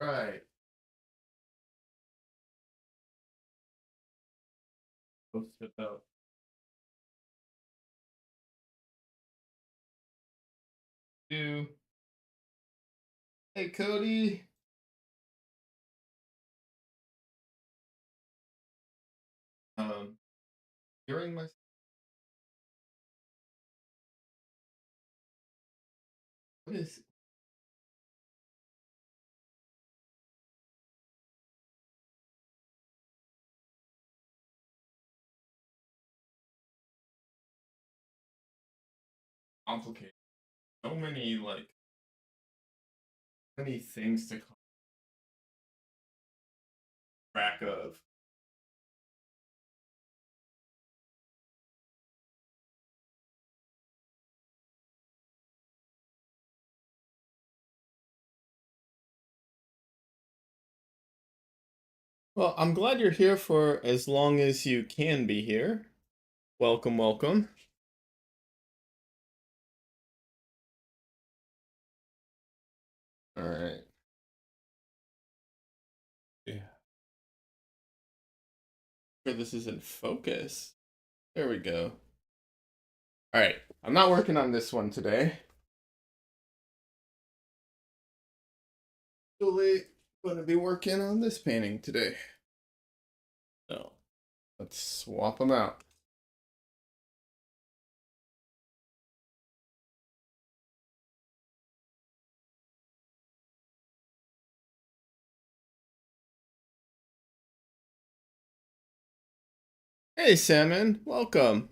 Right. Post about you. Hey, Cody. Um, hearing my what is complicated? So many many things to keep track of. Well, I'm glad you're here for as long as you can be here. Welcome, welcome. All right. Yeah. Sure, this is in focus. There we go. All right. I'm not working on this one today. Actually, going to be working on this painting today. So let's swap them out. Hey, Salmon. Welcome.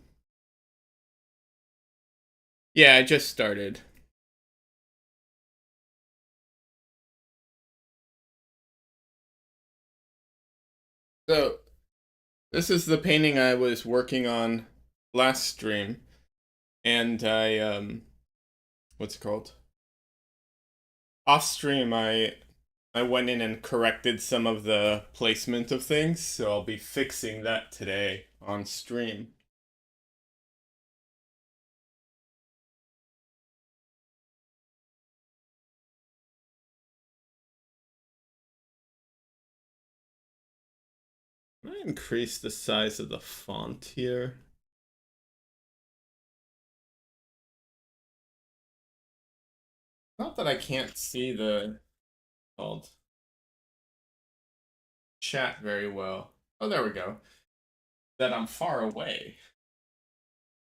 Yeah, I just started. So this is the painting I was working on last stream, and what's it called? Off stream, I went in and corrected some of the placement of things, so I'll be fixing that today on stream. I increase the size of the font here. Not that I can't see the called chat very well. Oh, there we go. That I'm far away.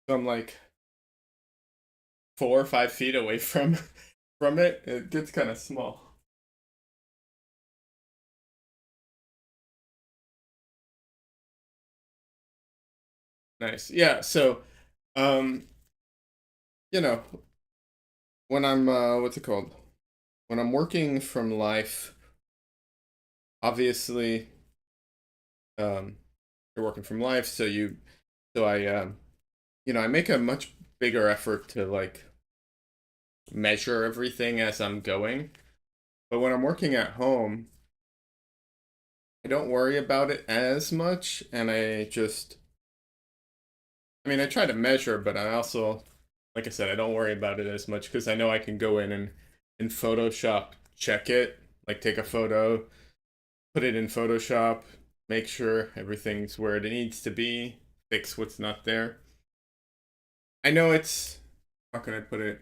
So I'm like 4 or 5 feet away from it. It gets kind of small. Nice. Yeah, so um, you know, when I'm what's it called? When I'm working from life, obviously, um, you're working from life, so I I make a much bigger effort to like measure everything as I'm going. But when I'm working at home, I don't worry about it as much, and I mean, I try to measure, but I also, like I said, I don't worry about it as much because I know I can go in and in Photoshop check it, like take a photo, put it in Photoshop, make sure everything's where it needs to be, fix what's not there. I know it's, how can I put it,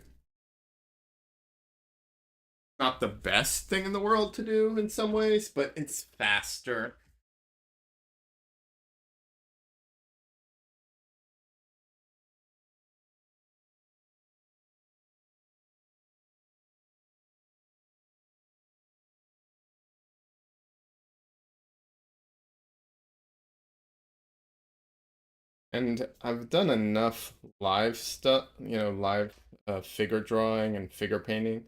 not the best thing in the world to do in some ways, but it's faster. And I've done enough live stuff, live figure drawing and figure painting.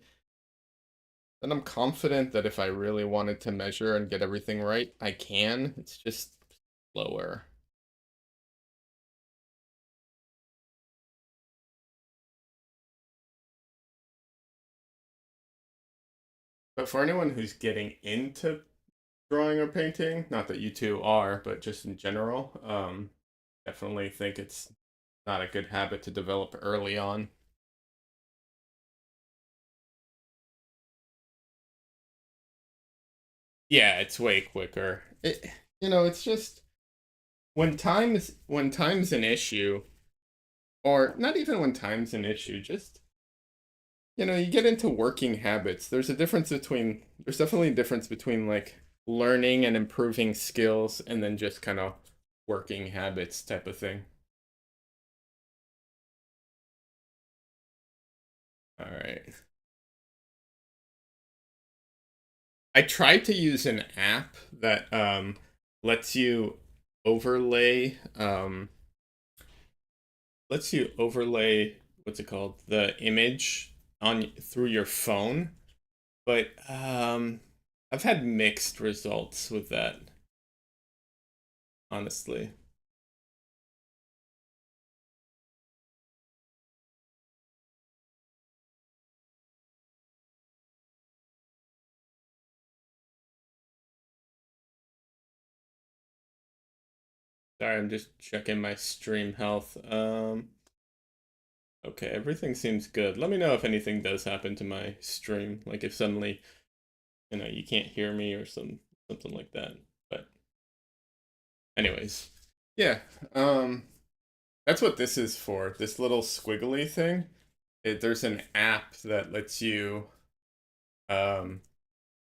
And I'm confident that if I really wanted to measure and get everything right, I can. It's just slower. But for anyone who's getting into drawing or painting, not that you two are, but just in general, definitely think it's not a good habit to develop early on. Yeah, it's way quicker. It's just when time's an issue, or not even when time's an issue, just you get into working habits. There's definitely a difference between like learning and improving skills and then just kind of working habits type of thing. All right. I tried to use an app that lets you overlay overlay what's it called? The image on through your phone, but I've had mixed results with that, honestly. Sorry, I'm just checking my stream health. Okay, everything seems good. Let me know if anything does happen to my stream, like if suddenly, you can't hear me or something like that. But anyways, yeah. That's what this is for. This little squiggly thing. There's an app that lets you um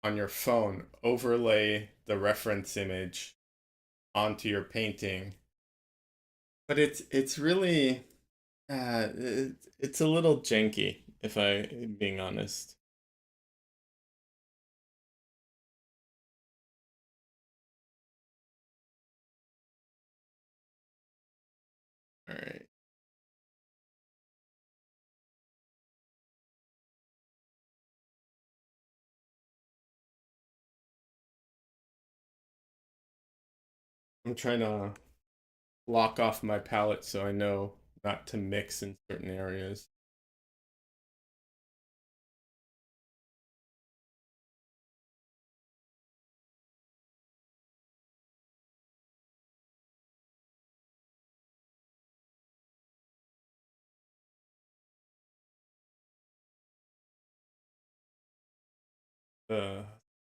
on your phone overlay the reference image onto your painting. But it's really it's a little janky if I am being honest. All right. I'm trying to lock off my palette so I know not to mix in certain areas.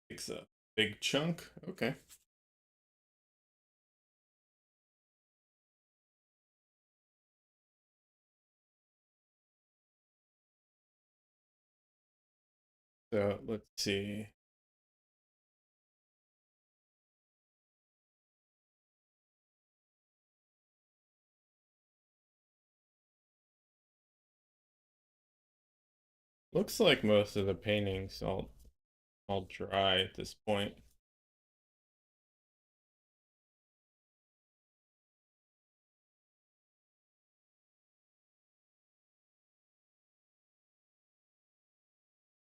It's a big chunk. Okay. So let's see. Looks like most of the paintings all dry at this point.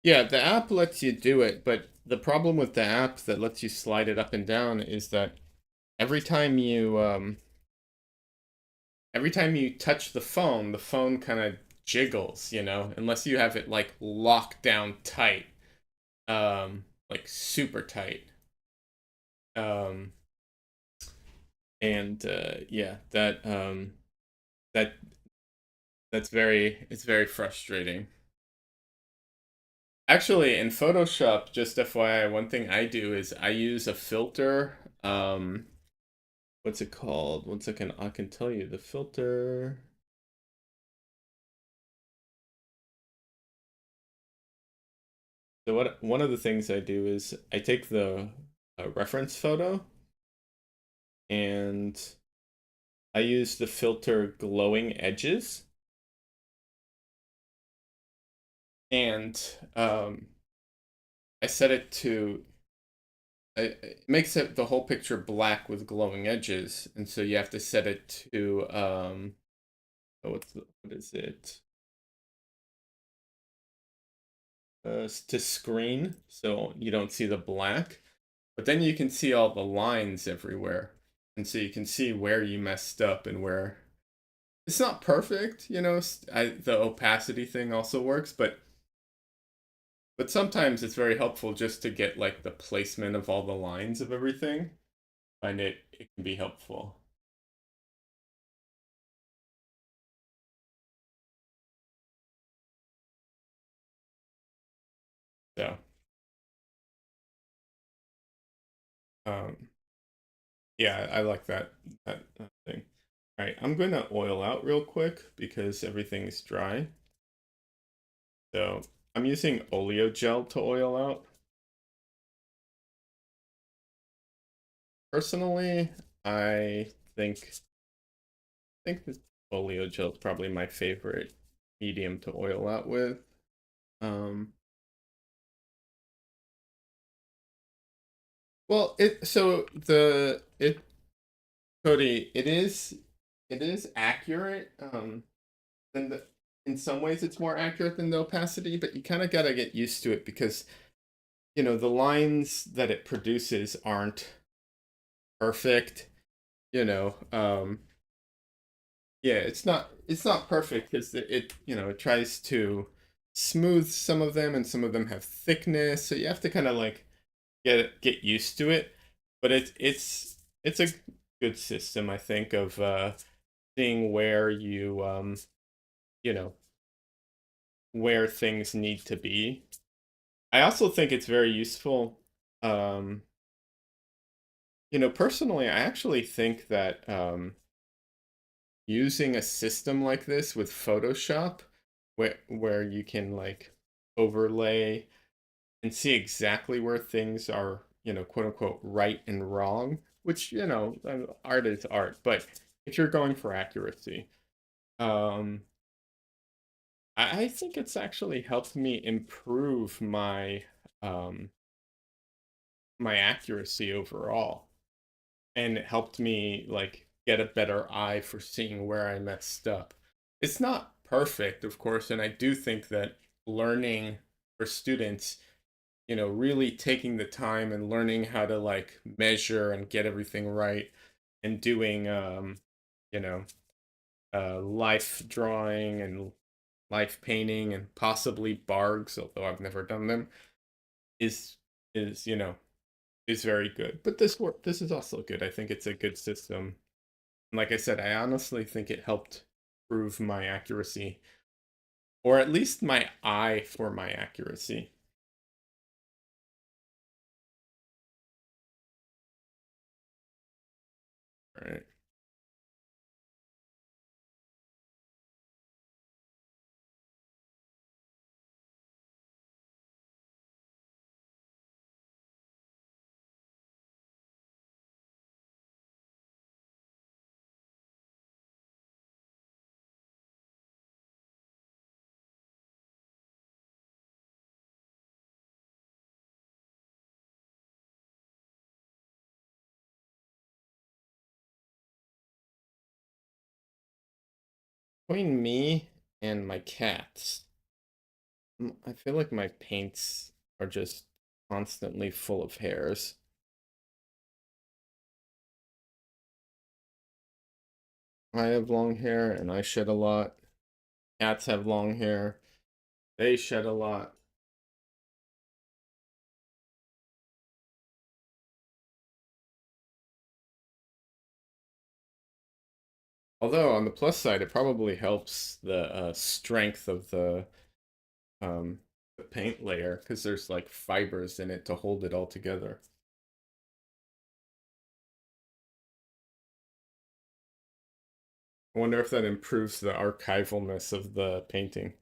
Yeah, the app lets you do it, but the problem with the app that lets you slide it up and down is that every time you every time you touch the phone kind of jiggles, unless you have it like locked down tight, like super tight. Um, and yeah, that it's very frustrating. Actually, in Photoshop, just FYI, one thing I do is I use a filter. What's it called? One second, I can tell you the filter. So what one of the things I do is I take the reference photo and I use the filter glowing edges, and I set it to it makes it the whole picture black with glowing edges, and so you have to set it to what is it? To screen so you don't see the black, but then you can see all the lines everywhere, and so you can see where you messed up and where it's not perfect. The opacity thing also works, but sometimes it's very helpful just to get like the placement of all the lines of everything. And it can be helpful. So Um, yeah, I like that thing. All right, I'm gonna oil out real quick because everything's dry. So I'm using oleo gel to oil out. Personally, I think that oleo gel is probably my favorite medium to oil out with. Um, well, it so the it Cody, it is accurate. Than the in some ways it's more accurate than the opacity, but you kind of got to get used to it because the lines that it produces aren't perfect. You know, yeah, it's not perfect because it tries to smooth some of them, and some of them have thickness, so you have to kind of like get used to it. But it's a good system, I think, of seeing where you know where things need to be. I also think it's very useful. Um, Personally, I actually think that using a system like this with Photoshop, where you can like overlay and see exactly where things are, quote unquote, right and wrong, which, art is art, but if you're going for accuracy, um, I think it's actually helped me improve um, my accuracy overall. And it helped me like get a better eye for seeing where I messed up. It's not perfect, of course, and I do think that learning for students, really taking the time and learning how to like measure and get everything right and doing you know, life drawing and life painting and possibly bargs, although I've never done them, is is, is very good. But this is also good. I think it's a good system. Like I said, I honestly think it helped prove my accuracy, or at least my eye for my accuracy. All right. Between me and my cats, I feel like my paints are just constantly full of hairs. I have long hair and I shed a lot. Cats have long hair. They shed a lot. Although on the plus side, it probably helps the strength of the paint layer because there's like fibers in it to hold it all together. I wonder if that improves the archivalness of the painting.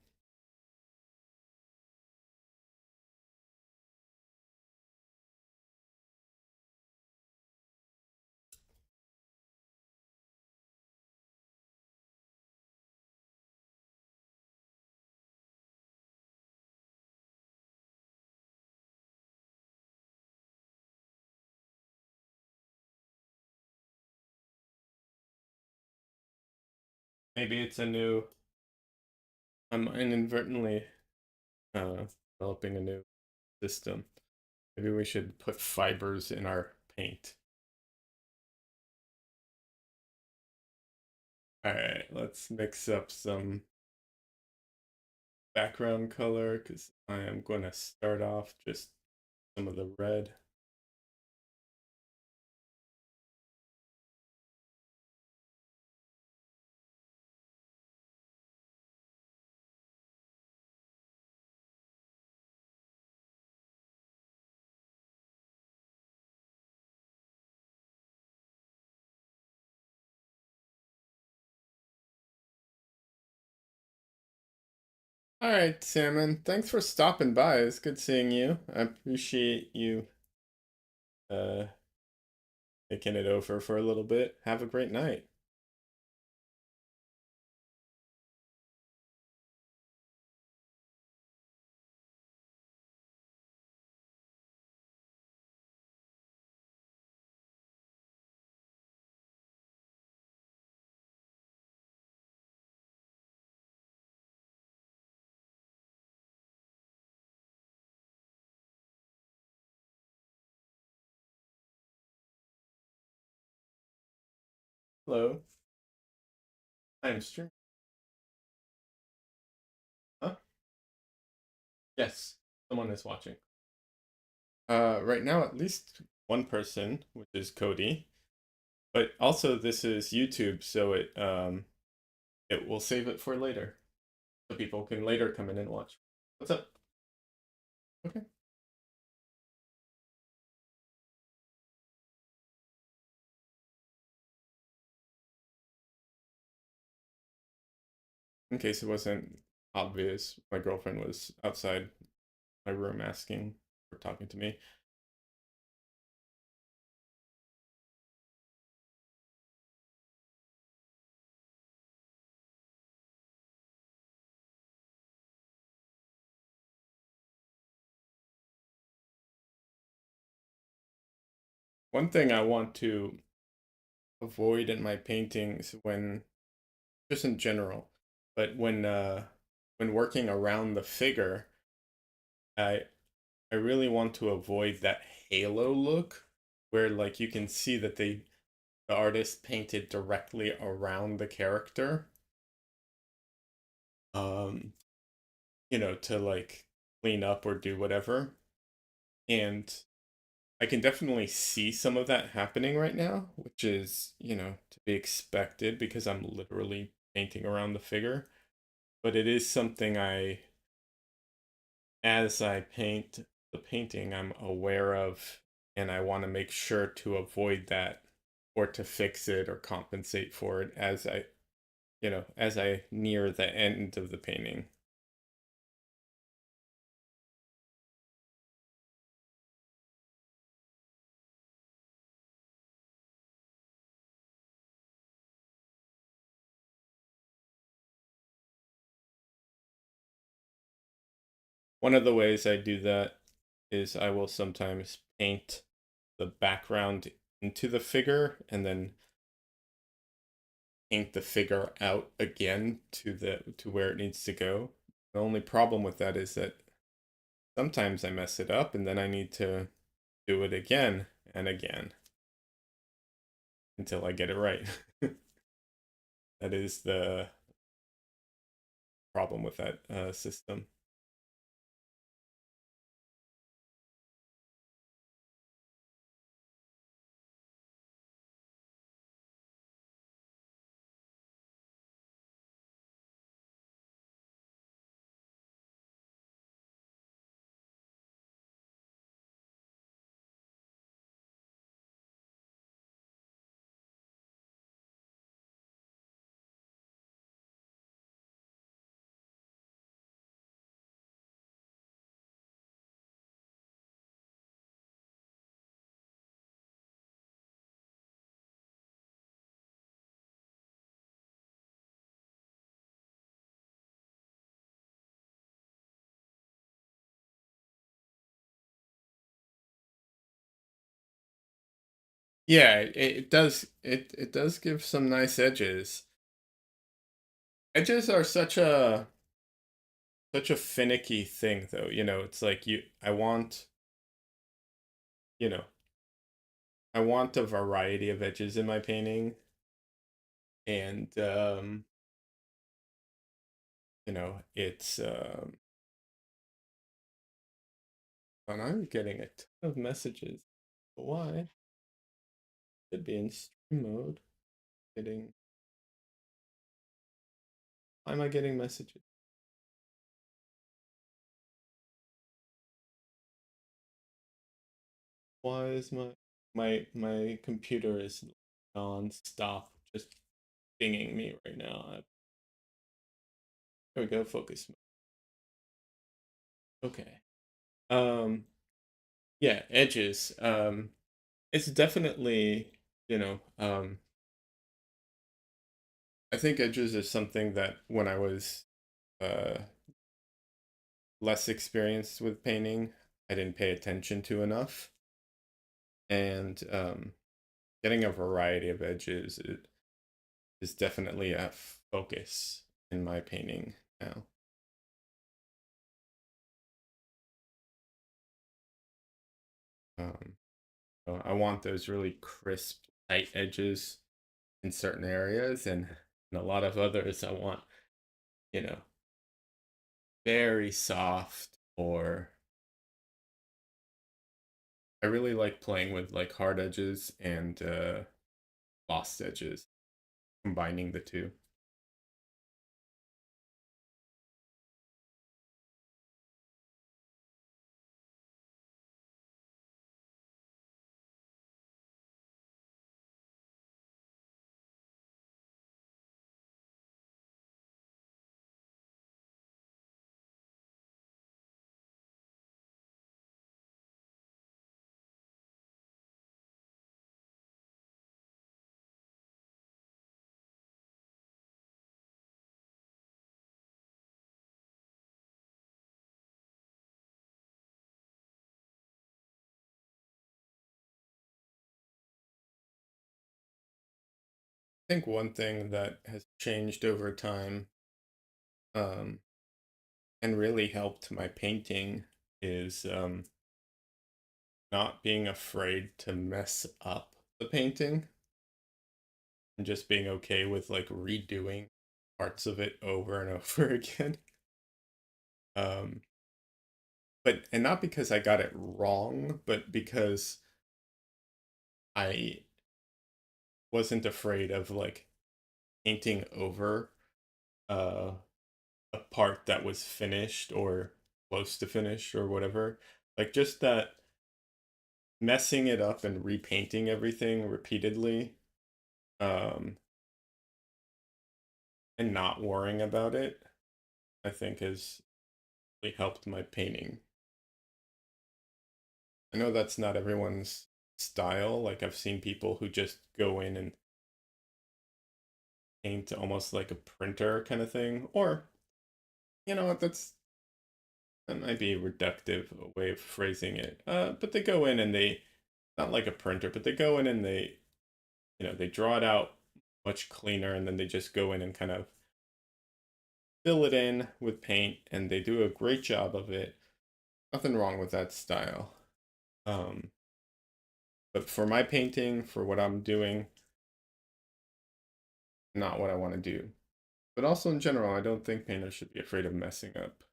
Maybe it's a new. I'm inadvertently uh, developing a new system. Maybe we should put fibers in our paint. All right, let's mix up some background color because I am going to start off just some of the red. All right, Salmon. Thanks for stopping by. It's good seeing you. I appreciate you uh taking it over for a little bit. Have a great night. Hello. I'm streaming. Huh? Yes. Someone is watching. Right now at least one person, which is Cody. But also this is YouTube, so it will save it for later. So people can later come in and watch. What's up? Okay. In case it wasn't obvious, my girlfriend was outside my room asking or talking to me. One thing I want to avoid in my paintings when just in general, but when working around the figure, I I really want to avoid that halo look where like you can see that the artist painted directly around the character. Um, to like clean up or do whatever. And I can definitely see some of that happening right now, which is, to be expected because I'm literally painting around the figure. But it is something as I paint the painting, I'm aware of, and I want to make sure to avoid that or to fix it or compensate for it as I near the end of the painting. One of the ways I do that is I will sometimes paint the background into the figure and then paint the figure out again to where it needs to go. The only problem with that is that sometimes I mess it up and then I need to do it again and again until I get it right. That is the problem with that system. Yeah, it does give some nice edges. Edges are such a finicky thing though. It's like you know, I want a variety of edges in my painting and it's and I'm getting a ton of messages. Why? Should be in stream mode. Getting Why am I getting messages? Why is my computer is non-stop just pinging me right now? There we go, focus. Okay. Um, yeah, edges. It's definitely, you know, I think edges is something that when I was uh less experienced with painting, I didn't pay attention to enough. And getting a variety of edges is definitely a focus in my painting now. Um, so I want those really crisp, tight edges in certain areas, and in a lot of others, I want, you know, very soft, or I really like playing with like hard edges and lost edges, combining the two. I think one thing that has changed over time, um, and really helped my painting is not being afraid to mess up the painting and just being okay with like redoing parts of it over and over again. Um, but and not because I got it wrong, but because I wasn't afraid of like painting over uh, a part that was finished or close to finished or whatever. Like just that messing it up and repainting everything repeatedly, um, and not worrying about it, I think has really helped my painting. I know that's not everyone's style. Like I've seen people who just go in and paint almost like a printer kind of thing. Or, you know what, that might be a reductive way of phrasing it. But they go in and they not like a printer, but they go in and they draw it out much cleaner, and then they just go in and kind of fill it in with paint, and they do a great job of it. Nothing wrong with that style. Um, but for my painting, for what I'm doing, not what I want to do. But also in general, I don't think painters should be afraid of messing up.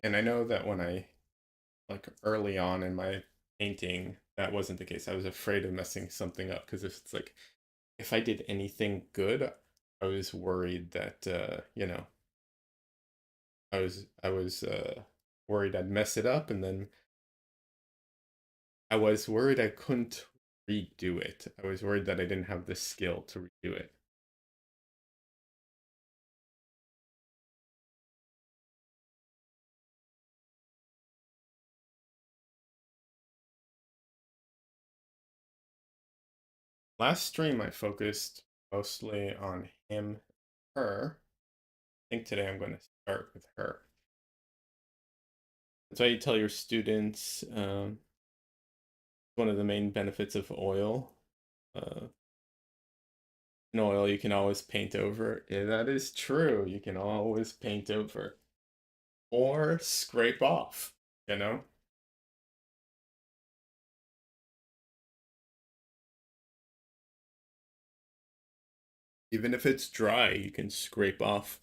And I know that when I, like early on in my painting, that wasn't the case. I was afraid of messing something up because if it's like, if I did anything good, I was worried that, I was worried I'd mess it up, and then I was worried I couldn't redo it. I was worried that I didn't have the skill to redo it. Last stream, I focused mostly on him, her. I think today I'm going to start with her. That's why you tell your students, one of the main benefits of oil. Uh, an oil you can always paint over. Yeah, that is true. You can always paint over or scrape off, you know? Even if it's dry, you can scrape off.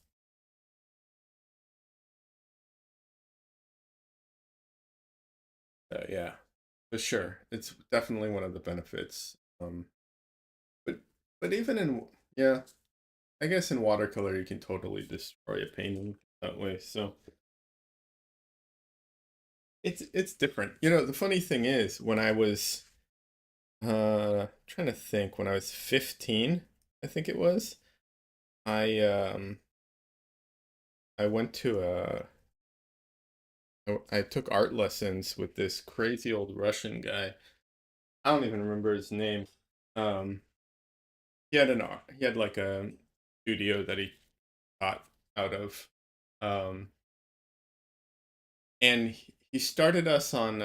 Yeah, for sure. It's definitely one of the benefits. But but even in, yeah, I guess in watercolor you can totally destroy a painting that way. So it's different. You know, the funny thing is when I was Trying to think when I was 15, I think it was. I I went to I took art lessons with this crazy old Russian guy. I don't even remember his name. Um, he had like a studio that he taught out of. Um, and he started us on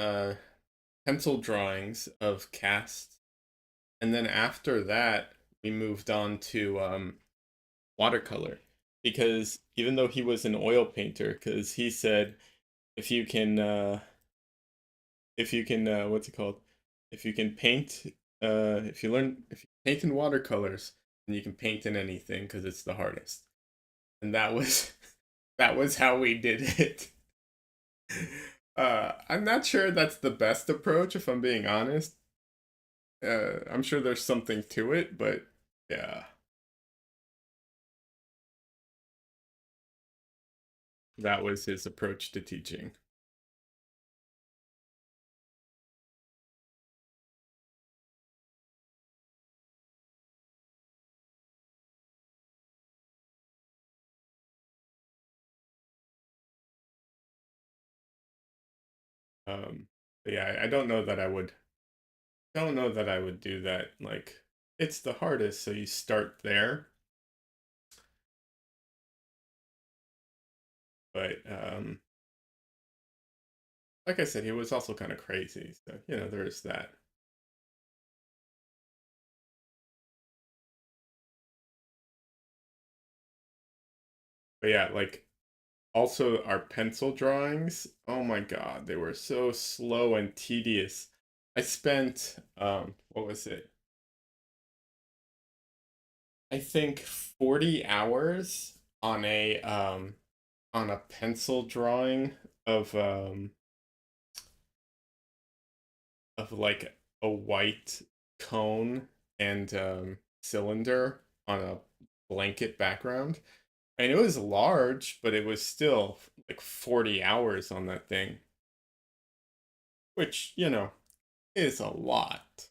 pencil drawings of casts, and then after that we moved on to watercolor, because even though he was an oil painter, because he said if you can what's it called, if you can paint, if you paint in watercolors, then you can paint in anything because it's the hardest. And that was that was how we did it. I'm not sure that's the best approach, if I'm being honest. I'm sure there's something to it, but yeah, that was his approach to teaching. Um, but yeah, I don't know that I would. Don't know that I would do that. Like, it's the hardest, so you start there. But like I said, he was also kind of crazy, so there is that. But yeah, like also our pencil drawings. Oh my God, they were so slow and tedious. I spent what was it? I think 40 hours on a pencil drawing of like a white cone and cylinder on a blanket background. I mean, it was large, but it was still like 40 hours on that thing, which, is a lot.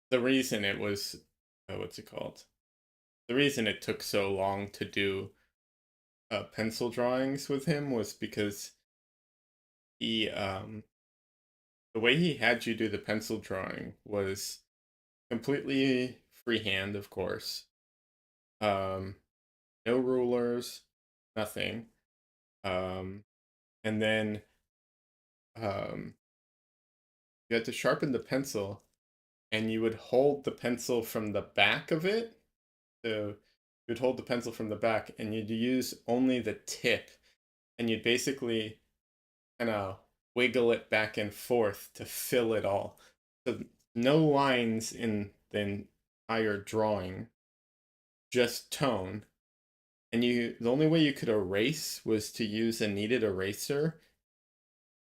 The reason it was what's it called? The reason it took so long to do pencil drawings with him was because he the way he had you do the pencil drawing was completely freehand, of course. Um, no rulers, nothing. Um, and then um, you had to sharpen the pencil, and you would hold the pencil from the back of it. So you'd hold the pencil from the back, and you'd use only the tip, and you'd basically kind of wiggle it back and forth to fill it all. So no lines in the entire drawing, just tone. And the only way you could erase was to use a kneaded eraser,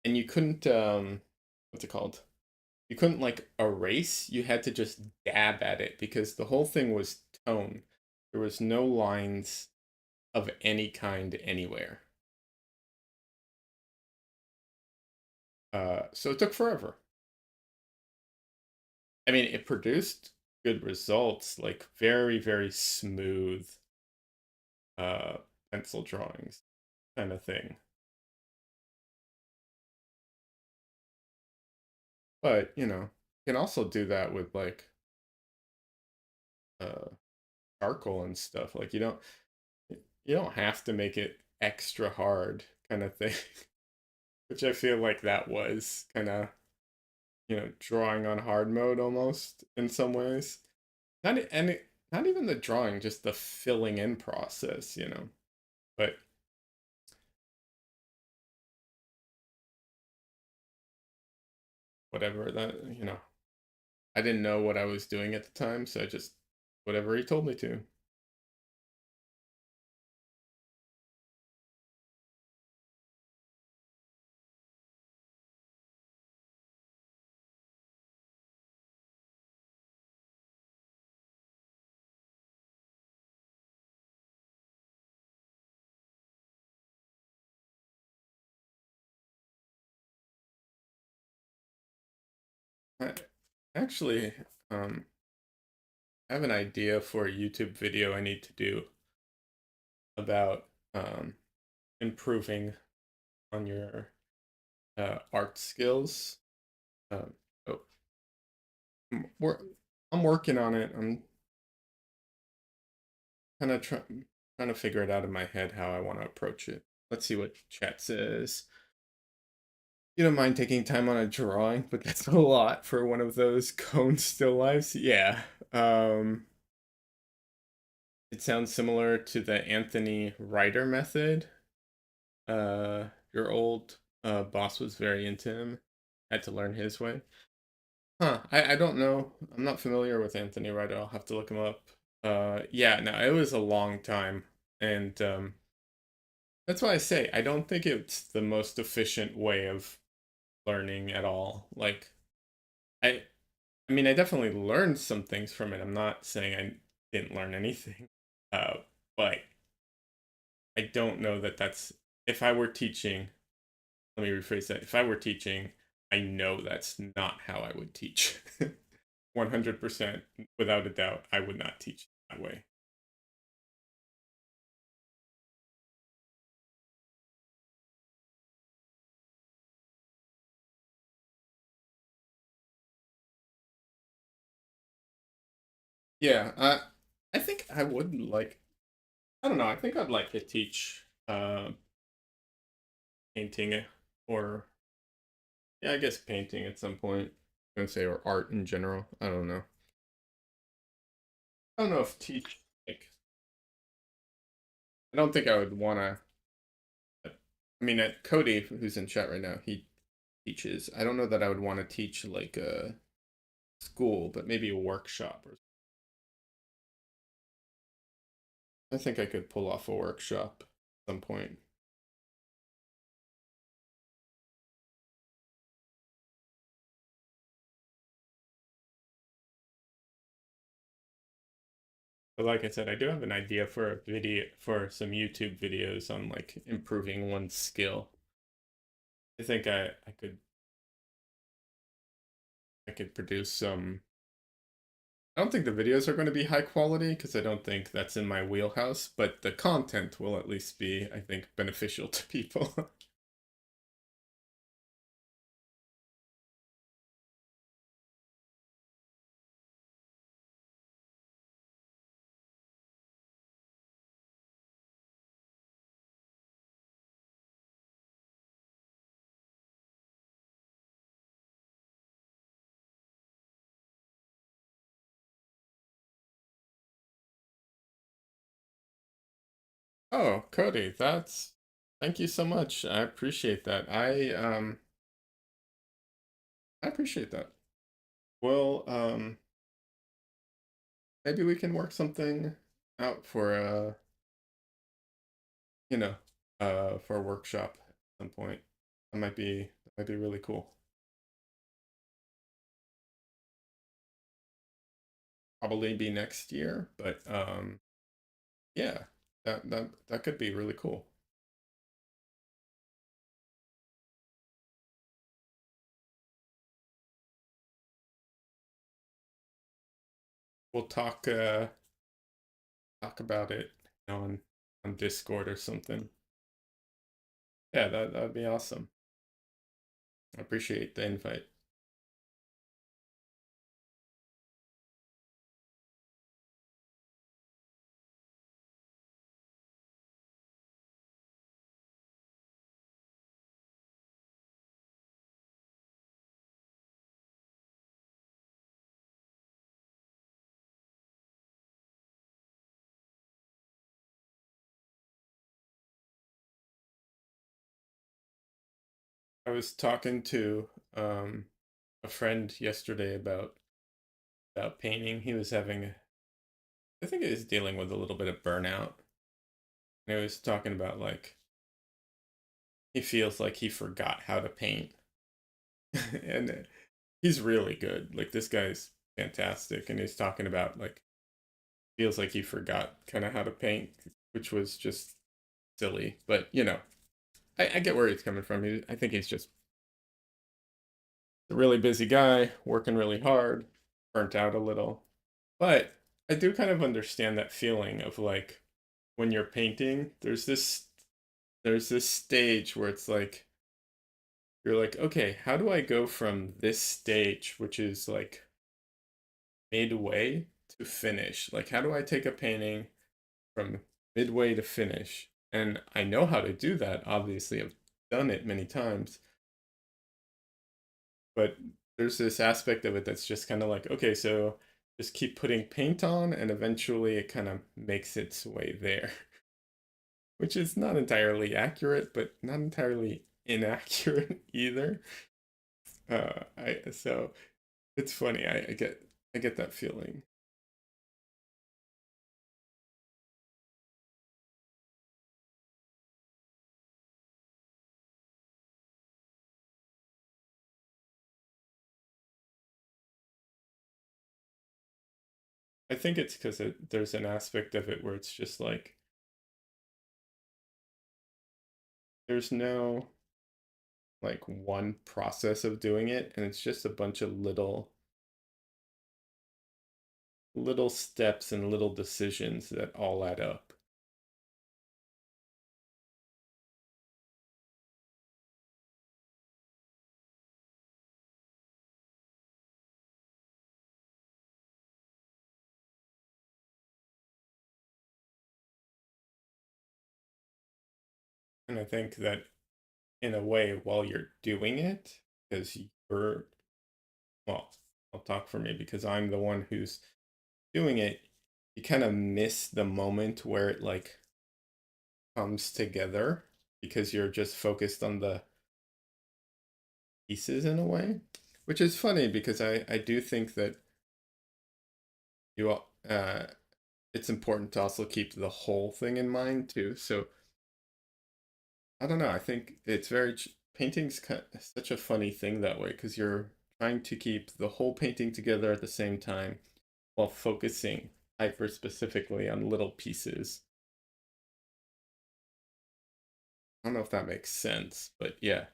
and you couldn't what's it called? You couldn't like erase, you had to just dab at it because the whole thing was tone. There was no lines of any kind anywhere. So it took forever. I mean, it produced good results, like very, very smooth uh pencil drawings kind of thing. But, you can also do that with like uh charcoal and stuff. Like you don't have to make it extra hard kind of thing, which I feel like that was kind of, drawing on hard mode almost in some ways. Not even the drawing, just the filling in process. But whatever that. I didn't know what I was doing at the time, so I just whatever he told me to. I actually um I have an idea for a YouTube video I need to do about improving on your art skills. Um, so we're, I'm working on it. I'm kind of trying to figure it out in my head how I want to approach it. Let's see what chat says. You don't mind taking time on a drawing, but that's a lot for one of those cone still lifes. Yeah. It sounds similar to the Anthony Ryder method. Your old boss was very into him. Had to learn his way. Huh. I don't know. I'm not familiar with Anthony Ryder. I'll have to look him up. Yeah, no, it was a long time. And that's why I say I don't think it's the most efficient way of learning at all. Like I I mean I definitely learned some things from it. I'm not saying I didn't learn anything. Uh, but I don't know that that's if I were teaching, let me rephrase that. If I were teaching, I know that's not how I would teach. 100% without a doubt, I would not teach that way. Yeah, I think I would like I don't know, I think I'd like to teach painting or yeah, I guess painting at some point. I'm gonna say or art in general. I don't know. I don't know if teach like I don't think I would wanna I mean Cody, who's in chat right now, he teaches. I don't know that I would want to teach like a school, but maybe a workshop or I think I could pull off a workshop at some point. But like I said, I do have an idea for a video for some YouTube videos on like improving one's skill. I think I could produce some. I don't think the videos are going to be high quality because I don't think that's in my wheelhouse, but the content will at least be, I think, beneficial to people. Oh, Cody, that's thank you so much. I appreciate that. I appreciate that. Well, maybe we can work something out for you know, for a workshop at some point. That might be really cool. Probably be next year, but yeah, that could be really cool. We'll talk about it on Discord or something. Yeah, that'd be awesome. I appreciate the invite. I was talking to a friend yesterday about painting. He was having I think he was dealing with a little bit of burnout. And he was talking about like he feels like he forgot how to paint. And he's really good. Like this guy's fantastic and he's talking about like feels like he forgot kind of how to paint, which was just silly. But I get where he's coming from. I think he's just a really busy guy, working really hard, burnt out a little. But I do kind of understand that feeling of like when you're painting, there's this stage where it's like you're like, okay, how do I go from this stage, which is like midway to finish? Like, how do I take a painting from midway to finish? And I know how to do that, obviously. I've done it many times, but there's this aspect of it that's just kind of like, okay, so just keep putting paint on, and eventually it kind of makes its way there, which is not entirely accurate, but not entirely inaccurate either. So it's funny. I get that feeling. I think it's because there's an aspect of it where it's just like there's no like one process of doing it, and it's just a bunch of little steps and little decisions that all add up. And I think that in a way, while you're doing it, because you're, well, I'll talk for me because I'm the one who's doing it, you kind of miss the moment where it like comes together because you're just focused on the pieces in a way, which is funny because I do think that you it's important to also keep the whole thing in mind too. So I don't know. I think it's painting's such a funny thing that way because you're trying to keep the whole painting together at the same time while focusing hyper specifically on little pieces. I don't know if that makes sense, but yeah,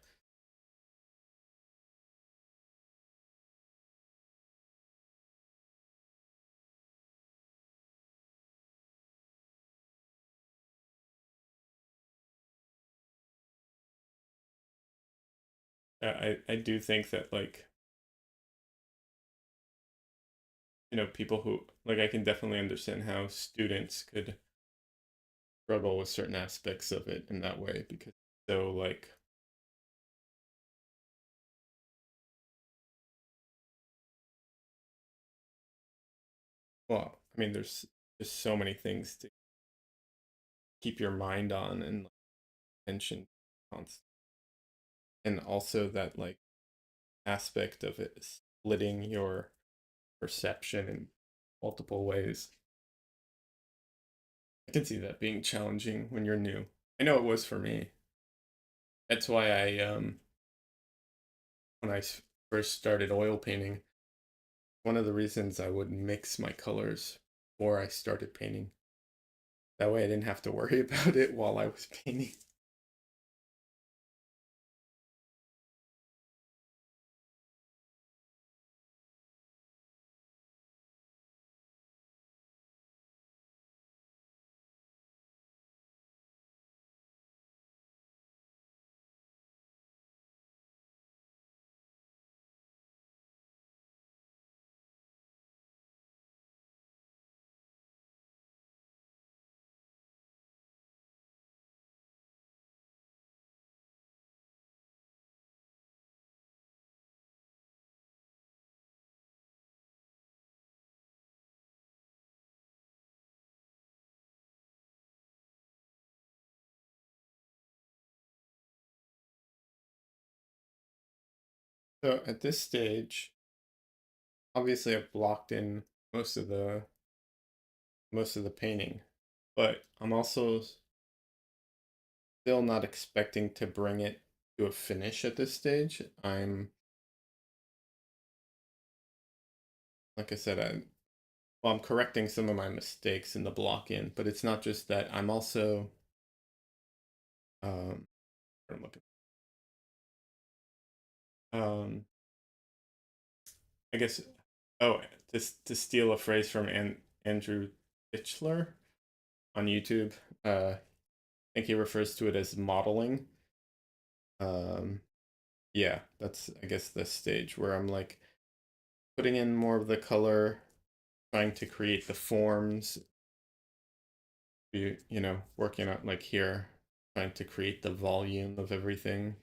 I do think that like people who like I can definitely understand how students could struggle with certain aspects of it in that way because so like well, I mean there's just so many things to keep your mind on and like, attention constant. And also that like aspect of it is splitting your perception in multiple ways. I can see that being challenging when you're new. I know it was for me. That's why when first started oil painting, one of the reasons I would mix my colors before I started painting. That way I didn't have to worry about it while I was painting. So at this stage, obviously I've blocked in most of the most of the painting, but I'm also still not expecting to bring it to a finish at this stage. Like I said, I'm correcting some of my mistakes in the block in, but it's not just that. I'm also um, what I'm looking. I guess. Oh, to steal a phrase from Andrew Titchler on YouTube. I think he refers to it as modeling. Um, yeah, that's I guess the stage where I'm like putting in more of the color, trying to create the forms. Working on like here, trying to create the volume of everything.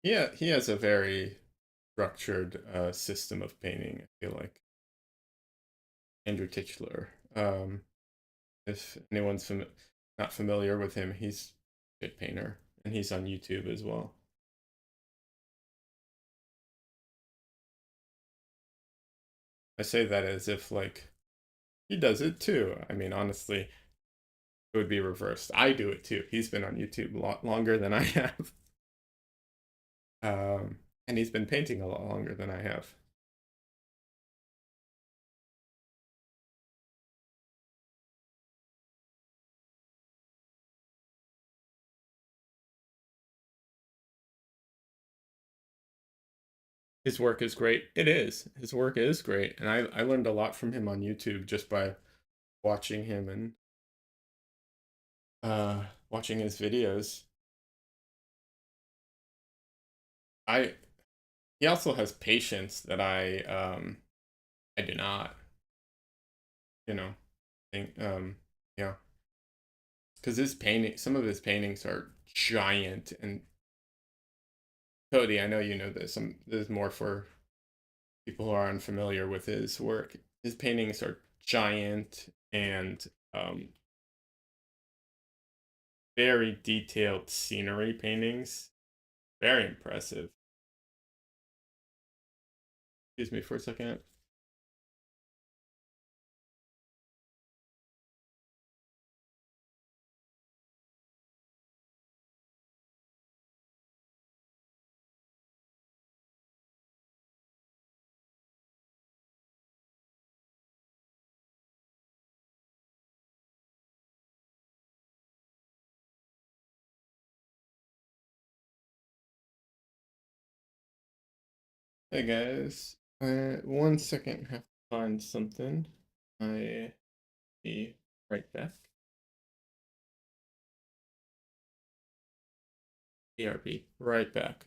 Yeah, he has a very structured system of painting. I feel like Andrew Titchler. If anyone's not familiar with him, he's a good painter, and he's on YouTube as well. I say that as if like he does it too. I mean, honestly, it would be reversed. I do it too. He's been on YouTube a lot longer than I have, and he's been painting a lot longer than I have. His work is great. It is. His work is great, and I learned a lot from him on YouTube just by watching him and watching his videos. I He also has patience that I do not. You know, think yeah, because some of his paintings are giant. And Cody, I know you know this. This is more for people who are unfamiliar with his work. His paintings are giant and very detailed scenery paintings. Very impressive. Excuse me for a second. Hey guys. 1 second. Have to find something. I be right back. BRB. Right back.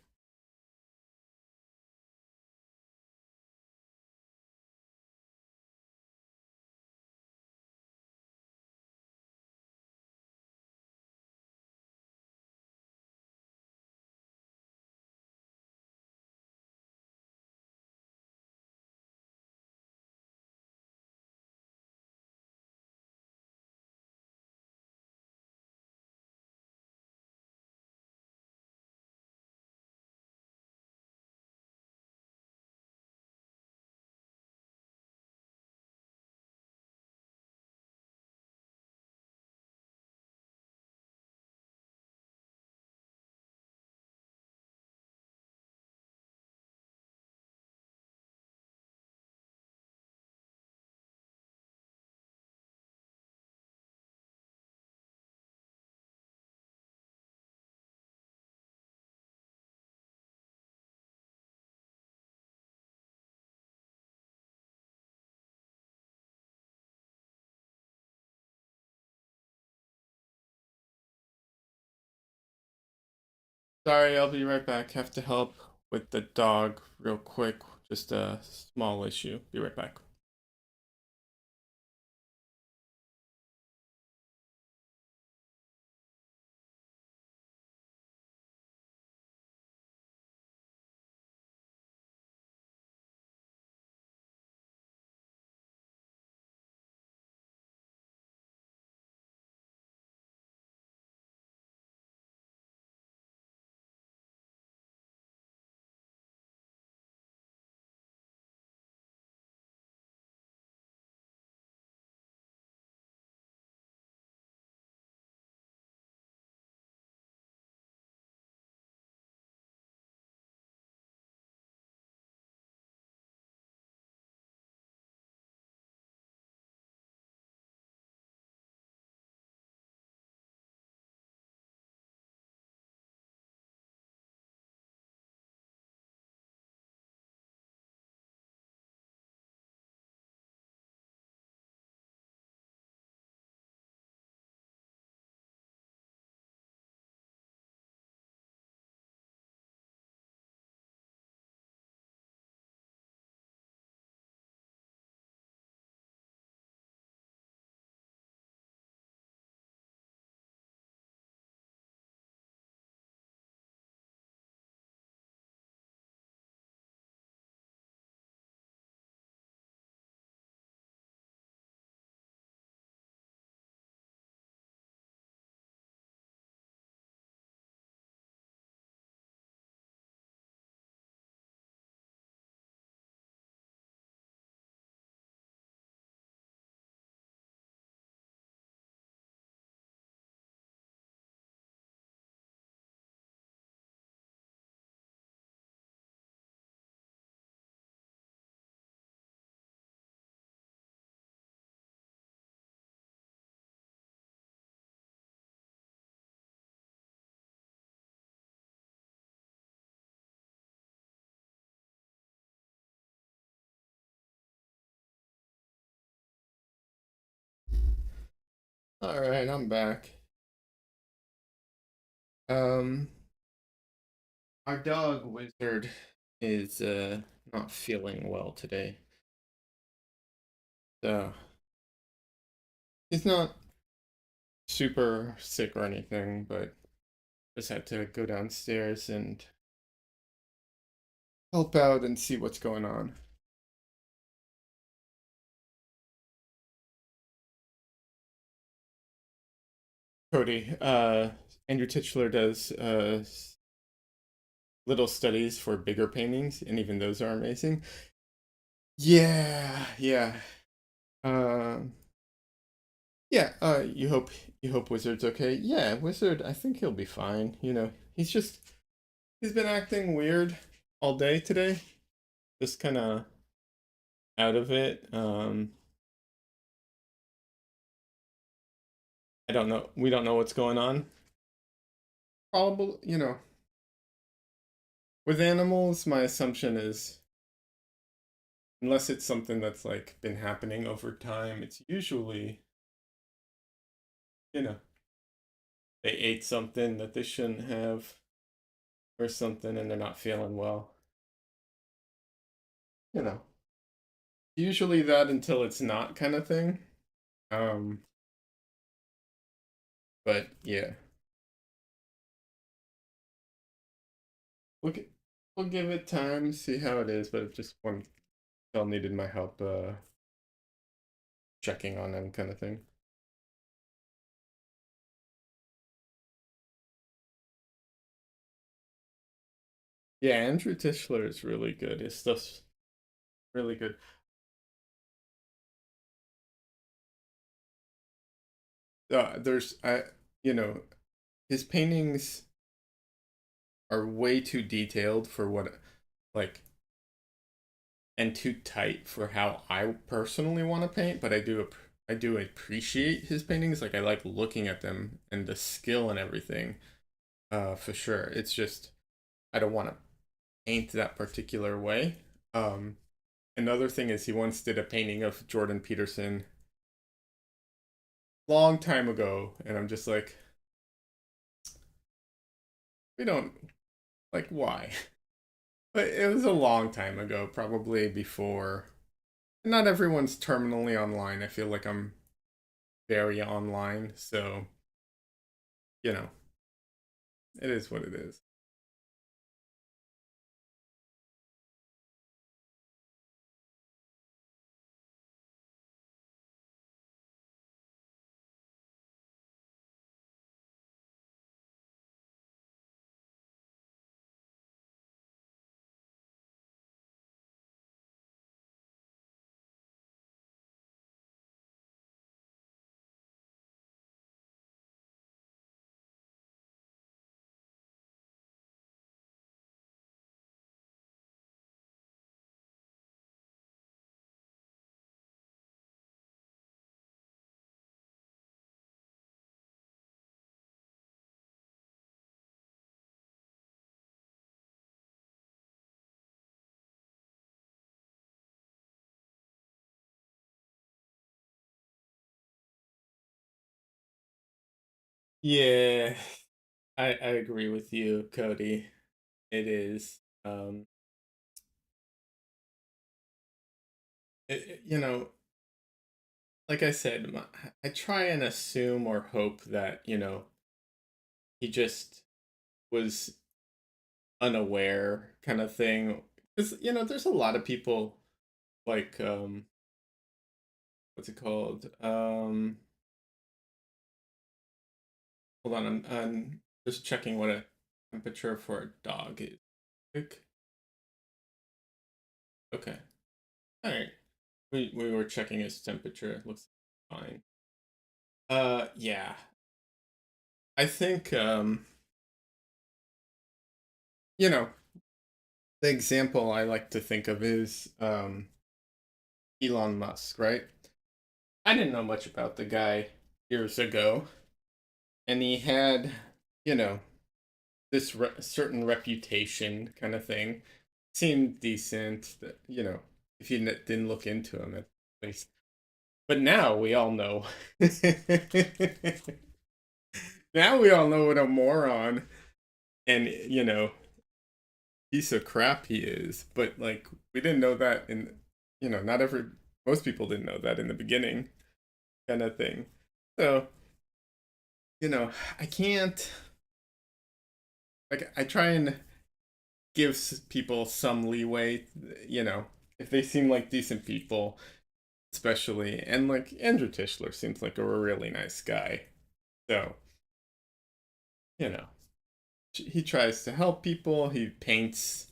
Sorry, I'll be right back. Have to help with the dog real quick. Just a small issue. Be right back. All right, I'm back. Um, our dog Wizard is not feeling well today. So he's not super sick or anything, but just had to go downstairs and help out and see what's going on. Cody, Andrew Titchler does little studies for bigger paintings, and even those are amazing. Yeah, yeah. Um, yeah, you hope Wizard's okay. Yeah, Wizard, I think he'll be fine. He's been acting weird all day today. Just kind of out of it. I don't know. We don't know what's going on. Probably, with animals, my assumption is unless it's something that's like been happening over time, it's usually, you know, they ate something that they shouldn't have or something and they're not feeling well. You know, usually that until it's not kind of thing. Um, but yeah, we'll gi- we'll give it time, see how it is. But if just one fell needed my help, checking on them kind of thing. Yeah, Andrew Tischler is really good. His stuff's really good. There's you know, his paintings are way too detailed for what like and too tight for how I personally want to paint, but I do appreciate his paintings. Like I like looking at them and the skill and everything. For sure. It's just I don't want to paint that particular way. Um, Another thing is he once did a painting of Jordan Peterson long time ago, and I'm just like, we don't like why. But it was a long time ago, probably before. Not everyone's terminally online. I feel like I'm very online, so you know, it is what it is. Yeah, I agree with you, Cody. It is. Like I said, I try and assume or hope that he just was unaware, kind of thing. Because there's a lot of people like what's it called? Hold on, I'm just checking what a temperature for a dog is. Quick. Okay, all right. We were checking his temperature. It looks fine. Yeah. I think you know, the example I like to think of is Elon Musk, right? I didn't know much about the guy years ago, and he had, you know, this certain reputation kind of thing. Seemed decent, if you didn't look into him at least. But now we all know. Now we all know what a moron and, piece of crap he is. But like we didn't know that in, not every most people didn't know that in the beginning, kind of thing. So, you know, I can't like I try and give people some leeway, you know, if they seem like decent people, especially. And like Andrew Tischler seems like a really nice guy. So, you know, he tries to help people. He paints,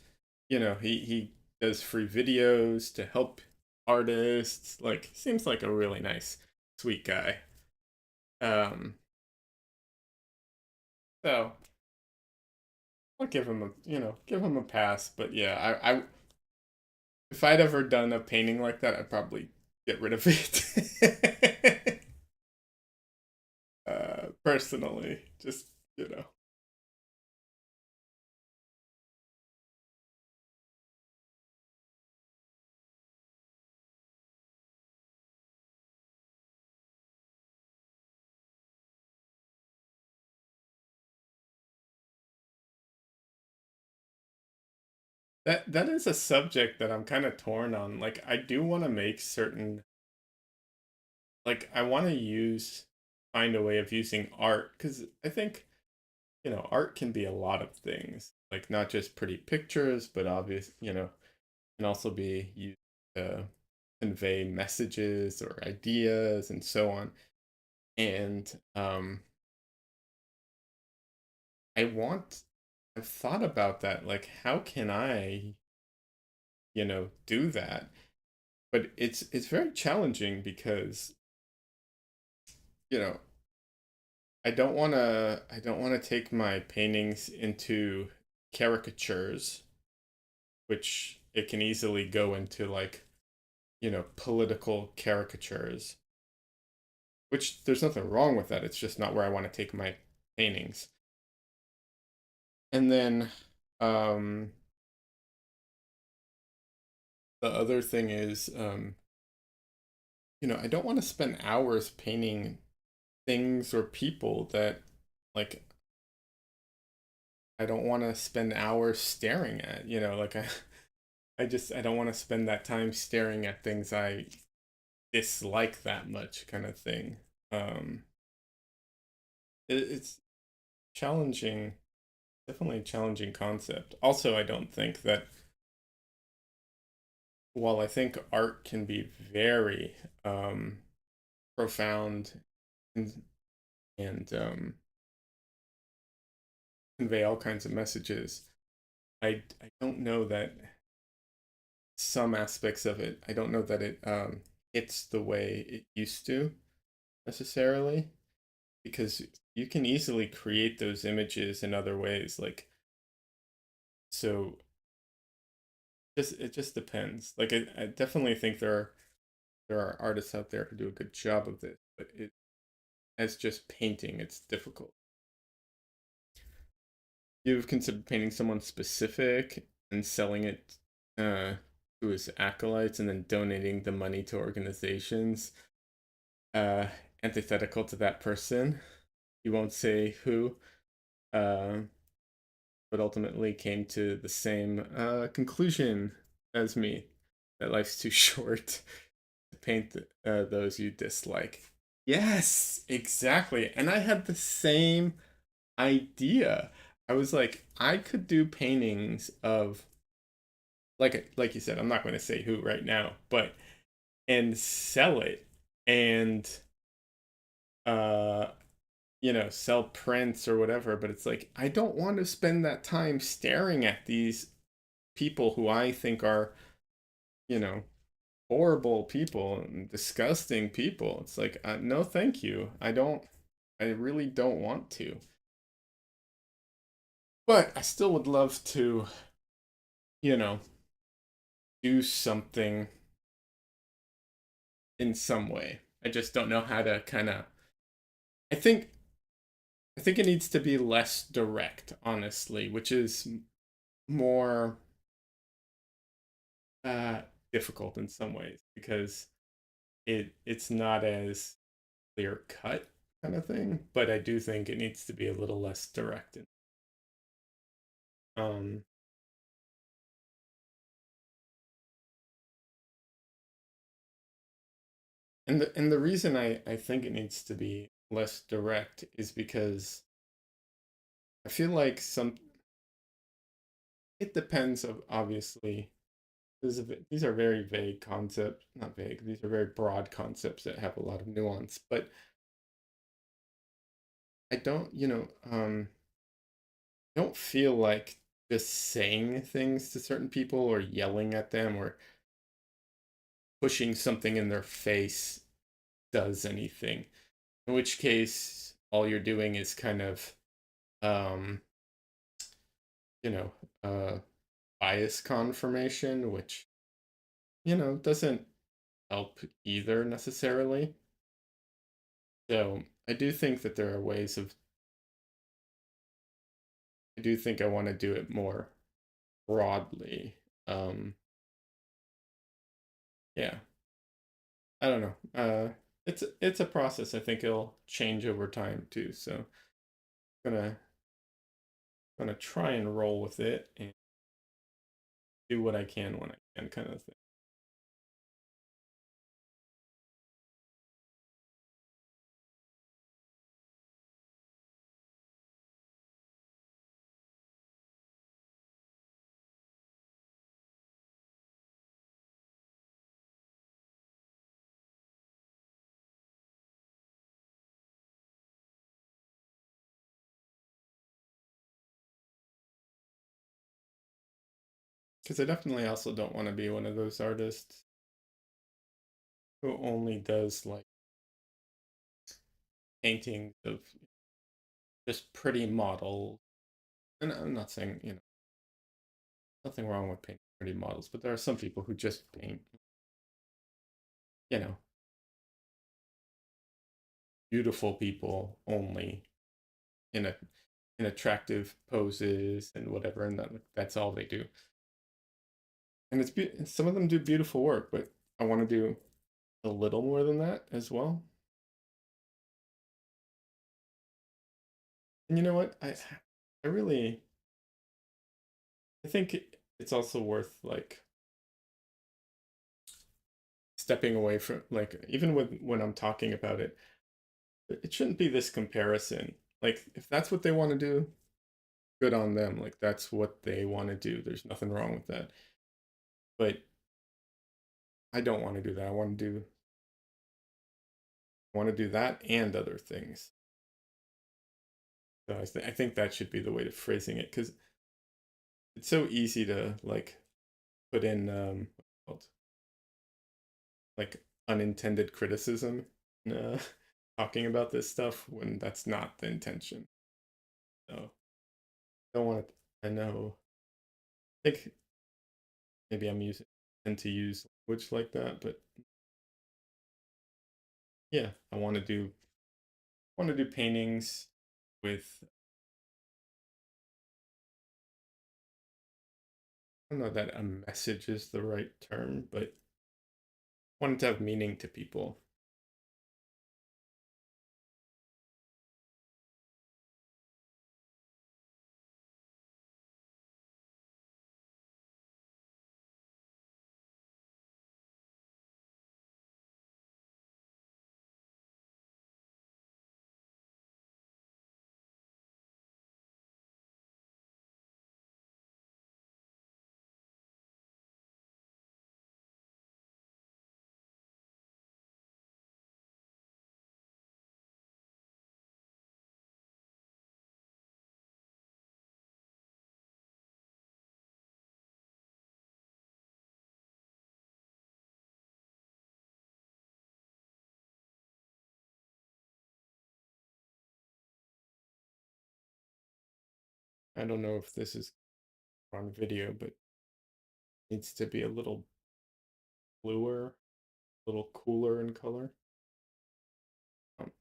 he does free videos to help artists. Like, seems like a really nice, sweet guy. Um, so I'll give him give him a pass. But yeah, if I'd ever done a painting like that, I'd probably get rid of it. Personally, just you know. That is a subject that I'm kind of torn on. Like I do want to make certain like I want to use find a way of using art cuz I think, art can be a lot of things. Like not just pretty pictures, but obvious, can also be used to convey messages or ideas and so on. And I want I've thought about that like how can I, do that? But it's very challenging because you know I don't want to take my paintings into caricatures, which it can easily go into like political caricatures, which there's nothing wrong with that. It's just not where I want to take my paintings. And then um the other thing is I don't want to spend hours painting things or people that like I don't want to spend hours staring at, like I don't want to spend that time staring at things I dislike that much kind of thing. Um it's challenging, definitely a challenging concept. Also, I don't think that while I think art can be very profound and, and convey all kinds of messages, I don't know that some aspects of it, I don't know that it hits the way it used to necessarily, because you can easily create those images in other ways. Like, so just it just depends. Like, I definitely think there are artists out there who do a good job of this, but as just painting, it's difficult. You've considered painting someone specific and selling it to his acolytes and then donating the money to organizations uh, antithetical to that person. You won't say who, uh, but ultimately came to the same conclusion as me that life's too short to paint those you dislike. Yes, exactly. And I had the same idea. I was like, I could do paintings of like you said, I'm not going to say who right now, but and sell it and uh sell prints or whatever, but it's like I don't want to spend that time staring at these people who I think are, you know, horrible people and disgusting people. It's like no thank you. I really don't want to. But I still would love to, you know, do something in some way. I just don't know how to kind of I think I think it needs to be less direct, honestly, which is more uh difficult in some ways because it's not as clear cut kind of thing, but I do think it needs to be a little less direct. Um, and the reason I think it needs to be less direct is because I feel like some it depends of obviously these are very vague concepts, not vague, these are very broad concepts that have a lot of nuance, but I don't, don't feel like just saying things to certain people or yelling at them or pushing something in their face does anything. In which case, all you're doing is kind of, um, you know, uh, bias confirmation, which, doesn't help either necessarily. So I do think that there are ways of, I do think I want to do it more broadly. Um, yeah, I don't know. It's a process. I think it'll change over time too. So gonna gonna try and roll with it and do what I can when I can, kind of thing. Because I definitely also don't want to be one of those artists who only does like paintings of just pretty models. And I'm not saying, nothing wrong with painting pretty models, but there are some people who just paint, you know, beautiful people only in a in attractive poses and whatever, and that's all they do. And some of them do beautiful work, but I want to do a little more than that as well. And you know what? I really I think it's also worth like stepping away from like even when I'm talking about it, it shouldn't be this comparison. Like if that's what they want to do, good on them. Like that's what they want to do. There's nothing wrong with that. But I don't want to do that. I want to do that and other things. So I think that should be the way to phrasing it because it's so easy to like put in like unintended criticism talking about this stuff when that's not the intention. So I don't want to. I know. I think maybe I'm using tend to use language like that, but yeah, I want to do paintings with I don't know that a message is the right term, but I want it to have meaning to people. I don't know if this is on video, but it needs to be a little bluer, a little cooler in color. Um,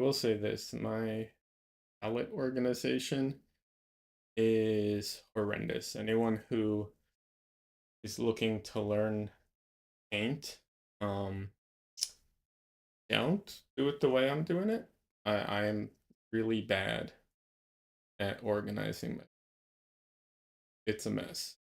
I will say this, my palette organization is horrendous. Anyone who is looking to learn paint, um, don't do it the way I'm doing it. I am really bad at organizing. It's a mess.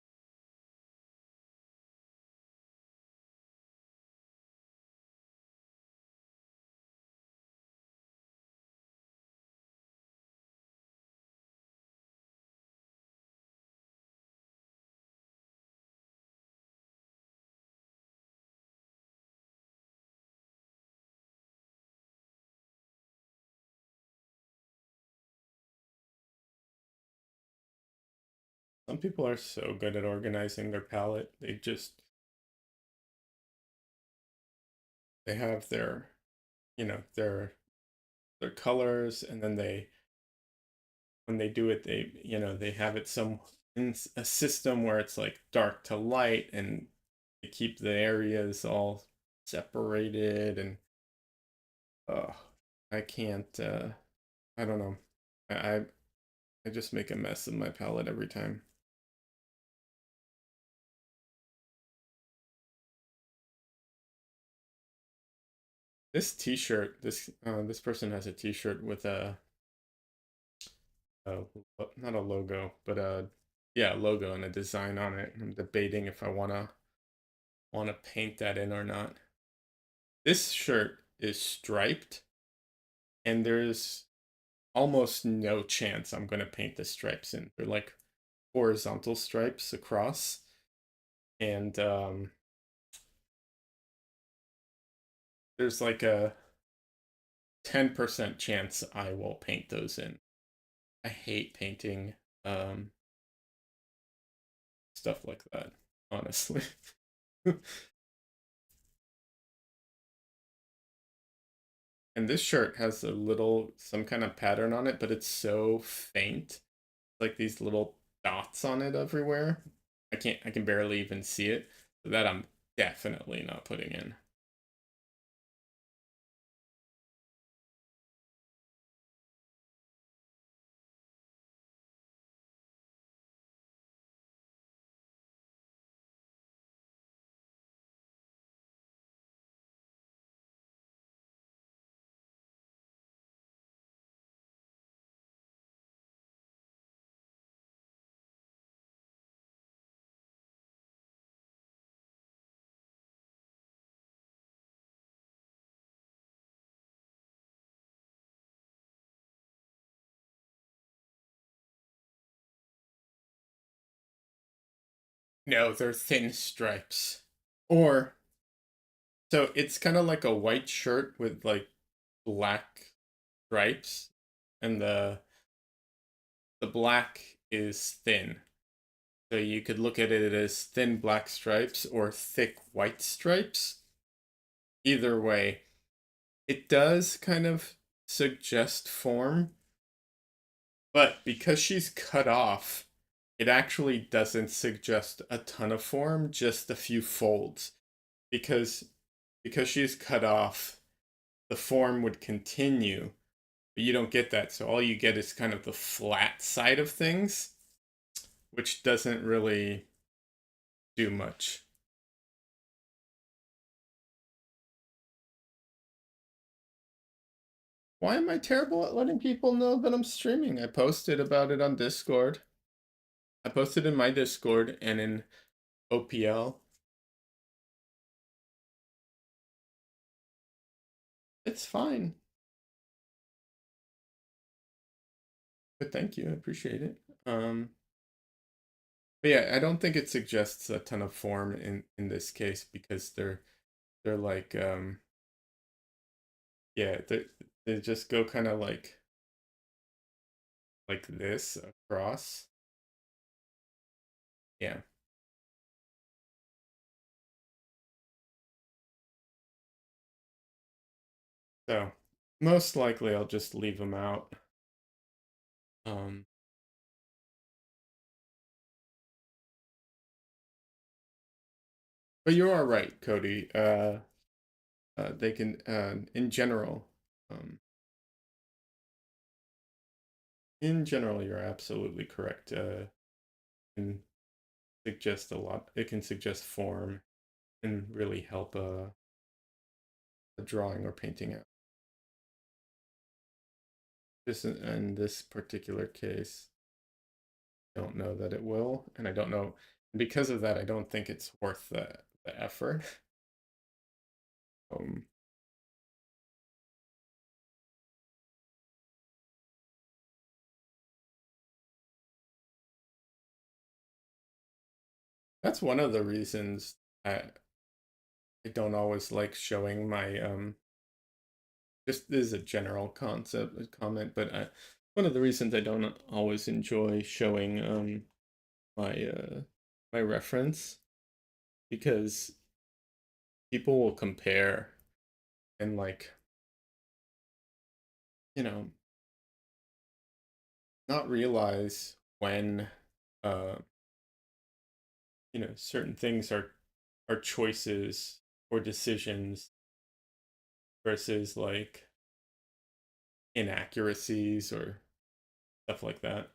Some people are so good at organizing their palette. They have their, their colors, and then they when they do it, they have it some in a system where it's like dark to light, and they keep the areas all separated, and uh I can't I don't know. I I I just make a mess of my palette every time. This t-shirt, this person has a t-shirt with a not a logo, but a yeah, a logo and a design on it. I'm debating if I wanna paint that in or not. This shirt is striped, and there's almost no chance I'm gonna paint the stripes in. They're like horizontal stripes across, and there's like a 10% chance I will paint those in. I hate painting um, stuff like that, honestly. And this shirt has some kind of pattern on it, but it's so faint. Like these little dots on it everywhere. I can barely even see it. So that I'm definitely not putting in. No, they're thin stripes. Or so it's kind of like a white shirt with like black stripes, and the black is thin. So you could look at it as thin black stripes or thick white stripes. Either way, it does kind of suggest form, but because she's cut off, it actually doesn't suggest a ton of form, just a few folds. Because because she's cut off, the form would continue, but you don't get that. So all you get is kind of the flat side of things, which doesn't really do much. Why am I terrible at letting people know that I'm streaming? I posted about it on Discord. I posted in my Discord and in OPL. It's fine. But thank you. I appreciate it. But yeah, I don't think it suggests a ton of form in this case because they're like yeah, they just go kind of like this across. Yeah. So most likely I'll just leave them out. Um, but you are right, Cody. They can in general. Um, In general, you're absolutely correct. Can suggest a lot. It can suggest form and really help a drawing or painting out. This in this particular case, I don't know that it will, and I don't know because of that. I don't think it's worth the effort. Um, that's one of the reasons I don't always like showing my just this is a general concept comment, but one of the reasons I don't always enjoy showing my my reference because people will compare and like you know not realize when uh certain things are choices or decisions versus like inaccuracies or stuff like that.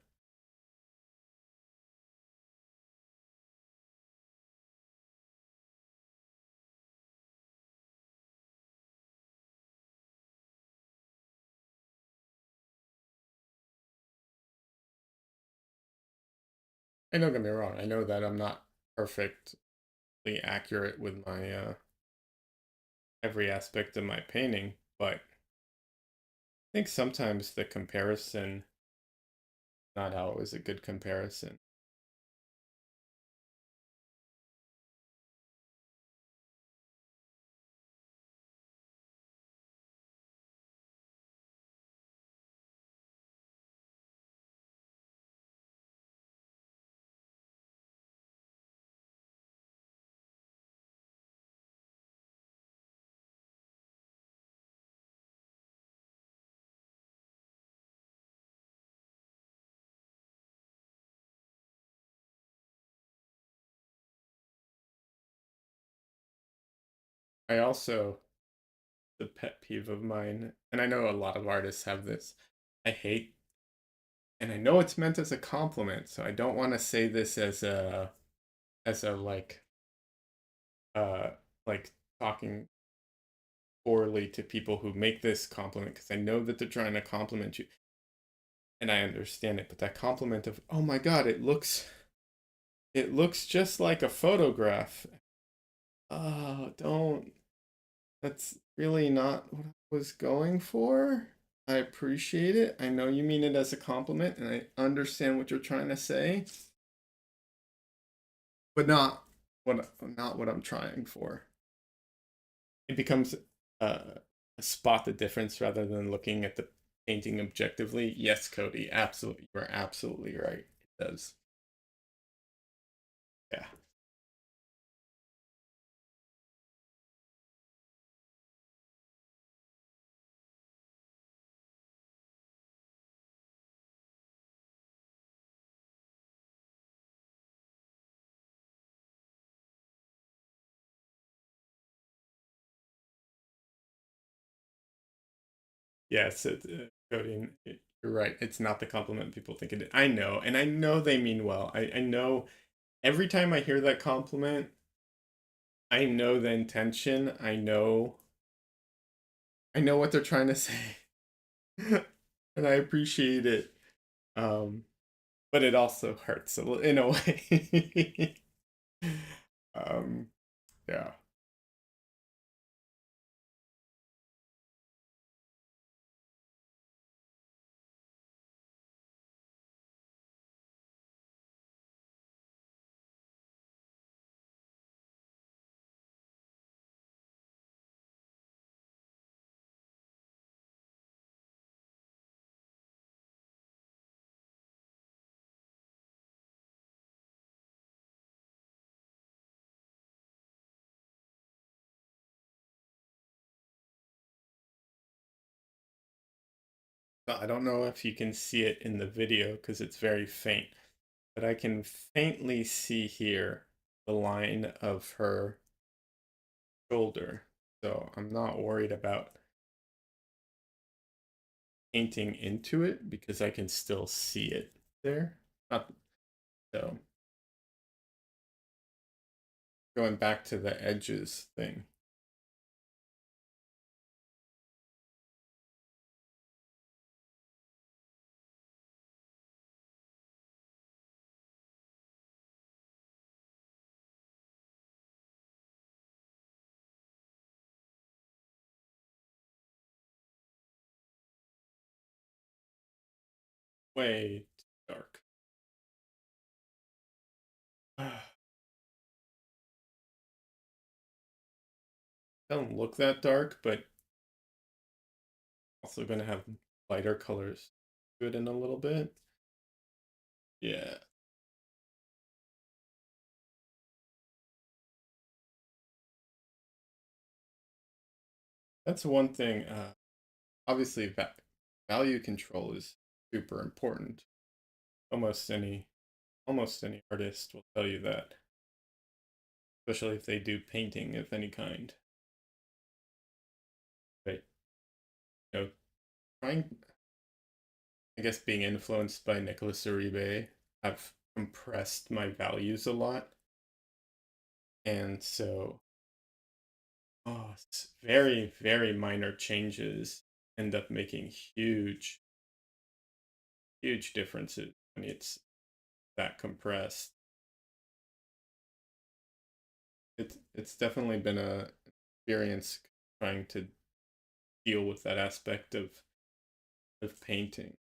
And don't get me wrong, I know that I'm not perfectly accurate with my every aspect of my painting, but I think sometimes the comparison not always a good comparison. I also the pet peeve of mine, and I know a lot of artists have this. I hate, and I know it's meant as a compliment, so I don't want to say this as a uh like talking poorly to people who make this compliment because I know that they're trying to compliment you, and I understand it. But that compliment of "Oh my God, it looks just like a photograph." Oh, don't. That's really not what I was going for. I appreciate it. I know you mean it as a compliment, and I understand what you're trying to say, but not what I'm trying for. It becomes a spot the difference rather than looking at the painting objectively. Yes, Cody, absolutely, you're absolutely right. It does. Yeah. Yes, Cody, you're right. It's not the compliment people think it is. I know, and I know they mean well. I know every time I hear that compliment, I know the intention. I know what they're trying to say. And I appreciate it. Um, but it also hurts a little in a way. um, yeah. I don't know if you can see it in the video because it's very faint, but I can faintly see here the line of her shoulder. So I'm not worried about painting into it because I can still see it there. Not so going back to the edges thing. Way too dark. Doesn't look that dark, but also gonna have lighter colors to it in a little bit. Yeah. That's one thing. Obviously, value control is super important. Almost any almost any artist will tell you that, especially if they do painting of any kind. But you know, trying, I guess, being influenced by Nicholas Uribe, I've compressed my values a lot, and so very very minor changes end up making huge differences when it's that compressed. It's definitely been a experience trying to deal with that aspect of painting.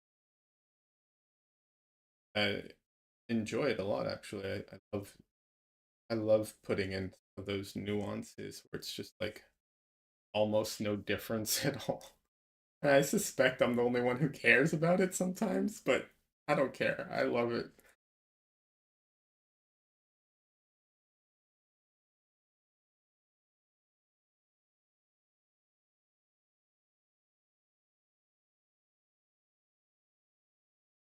I enjoy it a lot actually. I love putting in those nuances where it's just like almost no difference at all. And I suspect I'm the only one who cares about it sometimes, but I don't care. I love it.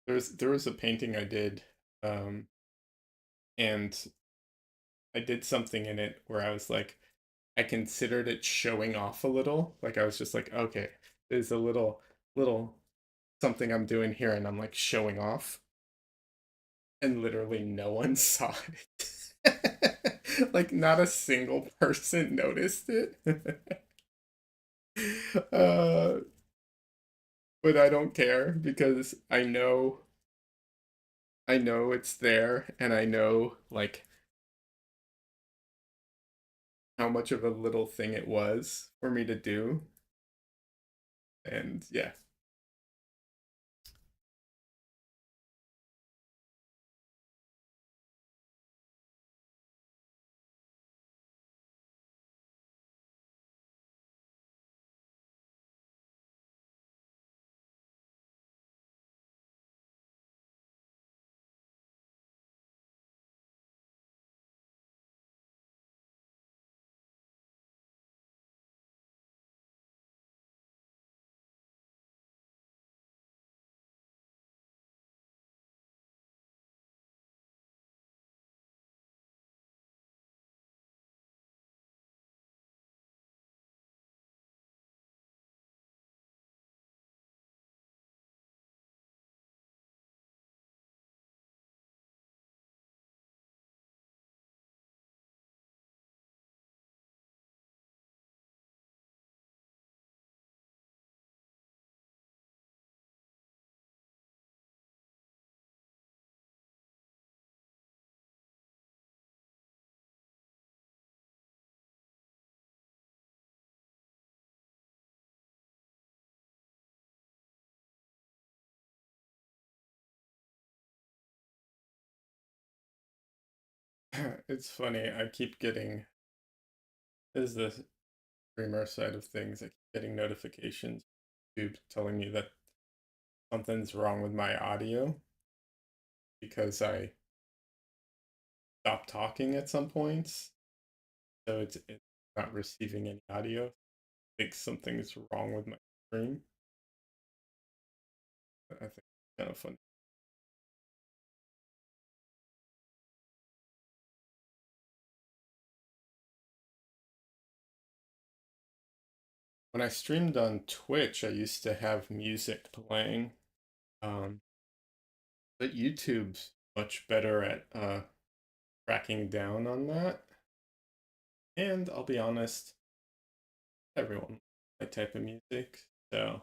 There was a painting I did, um, and I did something in it where I was like, I considered it showing off a little. Like I was just like, okay, there's a little something I'm doing here, and I'm like showing off, and literally no one saw it. Like not a single person noticed it. uh, but I don't care because I know it's there, and I know like how much of a little thing it was for me to do, and yeah. It's funny. I keep getting is the streamer side of things. I keep getting notifications, YouTube telling me that something's wrong with my audio because I stopped talking at some points. So it's not receiving any audio. I think something's wrong with my stream. I think it's kind of fun. when I streamed on Twitch, I used to have music playing. Um, but YouTube's much better at cracking down on that. And I'll be honest, everyone my type of music. So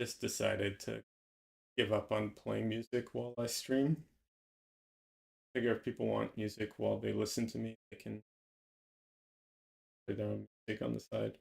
just decided to give up on playing music while I stream. Figure if people want music while they listen to me, they can play their own music on the side.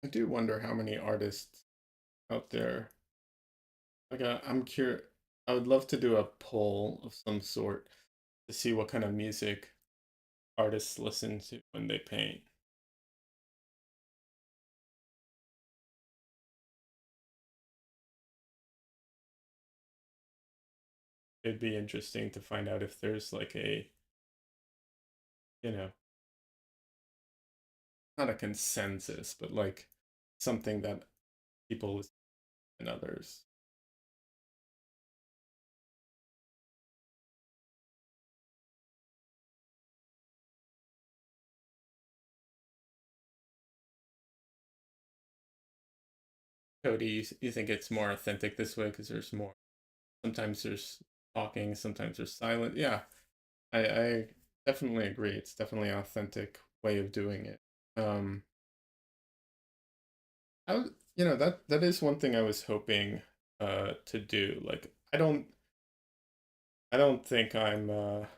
I do wonder how many artists out there. Like, I'm curious. I would love to do a poll of some sort to see what kind of music artists listen to when they paint. It'd be interesting to find out if there's like a, you know, not a consensus, but like something that people listen to and others. Cody, you think it's more authentic this way because there's more. Sometimes there's talking, sometimes there's silent. Yeah, I definitely agree. It's definitely an authentic way of doing it. Um, I was, that is one thing I was hoping to do. Like, I don't think I'm a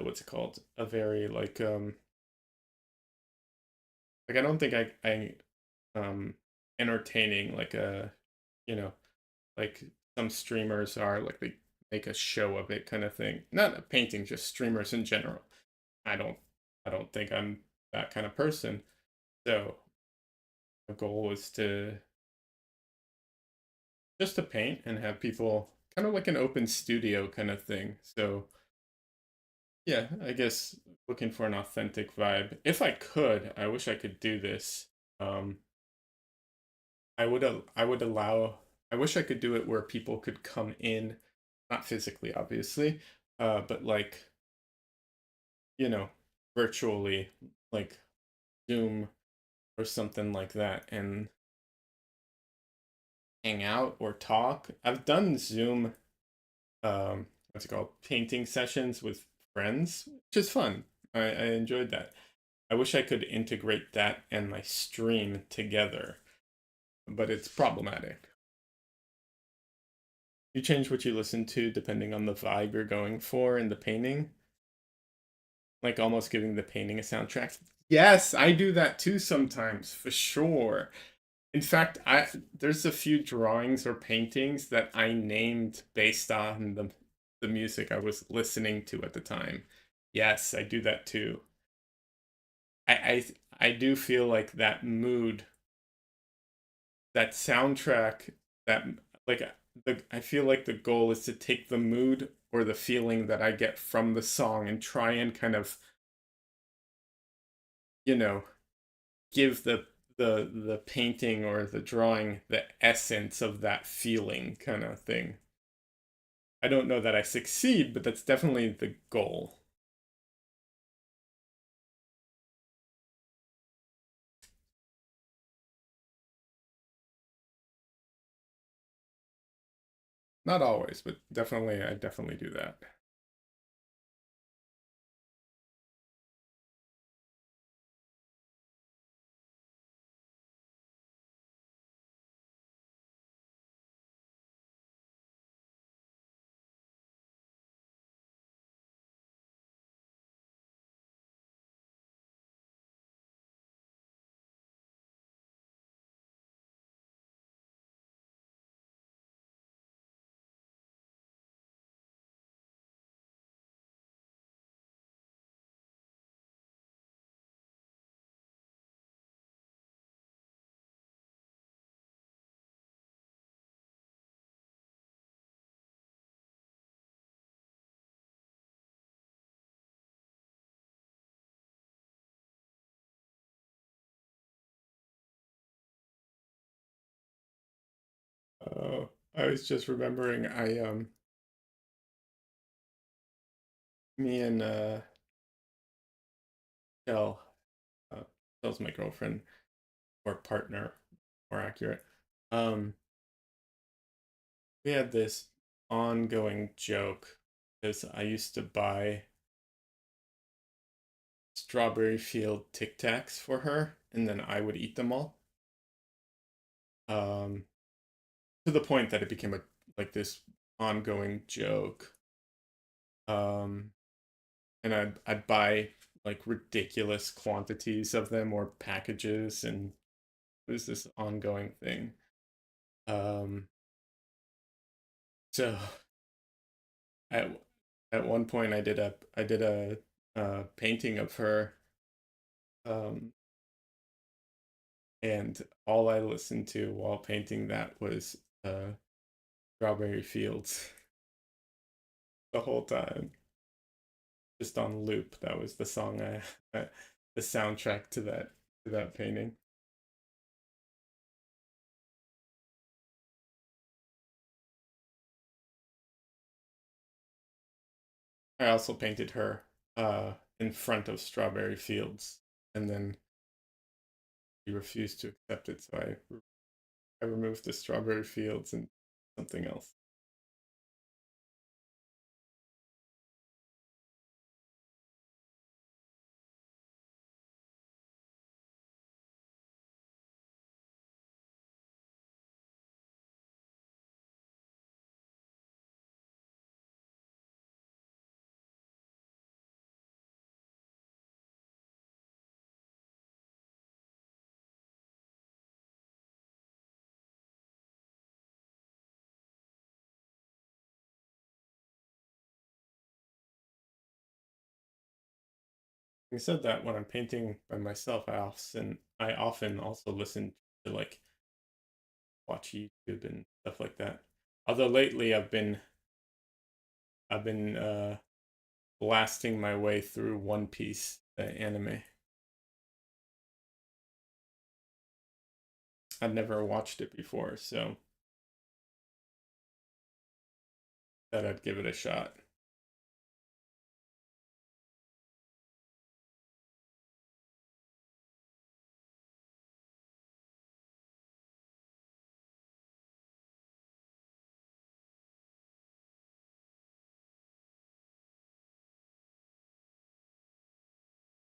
what's it called? A very like I don't think I entertaining like you know like some streamers are, like they make a show of it kind of thing. Not a painting, just streamers in general. I don't I don't think I'm that kind of person. So the goal is to just to paint and have people kind of like an open studio kind of thing. So yeah, I guess looking for an authentic vibe. If I could, I wish I could do this. Um, I would allow. I wish I could do it where people could come in, not physically, obviously, but like you know, virtually, like Zoom or something like that, and hang out or talk. I've done Zoom, what's it called, painting sessions with friends, which is fun. I enjoyed that. I wish I could integrate that and my stream together, but it's problematic. You change what you listen to depending on the vibe you're going for in the painting, like almost giving the painting a soundtrack. Yes, I do that too sometimes, for sure. In fact, I there's a few drawings or paintings that I named based on the music I was listening to at the time. Yes, I do that too. I I do feel like that mood, that soundtrack, that like I feel like the goal is to take the mood or the feeling that I get from the song and try and kind of, you know, give the painting or the drawing the essence of that feeling kind of thing. I don't know that I succeed, but that's definitely the goal. Not always, but definitely I definitely do that. I was just remembering me and Kel, Kel's my girlfriend or partner, more accurate. Um, we had this ongoing joke because I used to buy strawberry field Tic Tacs for her, and then I would eat them all. Um, to the point that it became a like this ongoing joke. Um, and I'd buy like ridiculous quantities of them or packages, and it was this ongoing thing. Um, so at at one point I did a painting of her, um, and all I listened to while painting that was Strawberry Fields the whole time, just on loop. That was the song the soundtrack to that painting. I also painted her in front of Strawberry Fields, and then he refused to accept it, so I removed the Strawberry Fields and something else. I said that when I'm painting by myself, I often also listen to like watch YouTube and stuff like that. Although lately I've been blasting my way through One Piece, the anime. I'd never watched it before, so that I'd give it a shot.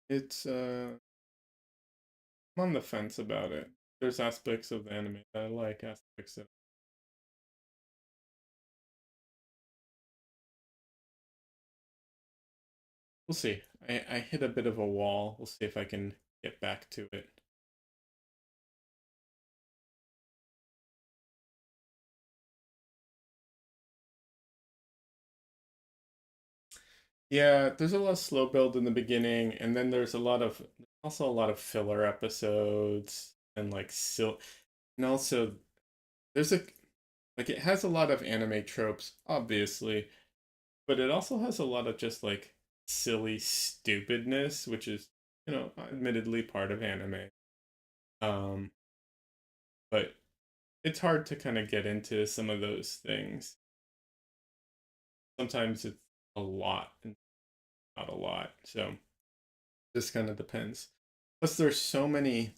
It's I'm on the fence about it. There's aspects of the anime that I like, aspects of we'll see. I hit a bit of a wall. We'll see if I can get back to it. Yeah, there's a lot of slow build in the beginning, and then there's a lot of also a lot of filler episodes and like and also there's a like it has a lot of anime tropes, obviously, but it also has a lot of just like silly stupidness, which is, admittedly part of anime. Um, but it's hard to kind of get into some of those things. Sometimes it's a lot and not a lot. So this kind of depends. Plus, there's so many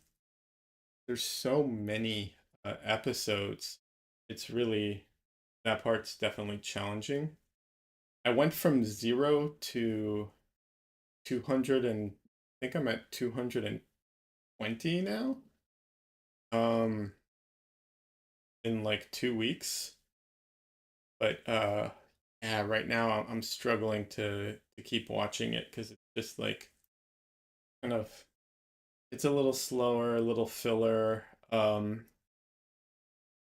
episodes. It's really that part's definitely challenging. I went from 0 to 200 and I think I'm at 220 now. Um, in like 2 weeks. But yeah, right now I'm struggling to keep watching it because it's just like kind of it's a little slower, a little filler.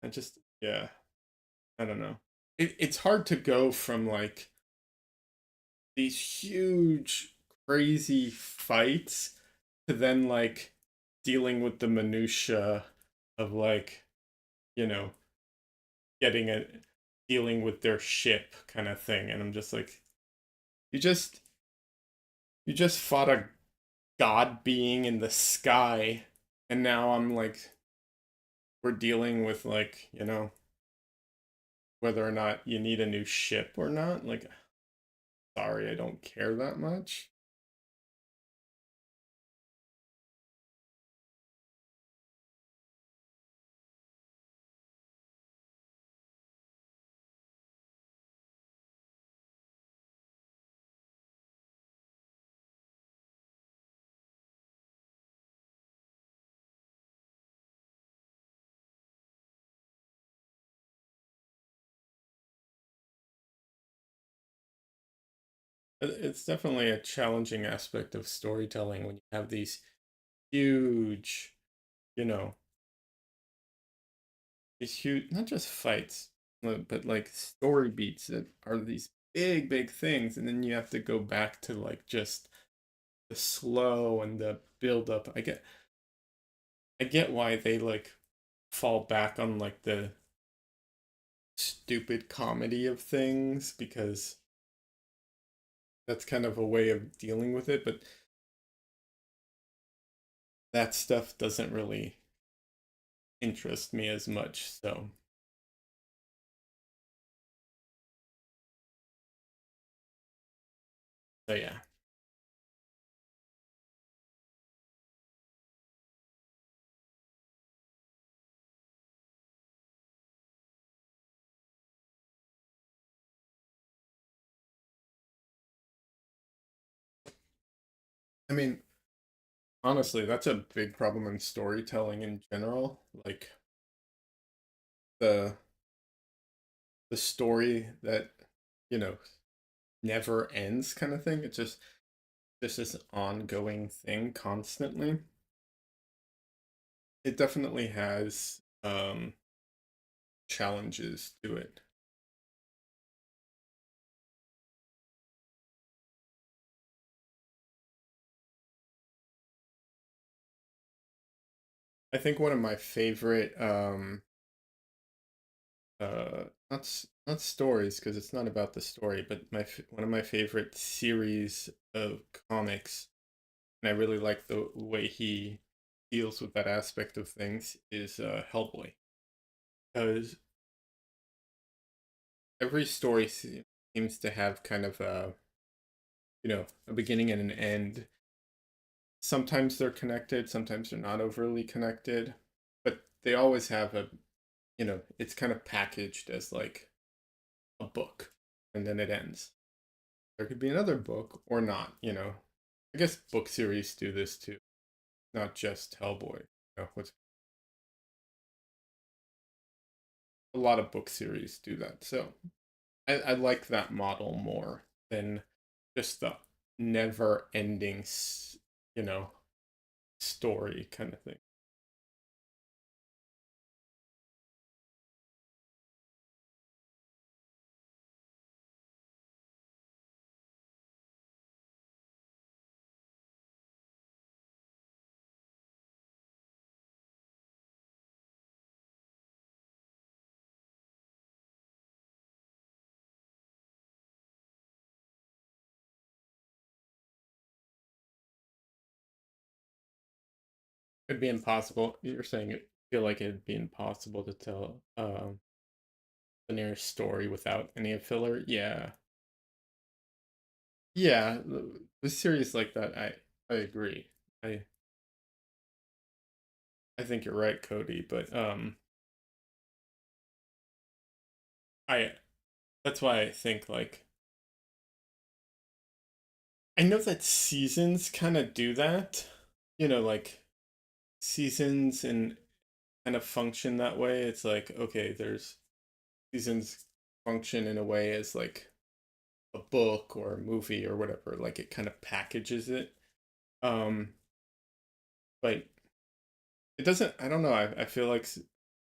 I just yeah, I don't know. It's hard to go from like these huge crazy fights to then like dealing with the minutia of like, you know, getting a dealing with their ship kind of thing. And I'm just like, you just you just fought a god being in the sky, and now I'm like we're dealing with like, whether or not you need a new ship or not. Like, sorry, I don't care that much. It's definitely a challenging aspect of storytelling when you have these huge, you know, these huge, not just fights, but like story beats that are these big, big things. And then you have to go back to like just the slow and the build up. I get why they like fall back on like the stupid comedy of things because that's kind of a way of dealing with it, but that stuff doesn't really interest me as much. So yeah. I mean, honestly, that's a big problem in storytelling in general. Like the the story that, you know, never ends kind of thing. It's just this ongoing thing constantly. It definitely has challenges to it. I think one of my favorite not stories because it's not about the story, but one of my favorite series of comics, and I really like the way he deals with that aspect of things is Hellboy, because every story seems to have kind of a beginning and an end. Sometimes they're connected, sometimes they're not overly connected, but they always have it's kind of packaged as like a book, and then it ends. There could be another book or not. I guess book series do this too, not just Hellboy. With a lot of book series do that. So I like that model more than just the never ending, you know, story kind of thing. It'd be impossible. You're saying it feel like it'd be impossible to tell the nearest story without any filler. Yeah, yeah. The series like that, I agree. I I think you're right, Cody. But I that's why I think like I know that seasons kind of do that. Like seasons and kind of function that way. It's like okay, there's seasons function in a way as like a book or a movie or whatever. Like it kind of packages it. Um, but it doesn't. I don't know. I feel like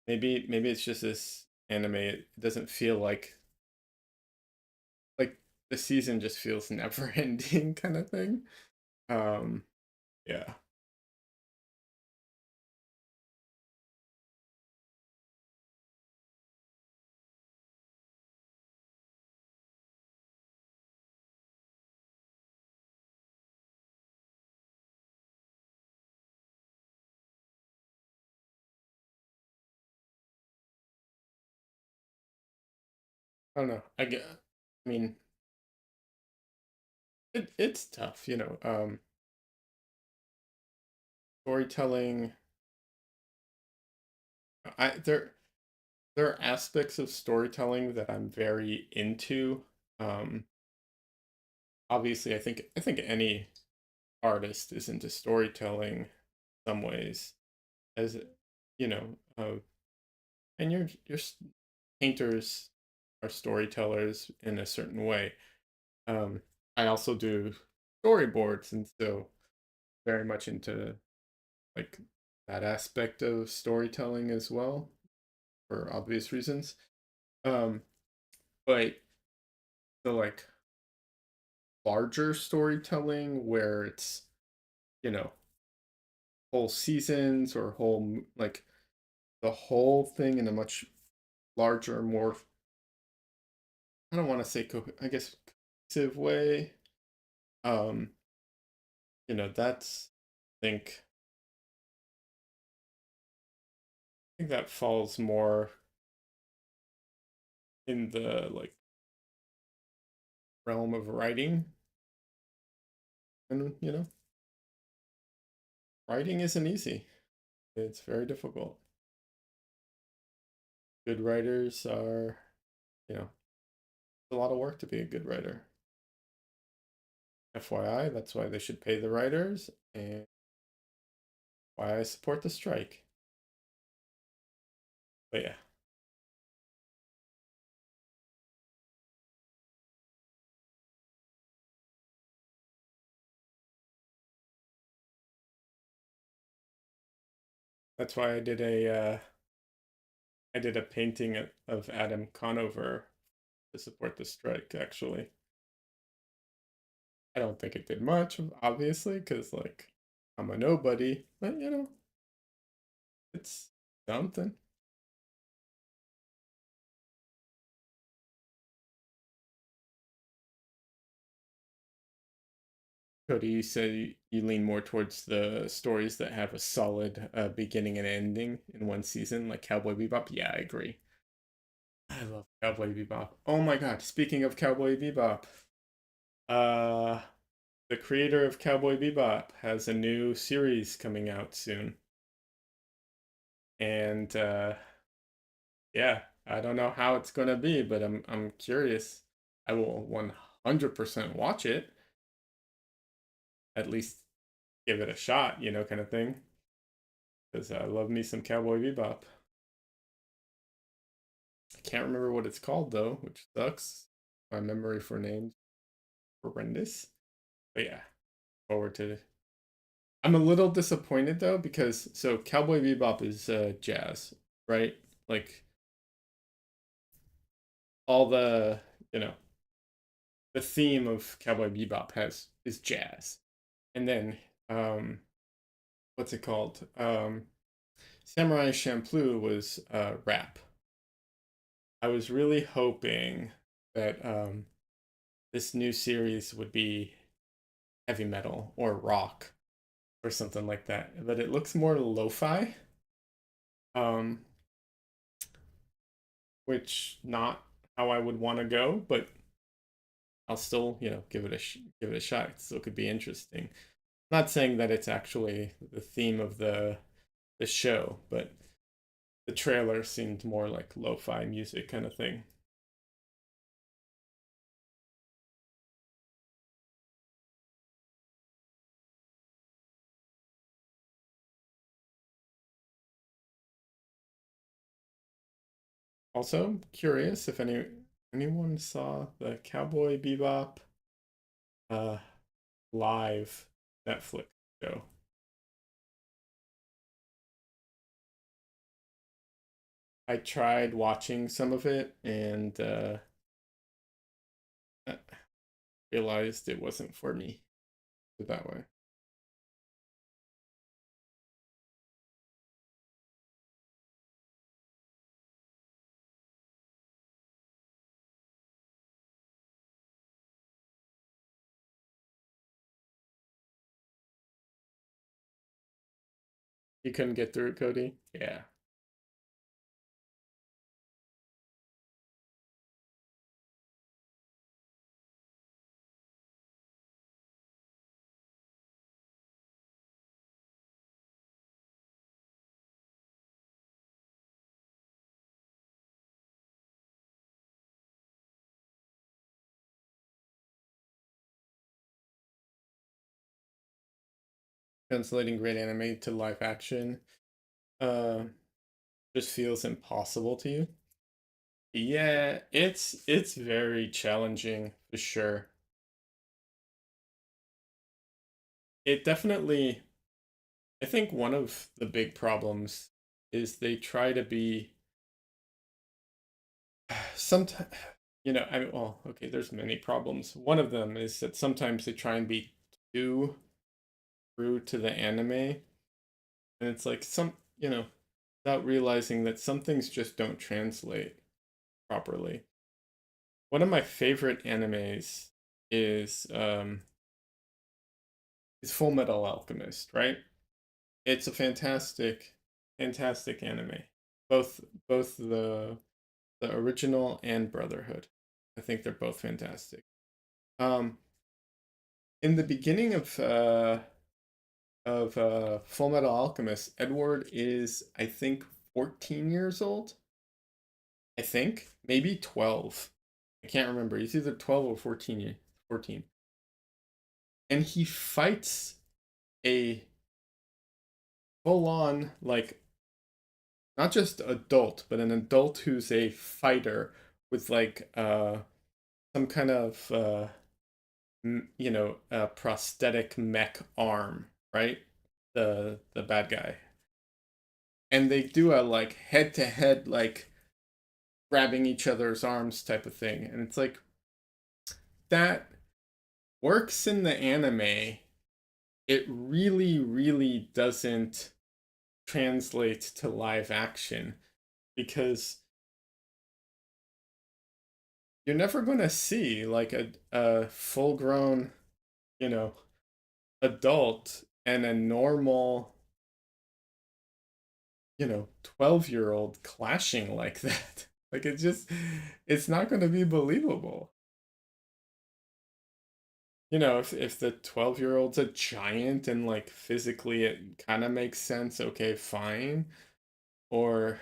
maybe it's just this anime. It doesn't feel like the season just feels never ending kind of thing. Um, yeah. I don't know. I mean, it's tough, you know. Storytelling. There are aspects of storytelling that I'm very into. Um, Obviously, I think any artist is into storytelling some ways, as you know, and painters are storytellers in a certain way. Um, I also do storyboards, and so very much into like that aspect of storytelling as well, for obvious reasons. Um, but the like larger storytelling where it's, you know, whole seasons or like the whole thing in a much larger, more, I don't want to say I guess cohesive way. Um, that's I think that falls more in the like realm of writing. And writing isn't easy. It's very difficult. Good writers are, a lot of work to be a good writer. FYI, that's why they should pay the writers and why I support the strike. But yeah, that's why I did a painting of Adam Conover to support the strike, actually. I don't think it did much, obviously, because, like, I'm a nobody, but, it's something. Cody, you say you lean more towards the stories that have a solid beginning and ending in one season, like Cowboy Bebop. Yeah, I agree. I love Cowboy Bebop. Oh my god, speaking of Cowboy Bebop, uh, the creator of Cowboy Bebop has a new series coming out soon. And yeah, I don't know how it's gonna be, but I'm curious. I will 100% watch it, at least give it a shot, kind of thing. Because I love me some Cowboy Bebop. I can't remember what it's called though, which sucks. My memory for names horrendous. But yeah, forward to. I'm a little disappointed though because so Cowboy Bebop is jazz, right? Like all you know the theme of Cowboy Bebop has is jazz, and then what's it called? Samurai Champloo was rap. I was really hoping that this new series would be heavy metal or rock or something like that, but it looks more lo-fi, um, which not how I would want to go, but I'll still give it a shot. It still could be interesting. Not saying that it's actually the theme of the show, but the trailer seemed more like lo-fi music kind of thing. Also, curious if anyone saw the Cowboy Bebop uh, live Netflix show. I tried watching some of it and realized it wasn't for me. That way. You couldn't get through it, Cody? Yeah. translating great anime to live action uh just feels impossible to you. Yeah, it's very challenging for sure. It definitely, I think one of the big problems is they try to be sometimes, I mean, well, okay, there's many problems. One of them is that sometimes they try and be too true to the anime, and it's like without realizing that some things just don't translate properly. One of my favorite animes is um is Full Metal Alchemist, right? It's a fantastic anime. Both both the original and Brotherhood. I think they're both fantastic. Um, in the beginning of Full Metal Alchemist, Edward is I think 14 years old. I think maybe 12. I can't remember. He's either 12 or 14. 14. And he fights a full on like not just adult, but an adult who's a fighter with like some kind of a prosthetic mech arm, right? The bad guy. And they do a like head to head like grabbing each other's arms type of thing. And it's like that works in the anime. It really really doesn't translate to live action because you're never going to see like a full grown, you know, adult and a normal, 12-year-old clashing like that. Like it's not going to be believable. If the 12-year-old's a giant and like physically it kind of makes sense, okay, fine. Or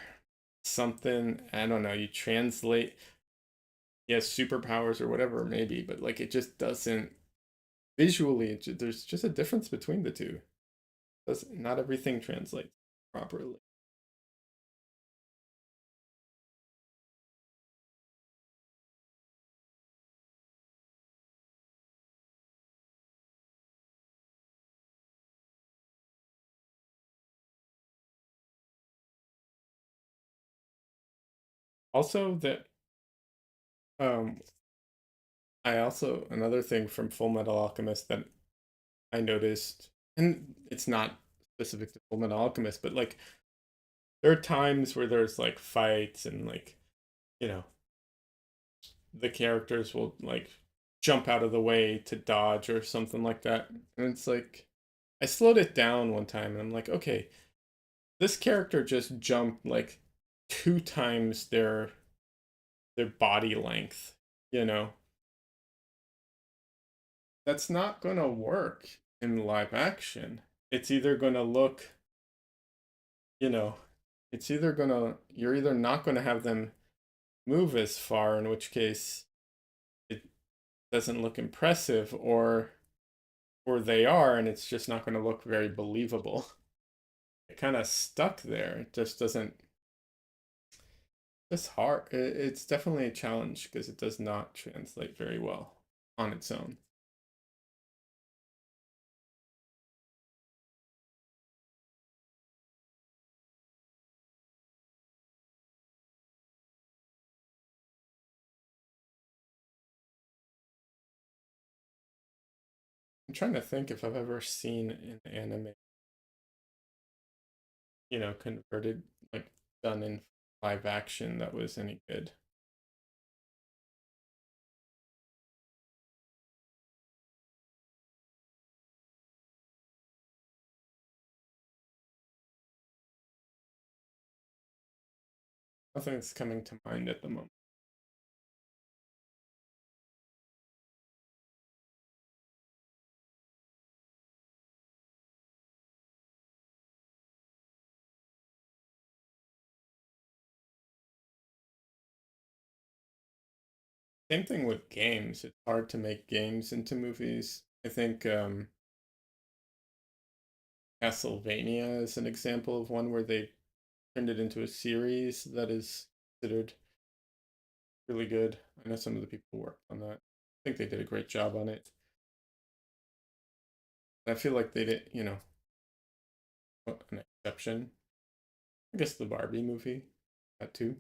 something, I don't know, you translate, yes, superpowers or whatever, maybe, but like it just doesn't visually, there's just a difference between the two. Does not everything translates properly. Also, that um, I also another thing from Full Metal Alchemist that I noticed, and it's not specific to Full Metal Alchemist, but like there are times where there's like fights and like you know the characters will like jump out of the way to dodge or something like that, and it's like I slowed it down one time and I'm like, okay, this character just jumped like two times their body length, you know. That's not going to work in live action. It's either going to look, you know, it's either going to you're either not going to have them move as far, in which case it doesn't look impressive, or they are and it's just not going to look very believable. It kind of stuck there. It just doesn't it's hard. It's definitely a challenge because it does not translate very well on its own. I'm trying to think if I've ever seen an anime, converted, like done in live action that was any good. Nothing's coming to mind at the moment. Same thing with games. It's hard to make games into movies. I think Castlevania is an example of one where they turned it into a series that is considered really good. I know some of the people who worked on that. I think they did a great job on it. I feel like they did, an exception. I guess the Barbie movie, that too.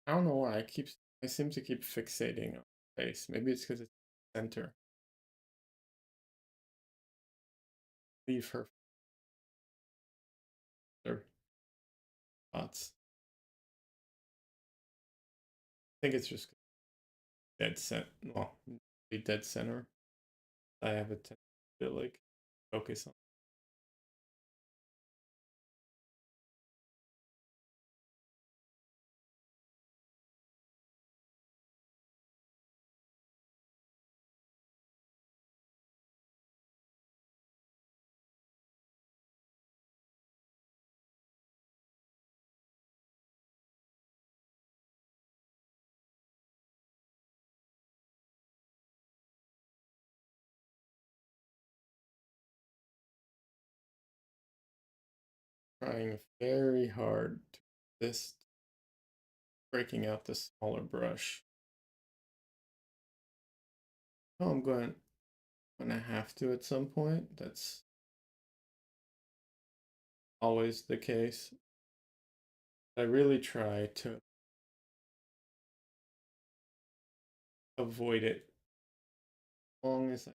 I don't know why I seem to keep fixating on face. Maybe it's because it's center. Leave her their thoughts. I think it's just dead center. Well, be dead center. I have a tendency to like focus on. Trying very hard to resist breaking out the smaller brush. Oh, gonna have to at some point. That's always the case. I really try to avoid it as long as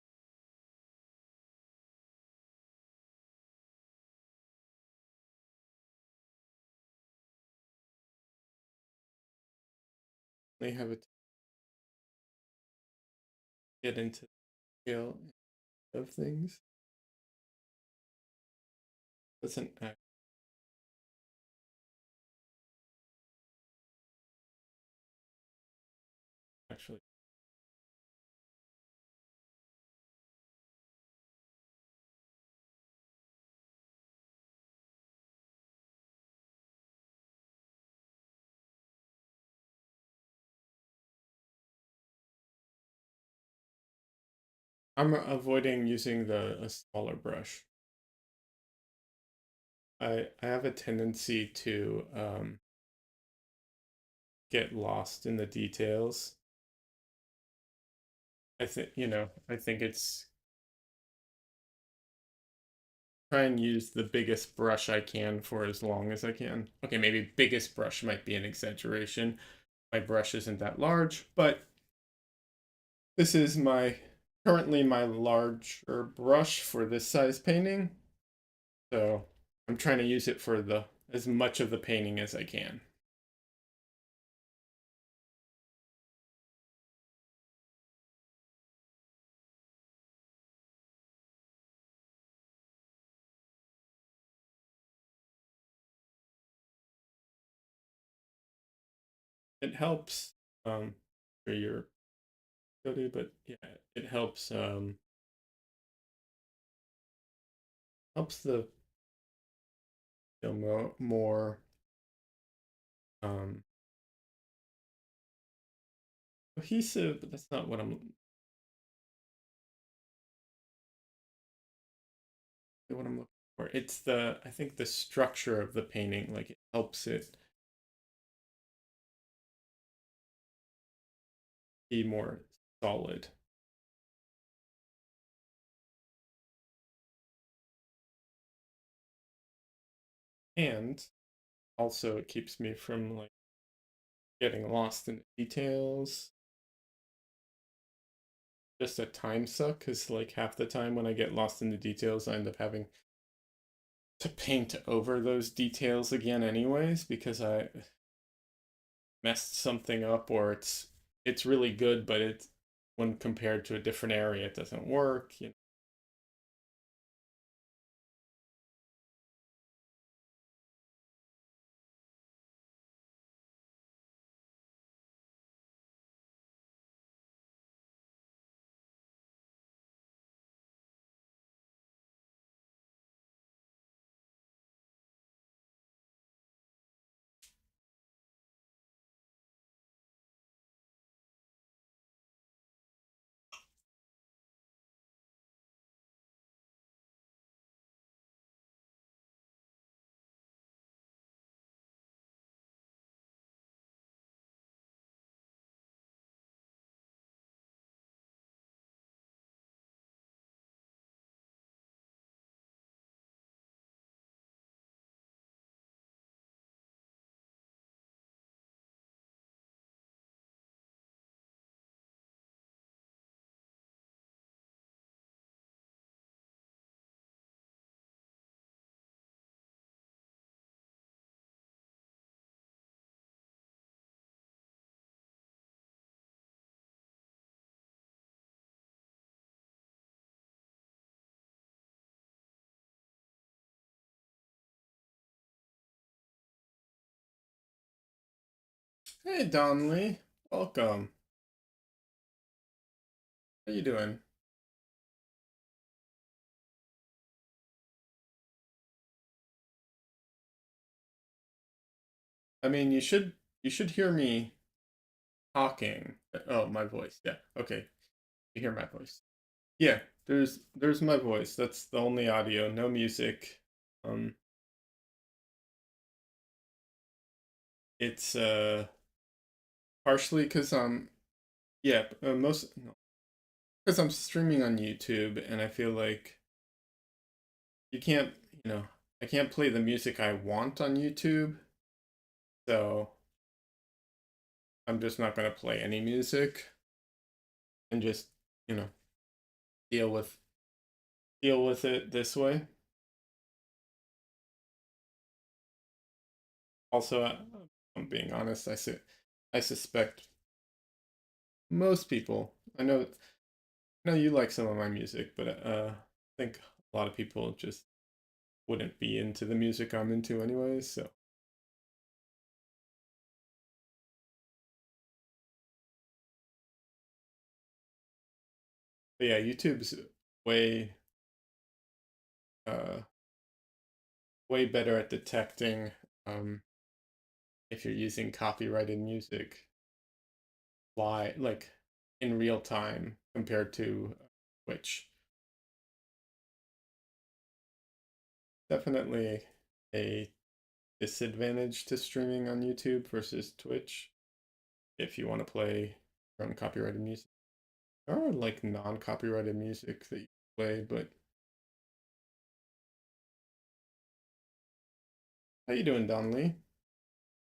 I have it. get into the scale of things. Doesn't actually. I'm avoiding using the a smaller brush. I have a tendency to get lost in the details. I think it's try and use the biggest brush I can for as long as I can. Okay, maybe biggest brush might be an exaggeration. My brush isn't that large, but this is my currently my larger brush for this size painting. So I'm trying to use it for the as much of the painting as I can. It helps for your study, but yeah, it helps the more um cohesive, but that's not what I'm looking for. It's the I think the structure of the painting, like it helps it be more solid. And also it keeps me from like getting lost in the details. Just a time suck because like half the time when I get lost in the details, I end up having to paint over those details again anyways because I messed something up or it's really good but it's when compared to a different area it doesn't work. Hey Donnelly, welcome. How you doing? I mean, you should hear me talking. Oh, my voice. Yeah. Okay. You hear my voice. Yeah, there's my voice. That's the only audio, no music. Um it's partially cuz yeah, most cuz I'm streaming on YouTube and I feel like you can't, you know, I can't play the music I want on YouTube. So, I'm just not going to play any music and just, you know, deal with deal with it this way. Also, I'm being honest, I suspect most people, I know I know you like some of my music, but I think a lot of people just wouldn't be into the music I'm into anyways. So, but yeah, YouTube's way uh way better at detecting um if you're using copyrighted music like in real time compared to Twitch. Definitely a disadvantage to streaming on YouTube versus Twitch if you want to play your own copyrighted music. There are like non-copyrighted music that you play, but how you doing, Don Lee?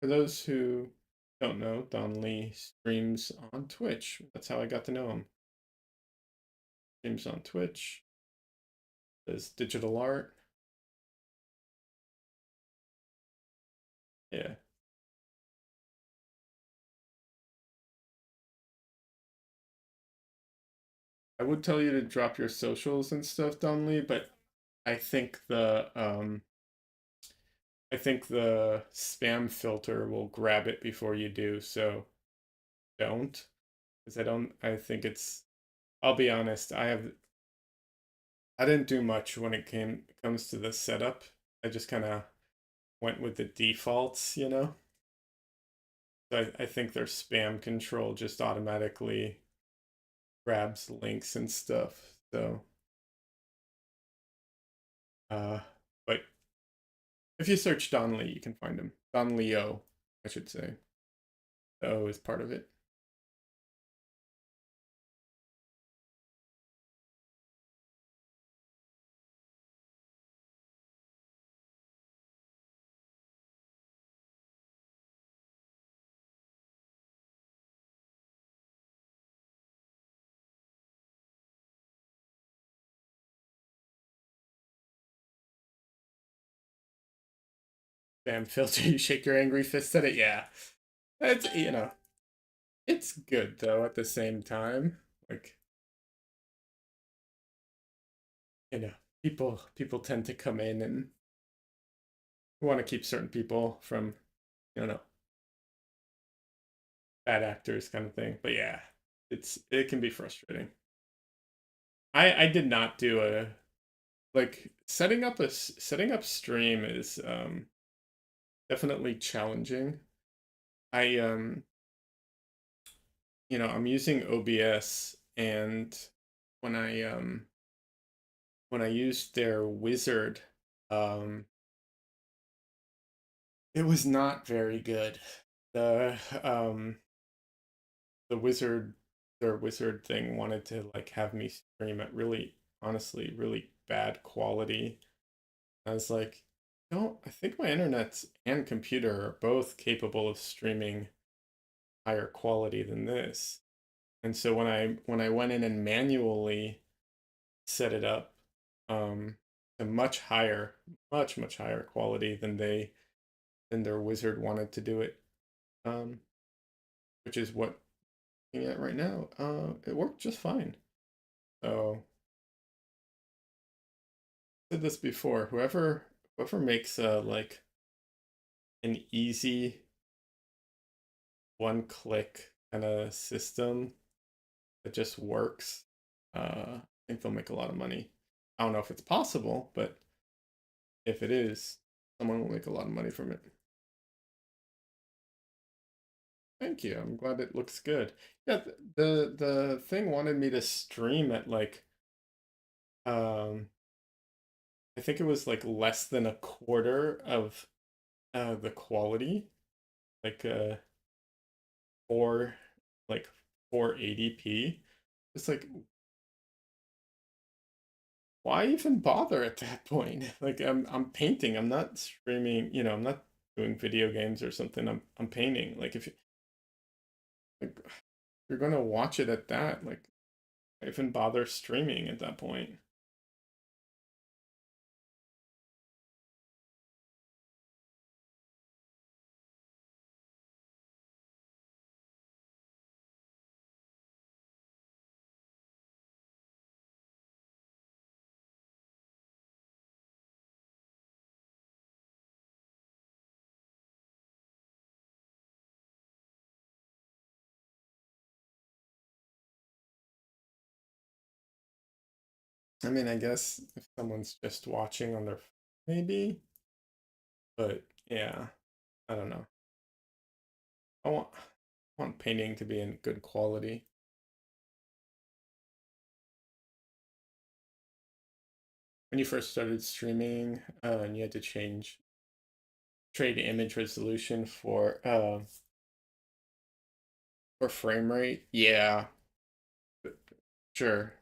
For those who don't know, Don Lee streams on Twitch. That's how I got to know him. Streams on Twitch, does digital art. Yeah. I would tell you to drop your socials and stuff, Don Lee, but I think the I think the spam filter will grab it before you do, so don't. Because I think it's I'll be honest, I didn't do much when comes to the setup. I just kind of went with the defaults, you know? So I think their spam control just automatically grabs links and stuff. So uh but if you search Don Lee, you can find him. Don Leo, I should say. The O is part of it. Spam filter, you shake your angry fist at it. Yeah. It's it's good though at the same time. Like, you know, people tend to come in and want to keep certain people from, you know, bad actors kind of thing. But yeah, it can be frustrating. I did not do a like setting up stream is definitely challenging. I I'm using OBS, and when I used their wizard, um it was not very good. The um the wizard their wizard thing wanted to like have me stream at really honestly really bad quality. I was like, no, I think my internet and computer are both capable of streaming higher quality than this. And so when I went in and manually set it up to much higher, much higher quality than their wizard wanted to do it, um, which is what I'm looking at right now. It worked just fine. So I did this before. Whoever makes like an easy one click kind of system that just works, I think they'll make a lot of money. I don't know if it's possible, but if it is, someone will make a lot of money from it. Thank you. I'm glad it looks good. Yeah, the thing wanted me to stream at like um I think it was like less than a quarter of the quality, like 4 like 480p. It's like why even bother at that point? Like I'm painting. I'm not streaming, I'm not doing video games or something. I'm painting. Like like if you're gonna watch it at that, like why even bother streaming at that point? I mean, I guess if someone's just watching on their maybe, but yeah, I don't know. I want painting to be in good quality. When you first started streaming, and you had to change trade image resolution for frame rate, yeah, sure.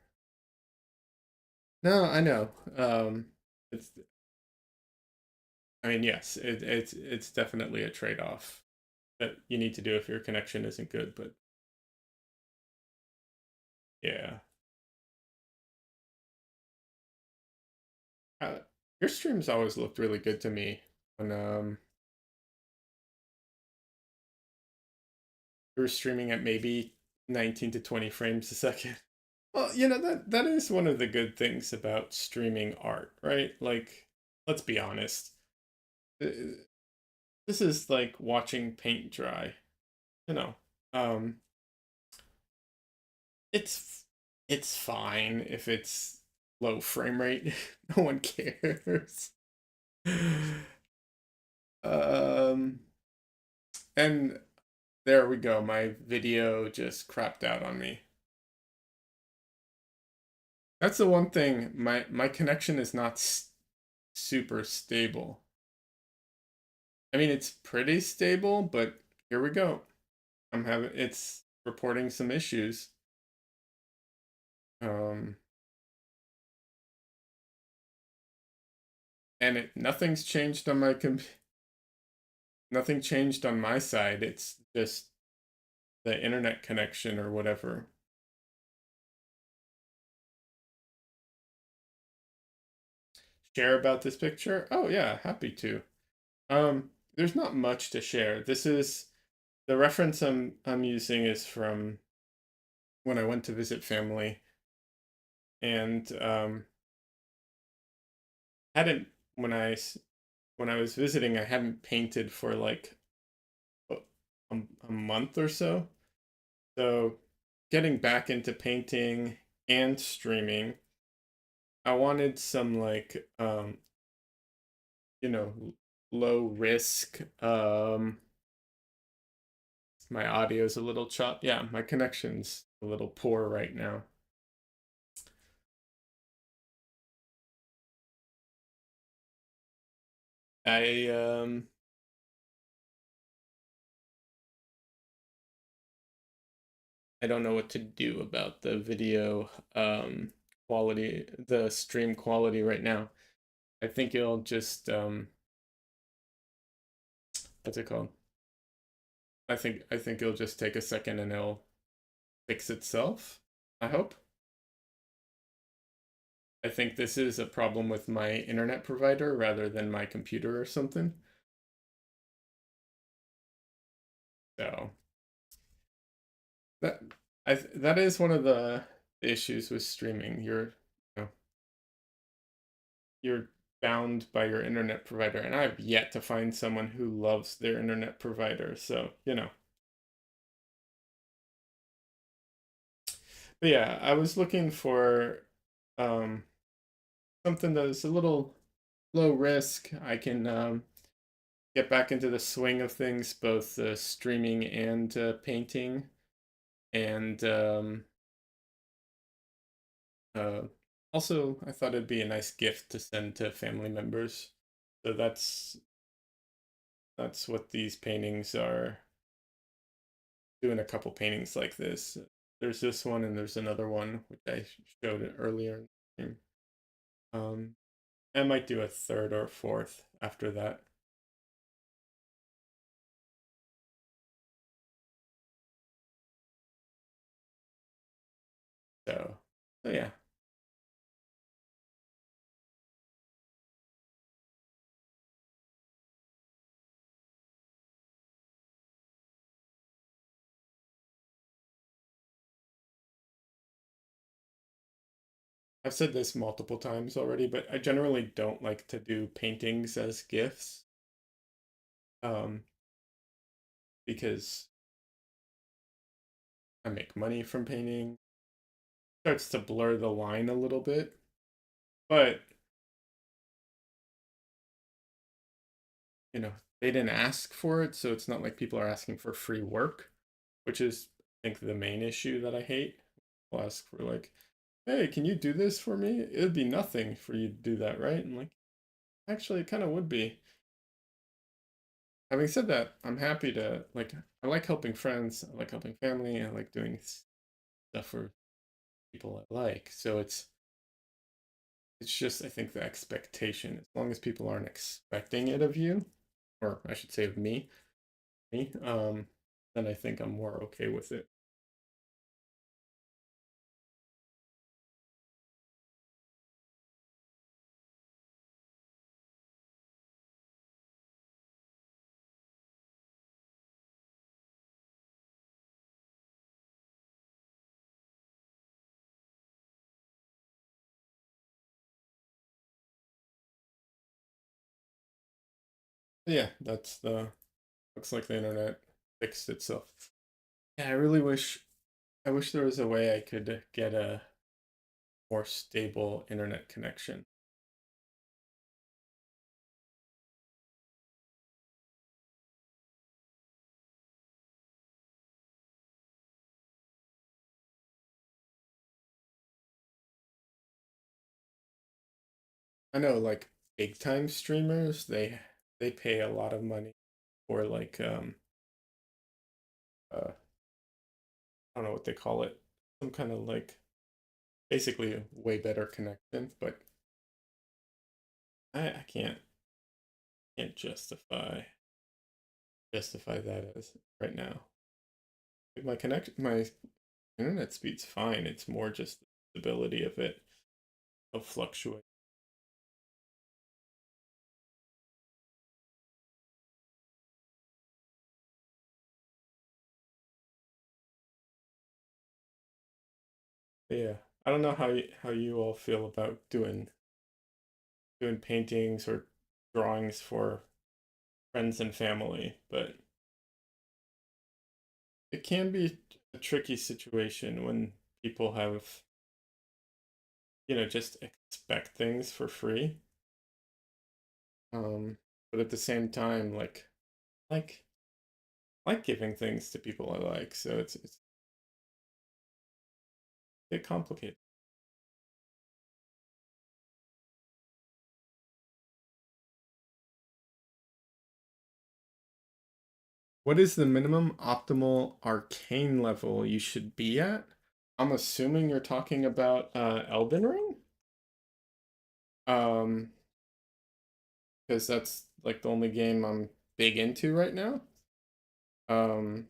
No, I know. It's I mean, yes, it's definitely a trade-off that you need to do if your connection isn't good, but yeah. Uh, your streams always looked really good to me when you were streaming at maybe 19 to 20 frames a second. Well, that is one of the good things about streaming art, right? Like, let's be honest. Uh, This is like watching paint dry, you know. Um, it's it's fine if it's low frame rate. No one cares. Um, and there we go. My video just crapped out on me. That's the one thing. My connection is not super stable. I mean, it's pretty stable, but here we go. It's reporting some issues. Um, and nothing's changed on nothing changed on my side. It's just the internet connection or whatever. Share about this picture? Oh yeah, happy to. There's not much to share. This is the reference I'm using is from when I went to visit family and hadn't when when I was visiting I hadn't painted for like a, a month or so. So getting back into painting and streaming, I wanted some like you know low risk my audio's a little chop. Yeah, my connection's a little poor right now. I I don't know what to do about the video quality, the stream quality right now. I think it'll just what's it called? I think it'll just take a second and it'll fix itself. I hope. I think this is a problem with my internet provider rather than my computer or something. So that that is one of the issues with streaming. You know, you're bound by your internet provider, and I've yet to find someone who loves their internet provider. So, but yeah, I was looking for um something that's a little low risk. I can get back into the swing of things, both streaming and painting. And uh, also, I thought it'd be a nice gift to send to family members. So that's what these paintings are. Doing a couple paintings like this. There's this one and there's another one which I showed it earlier in the stream. Um, I might do a third or fourth after that. So yeah. I've said this multiple times already, but I generally don't like to do paintings as gifts, um, because I make money from painting. It starts to blur the line a little bit. But you know, they didn't ask for it, so it's not like people are asking for free work, which is, I think, the main issue that I hate. People ask for like, "Hey, can you do this for me?" It'd be nothing for you to do that, right? And like, actually, it kind of would be. Having said that, I'm happy to like. I like helping friends. I like helping family. I like doing stuff for people I like. So it's just I think the expectation. As long as people aren't expecting it of you, or I should say of me, then I think I'm more okay with it. Yeah, that's the looks like the internet fixed itself. Yeah, I wish there was a way I could get a more stable internet connection. I know like big time streamers, they pay a lot of money for like I don't know what they call it. Some kind of like basically a way better connection, but I can't justify that as right now. Like my internet speed's fine. It's more just the stability of it of fluctuate. Yeah. I don't know how you all feel about doing paintings or drawings for friends and family, but it can be a tricky situation when people have, just expect things for free. But at the same time, like like giving things to people I like, so it's a bit complicated. What is the minimum optimal arcane level you should be at? I'm assuming you're talking about Elden Ring? Um, because that's like the only game I'm big into right now. Um,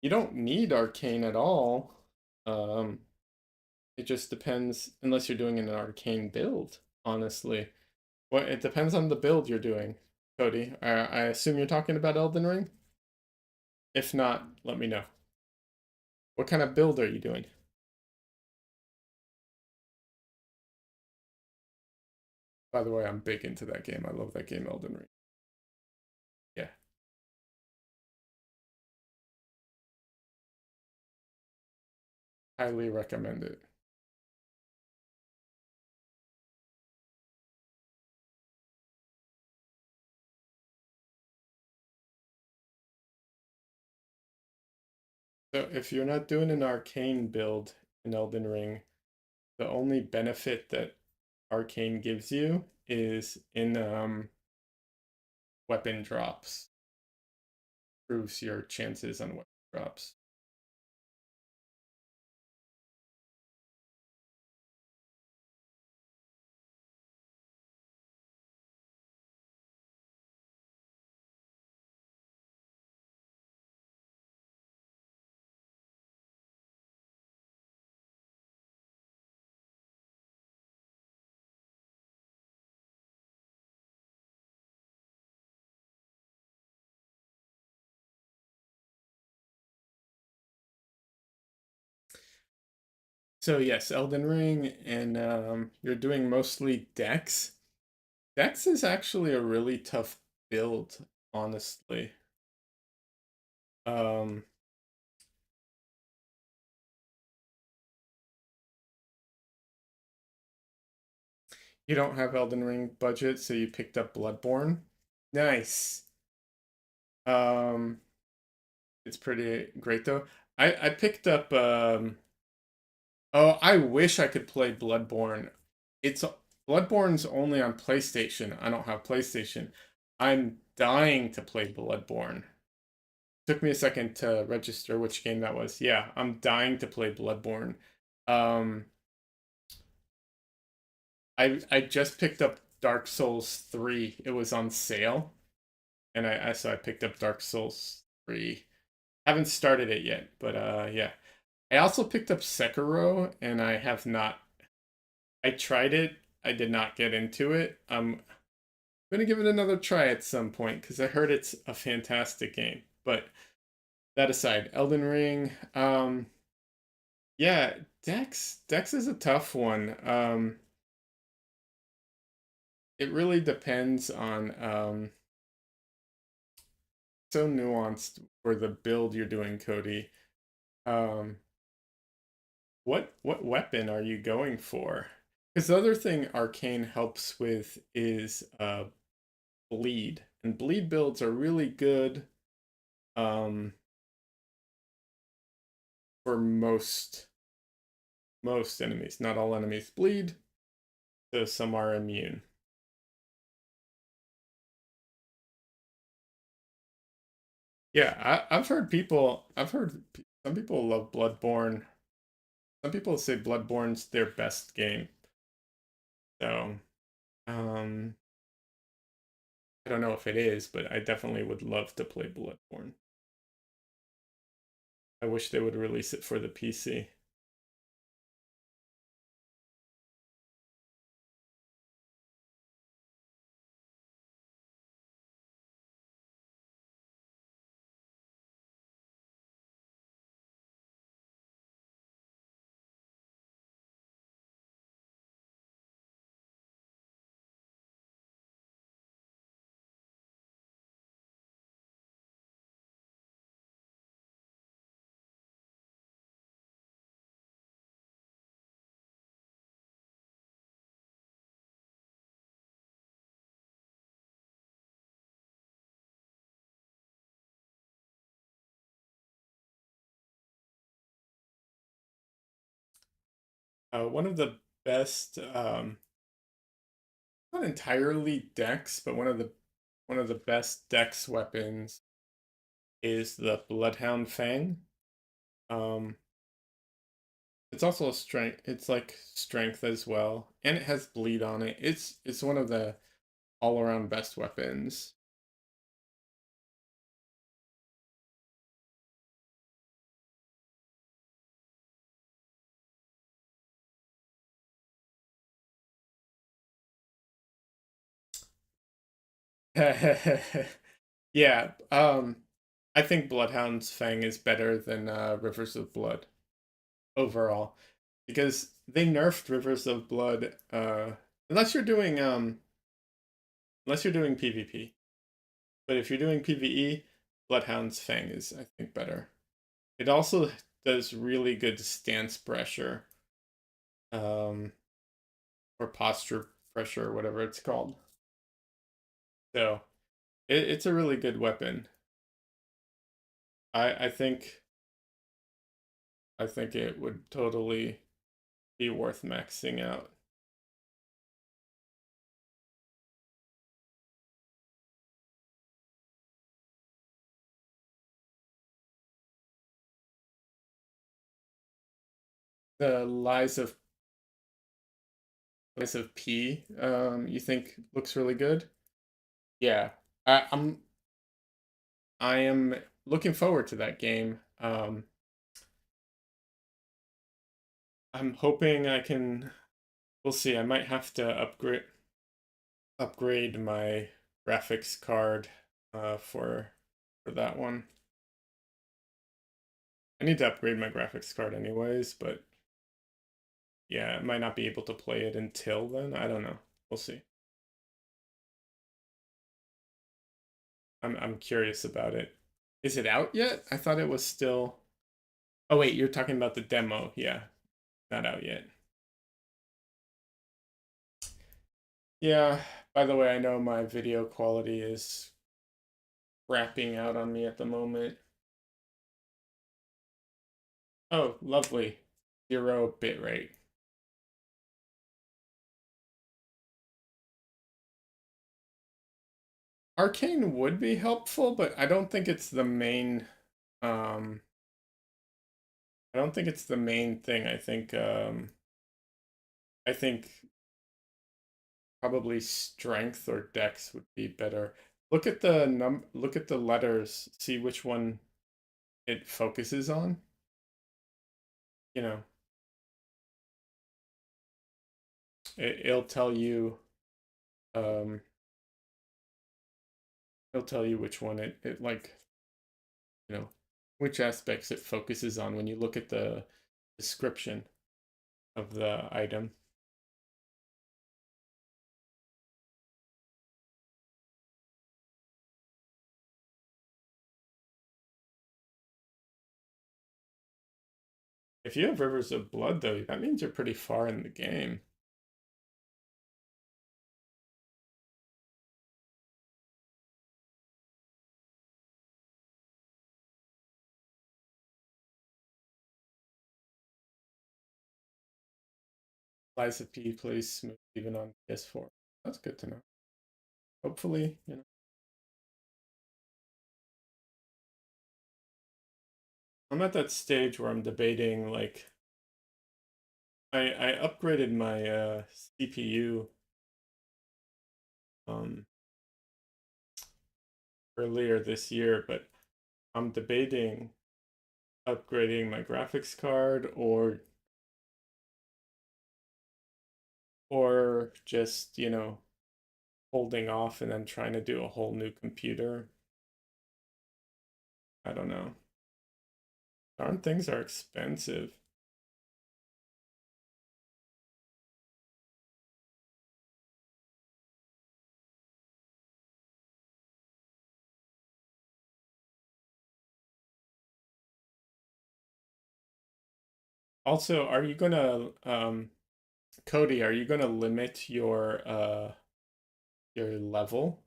you don't need arcane at all. Um, it just depends, unless you're doing an arcane build, honestly. Well, it depends on the build you're doing, Cody. I assume you're talking about Elden Ring? If not, let me know. What kind of build are you doing? By the way, I'm big into that game. I love that game, Elden Ring. Yeah, highly recommend it. So if you're not doing an arcane build in Elden Ring, the only benefit that arcane gives you is in weapon drops. Improves your chances on weapon drops. So yes, Elden Ring, and you're doing mostly Dex. Dex is actually a really tough build, honestly. Um, You don't have Elden Ring budget, so you picked up Bloodborne. Nice. Um, it's pretty great though. I picked up oh, I wish I could play Bloodborne. It's Bloodborne's only on PlayStation. I don't have PlayStation. I'm dying to play Bloodborne. Took me a second to register which game that was. Yeah, I'm dying to play Bloodborne. Um, I just picked up Dark Souls 3. It was on sale, and I picked up Dark Souls 3. Haven't started it yet, but yeah. I also picked up Sekiro, and I have not. I tried it. I did not get into it. I'm gonna give it another try at some point because I heard it's a fantastic game. But that aside, Elden Ring. Yeah, Dex is a tough one. It really depends on so nuanced for the build you're doing, Cody. Um, what weapon are you going for? Because the other thing Arcane helps with is bleed, and bleed builds are really good um, for most enemies. Not all enemies bleed, so some are immune. Yeah, I've heard some people love Bloodborne. Some people say Bloodborne's their best game. So, um, I don't know if it is, but I definitely would love to play Bloodborne. I wish they would release it for the PC. One of the best, not entirely Dex, but one of the best Dex weapons is the Bloodhound Fang. Um, it's also a strength. It's like strength as well, and it has bleed on it. It's one of the all around best weapons. Yeah. I think Bloodhound's Fang is better than Rivers of Blood overall because they nerfed Rivers of Blood unless you're doing PvP. But if you're doing PvE, Bloodhound's Fang is I think better. It also does really good stance pressure, um, or posture pressure, or whatever it's called. So it's a really good weapon. I think it would totally be worth maxing out. The Lies of P, you think looks really good? Yeah, I, I'm I am looking forward to that game. I'm hoping I can. We'll see. I might have to upgrade my graphics card for that one. I need to upgrade my graphics card anyways, but yeah, I might not be able to play it until then. I don't know. We'll see. I'm curious about it. Is it out yet? I thought it was still. Oh wait, you're talking about the demo. Yeah, not out yet. Yeah, by the way, I know my video quality is crapping out on me at the moment. Oh, lovely. 0 bitrate. Arcane would be helpful, but I don't think it's the main um I don't think it's the main thing. I think probably strength or dex would be better. Look at the letters, see which one it focuses on. You know, it'll tell you um it'll tell you which one it like, you know, which aspects it focuses on when you look at the description of the item. If you have Rivers of Blood, though, that means you're pretty far in the game. Liza P plays smooth even on PS4. That's good to know. Hopefully, you know. I'm at that stage where I'm debating, like, I upgraded my CPU um, earlier this year, but I'm debating upgrading my graphics card or just, you know, holding off and then trying to do a whole new computer. I don't know. Darn things are expensive. Also, are you gonna Cody, are you gonna limit your level?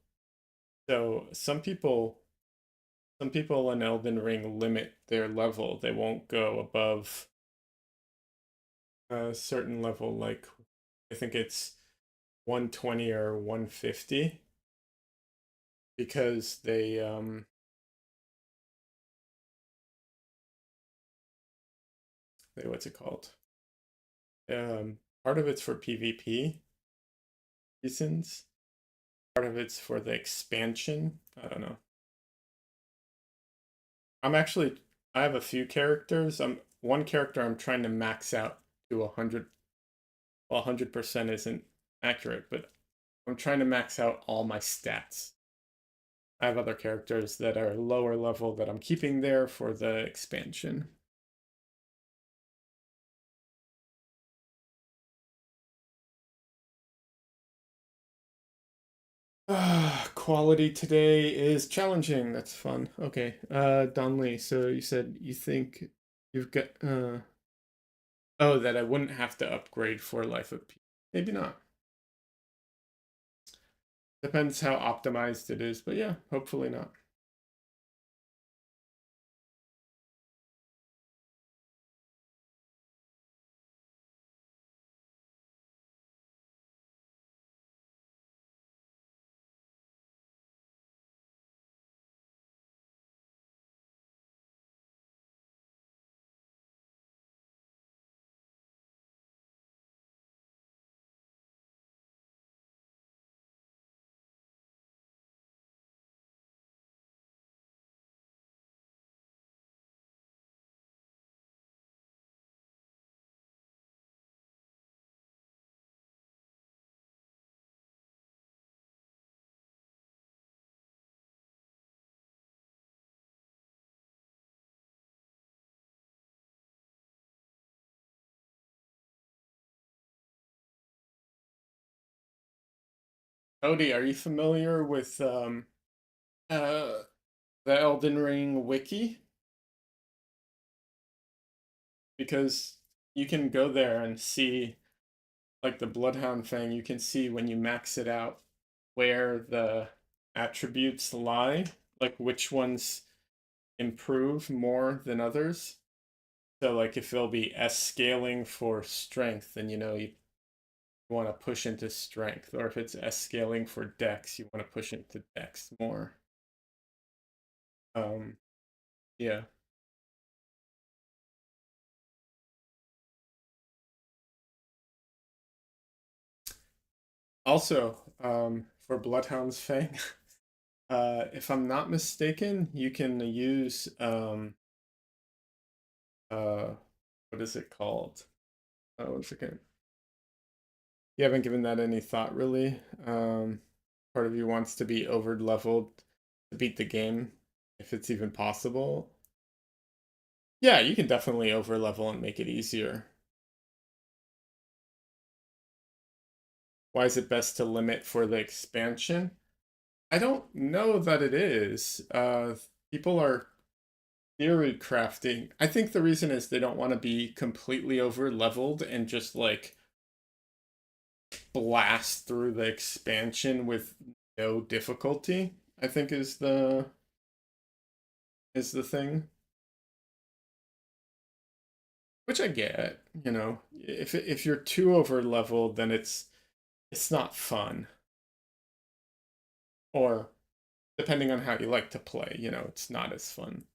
So some people in Elden Ring limit their level. They won't go above a certain level, like I think it's 120 or 150, because they what's it called? Part of it's for PvP reasons. Part of it's for the expansion. I don't know. I'm actually I have a few characters. I'm one character I'm trying to max out to 100. Well, 100% isn't accurate, but I'm trying to max out all my stats. I have other characters that are lower level that I'm keeping there for the expansion. Quality today is challenging. That's fun. Okay. Donley, so you said you think you've got oh, that I wouldn't have to upgrade for Life of P. Maybe not. Depends how optimized it is, but yeah, hopefully not. Cody, are you familiar with uh the Elden Ring wiki? Because you can go there and see like the Bloodhound Fang, you can see when you max it out where the attributes lie, like which ones improve more than others. So like if there'll be S scaling for strength, then you want to push into strength, or if it's S scaling for dex, you want to push into dex more. Um, yeah. Also, for Bloodhound's Fang, if I'm not mistaken, you can use uh, what is it called? One second. You haven't given that any thought, really. Part of you wants to be over leveled to beat the game, if it's even possible. Yeah, you can definitely over level and make it easier. Why is it best to limit for the expansion? I don't know that it is. People are theory crafting. I think the reason is they don't want to be completely over leveled and just like blast through the expansion with no difficulty. I think is the thing, which I get. If you're too over leveled, then it's not fun. Or depending on how you like to play, it's not as fun.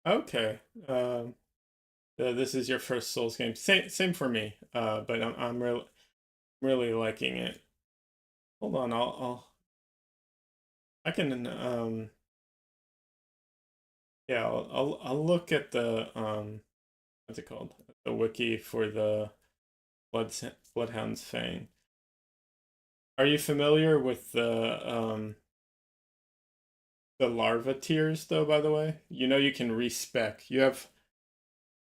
Okay. This is your first Souls game. Same for me. But I'm really liking it. Hold on, I can yeah, I'll look at the what's it called? The wiki for the Bloodhound's Fang. Are you familiar with the larva tiers though, by the way? You can respec. You have,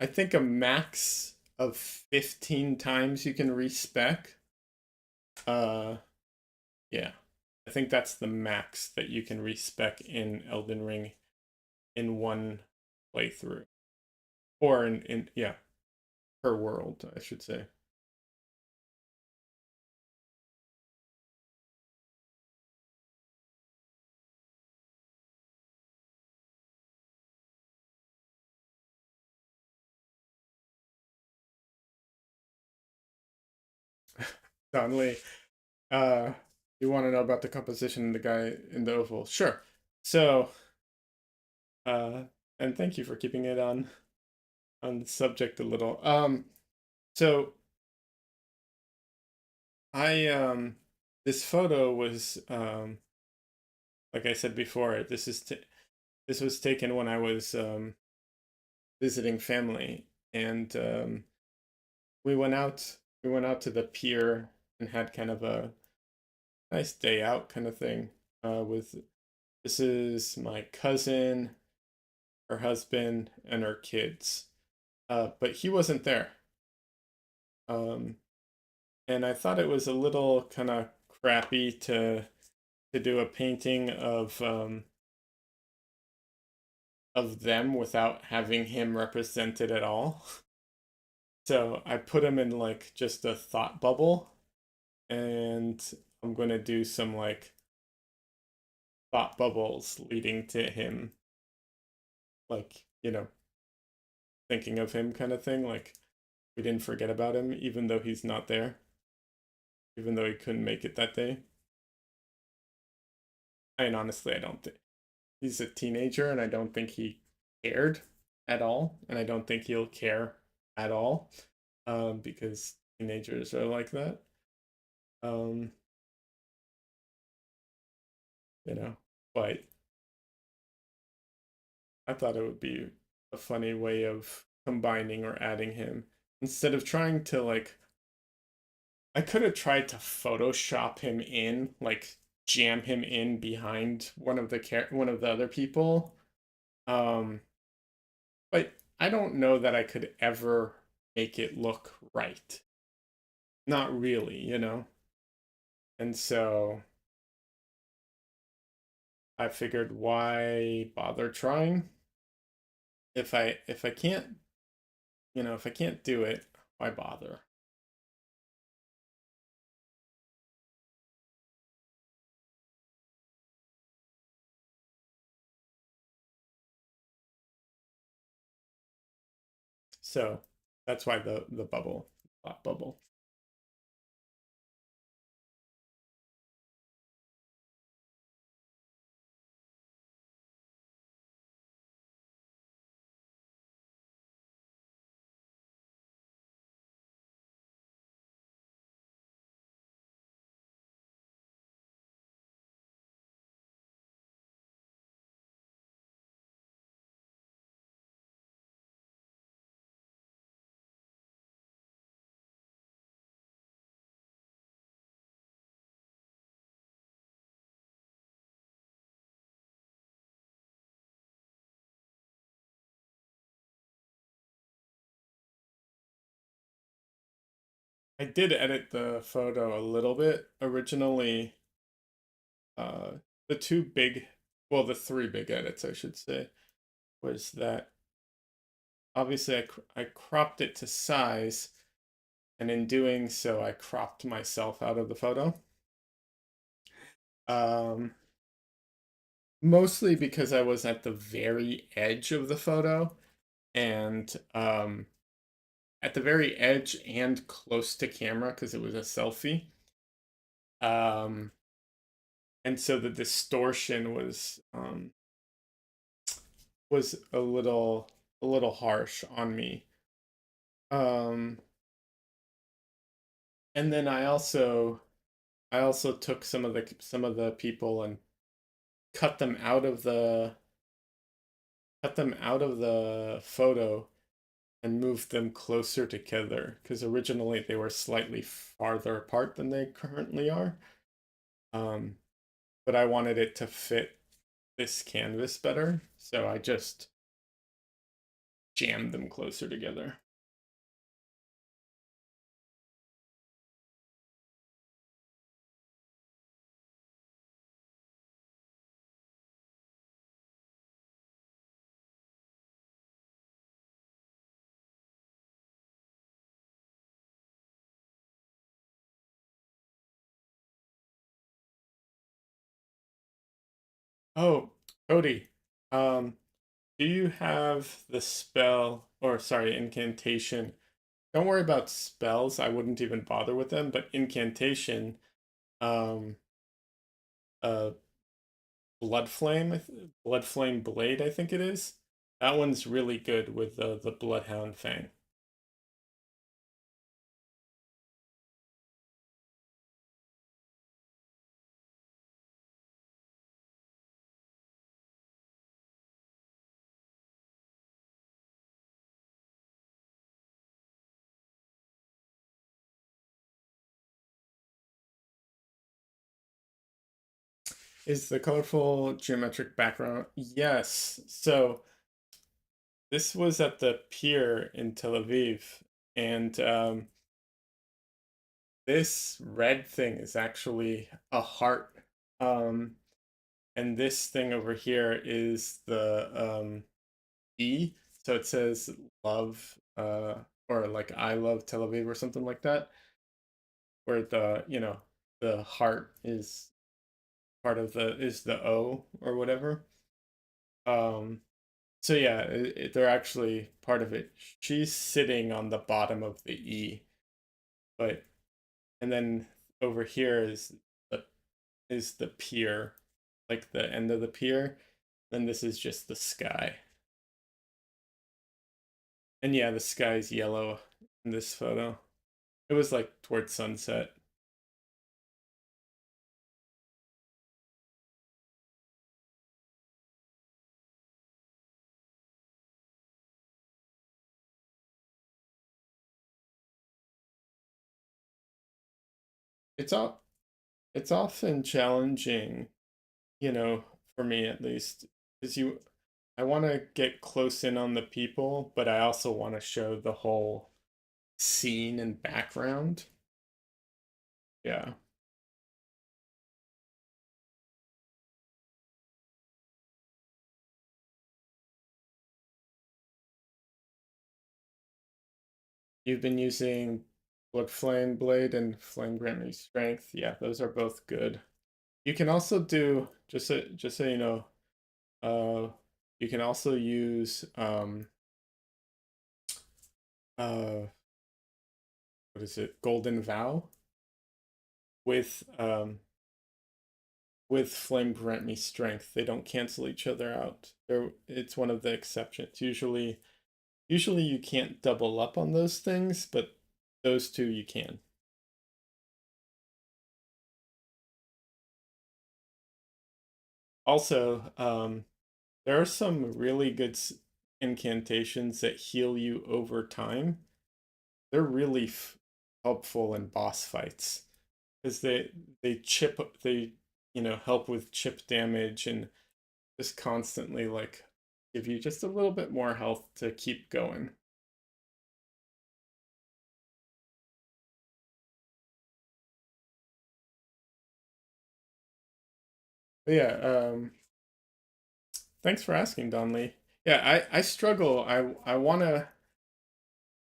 I think, a max of 15 times you can respec. Uh yeah. I think that's the max that you can respec in Elden Ring in one playthrough. Or in yeah, per world, I should say. Donley, uh, you want to know about the composition of the guy in the oval? Sure. So, uh, and thank you for keeping it on the subject a little. So I this photo was like I said before, this was taken when I was visiting family, and we went out to the pier and had kind of a nice day out kind of thing. With This is my cousin, her husband, and her kids. But he wasn't there. Um, and I thought it was a little kind of crappy to do a painting of them without having him represented at all. So I put him in like just a thought bubble, and I'm gonna do some like thought bubbles leading to him, like thinking of him kind of thing. Like we didn't forget about him, even though he's not there, even though he couldn't make it that day. And honestly, I don't think he's a teenager, and I don't think he cared at all, and I don't think he'll care at all, because teenagers are like that. Um, you know, but I thought it would be a funny way of combining or adding him instead of trying to like. I could have tried to Photoshop him in, like jam him in behind one of the other people. Um, but I don't know that I could ever make it look right. Not really, you know? And so I figured why bother trying? If I can't, if I can't do it, why bother? So that's why the bubble, thought bubble. I did edit the photo a little bit. Originally, uh, the two big, well, the three big edits, I should say, was that obviously I cropped it to size, and in doing so, I cropped myself out of the photo. Um, Mostly because I was at the very edge of the photo, and at the very edge and close to camera because it was a selfie. Um, and so the distortion was a little harsh on me. Um, and then I also took some of the people and cut them out of the cut them out of the photo and moved them closer together because originally they were slightly farther apart than they currently are. Um, but I wanted it to fit this canvas better, so I just jammed them closer together. Oh, Cody, um, do you have the spell, or sorry, incantation? Don't worry about spells. I wouldn't even bother with them, but incantation, um, uh, blood flame blade, I think it is. That one's really good with the bloodhound fang. Is the colorful geometric background? Yes. So this was at the pier in Tel Aviv, and this red thing is actually a heart. Um, and this thing over here is the E. So it says love, or like I love Tel Aviv or something like that, where the heart is part of the O or whatever. Um, so yeah, they're actually part of it. She's sitting on the bottom of the E, but and then over here the is the pier, like the end of the pier. Then this is just the sky. And yeah, the sky's yellow in this photo. It was like towards sunset. It's all it's often challenging, you know, for me at least, because I want to get close in on the people, but I also want to show the whole scene and background. Yeah. You've been using Blood Flame Blade and Flame Grant Me Strength. Yeah, those are both good. You can also do just so you know, uh, you can also use uh what is it, Golden Vow with Flame Grant Me Strength. They don't cancel each other out. It's one of the exceptions. Usually you can't double up on those things, but those two you can. Also, there are some really good incantations that heal you over time. They're really helpful in boss fights because they chip they help with chip damage and just constantly like give you just a little bit more health to keep going. But yeah, thanks for asking, Don Lee. Yeah, I struggle. I wanna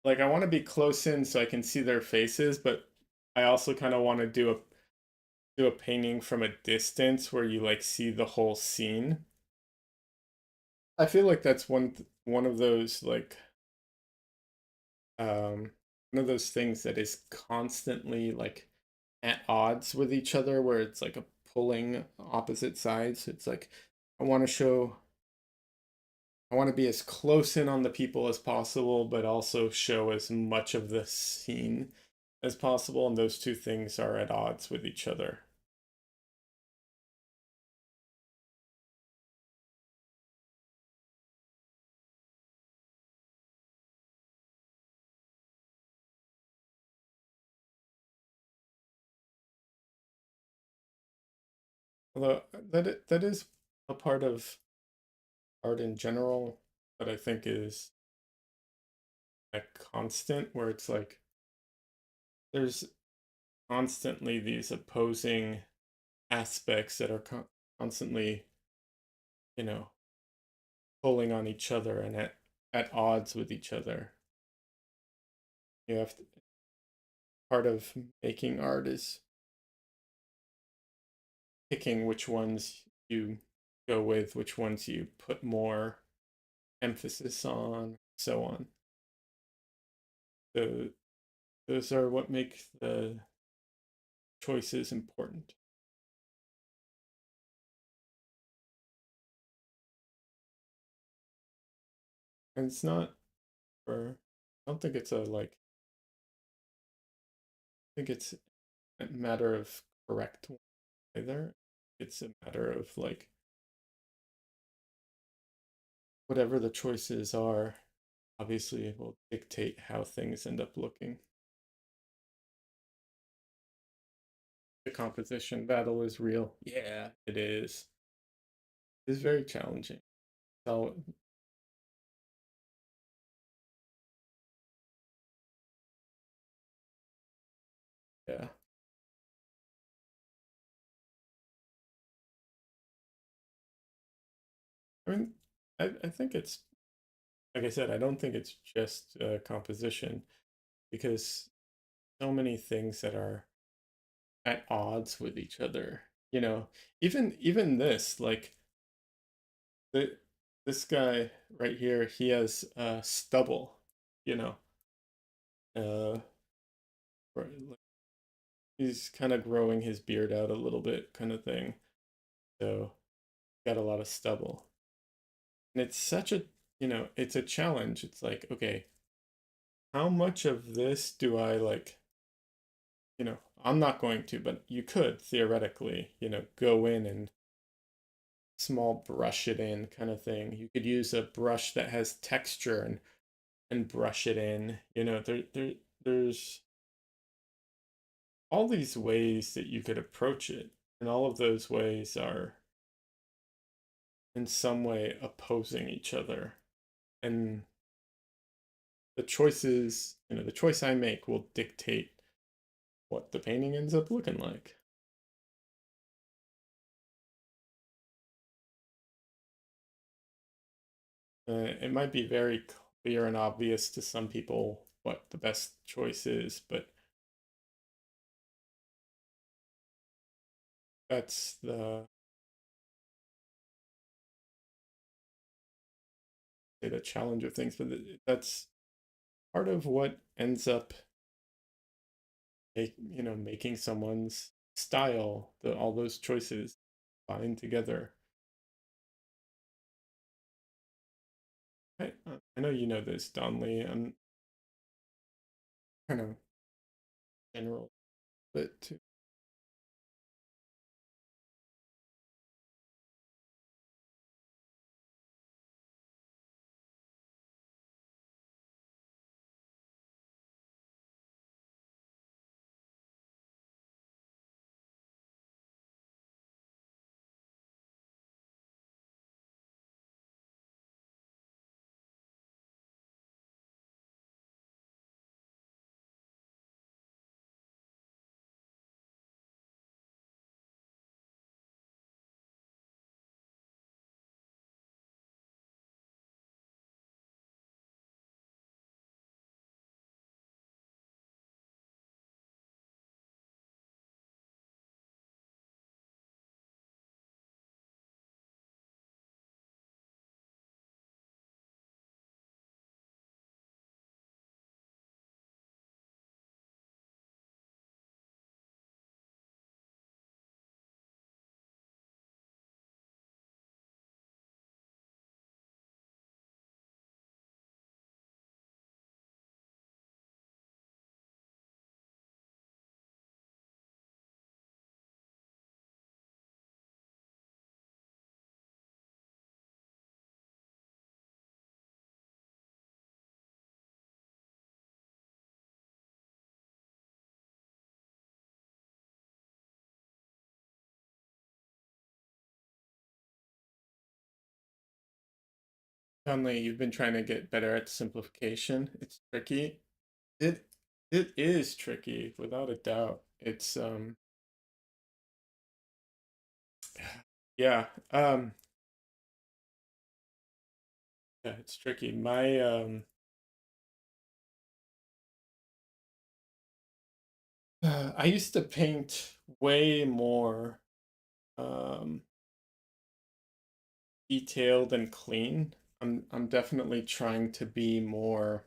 I wanna be close in so I can see their faces, but I also kind of want to do a painting from a distance where you like see the whole scene. I feel like that's one of those one of those things that is constantly like at odds with each other where it's like a pulling opposite sides. It's like I want to show I want to be as close in on the people as possible, but also show as much of the scene as possible, and those two things are at odds with each other. Although that is a part of art in general that I think is a constant, where it's like there's constantly these opposing aspects that are constantly, you know, pulling on each other and at odds with each other. You have to, part of making art is picking which ones you go with, which ones you put more emphasis on, so on. So those are what make the choices important. And it's not for, I don't think it's a like, I think it's a matter of correct one either. It's a matter of like, whatever the choices are, obviously it will dictate how things end up looking. The composition battle is real. Yeah, it is. It's very challenging. So, yeah. I mean, I think it's, like I said, I don't think it's just composition because so many things that are at odds with each other. You know, even this, like the this guy right here, he has stubble, you know. Uh, like, he's kind of growing his beard out a little bit, kind of thing. So got a lot of stubble, and it's such a it's a challenge. It's like, okay, how much of this do I like? I'm not going to, but you could theoretically, go in and small brush it in kind of thing. You could use a brush that has texture and brush it in. There's all these ways that you could approach it, and all of those ways are in some way opposing each other. And the choices, the choice I make will dictate what the painting ends up looking like. It might be very clear and obvious to some people what the best choice is, but that's the challenge of things. But that's part of what ends up making someone's style, all those choices bind together. I know you know this, Donley. I'm kind of general, but Donley, you've been trying to get better at simplification. It's tricky. It it is tricky, without a doubt. It's yeah, yeah, it's tricky. My I used to paint way more um detailed and clean. I'm definitely trying to be more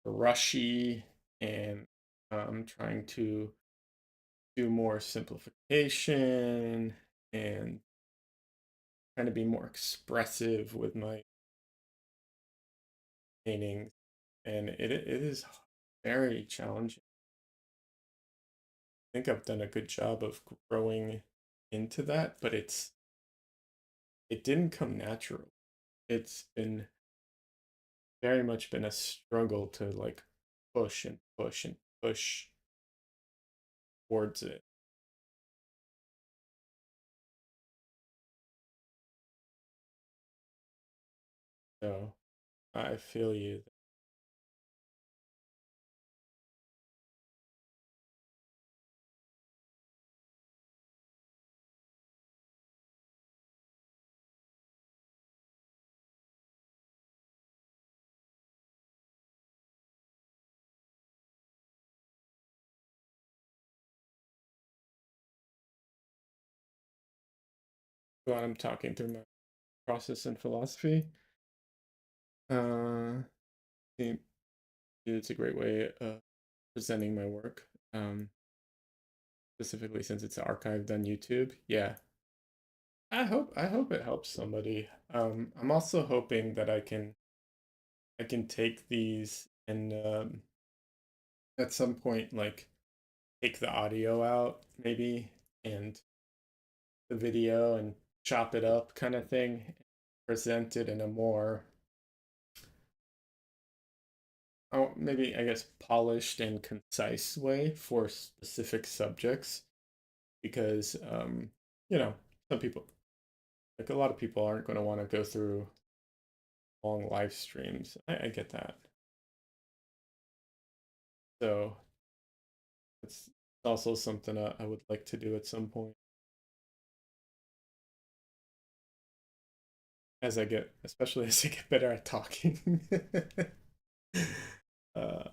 rushy, and I'm trying to do more simplification and trying to be more expressive with my paintings, and it is very challenging. I think I've done a good job of growing into that, but it didn't come natural. It's been very much been a struggle to like push and push and push towards it. So I feel you. While I'm talking through my process and philosophy, I think it's a great way of presenting my work. Specifically since it's archived on YouTube. Yeah, I hope it helps somebody. I'm also hoping that I can take these and at some point like take the audio out maybe, and the video, and chop it up kind of thing, present it in a more oh, maybe I guess polished and concise way for specific subjects because you know, some people like a lot of people aren't going to want to go through long live streams. I get that. So it's also something I would like to do at some point as I get, especially as I get better at talking. uh,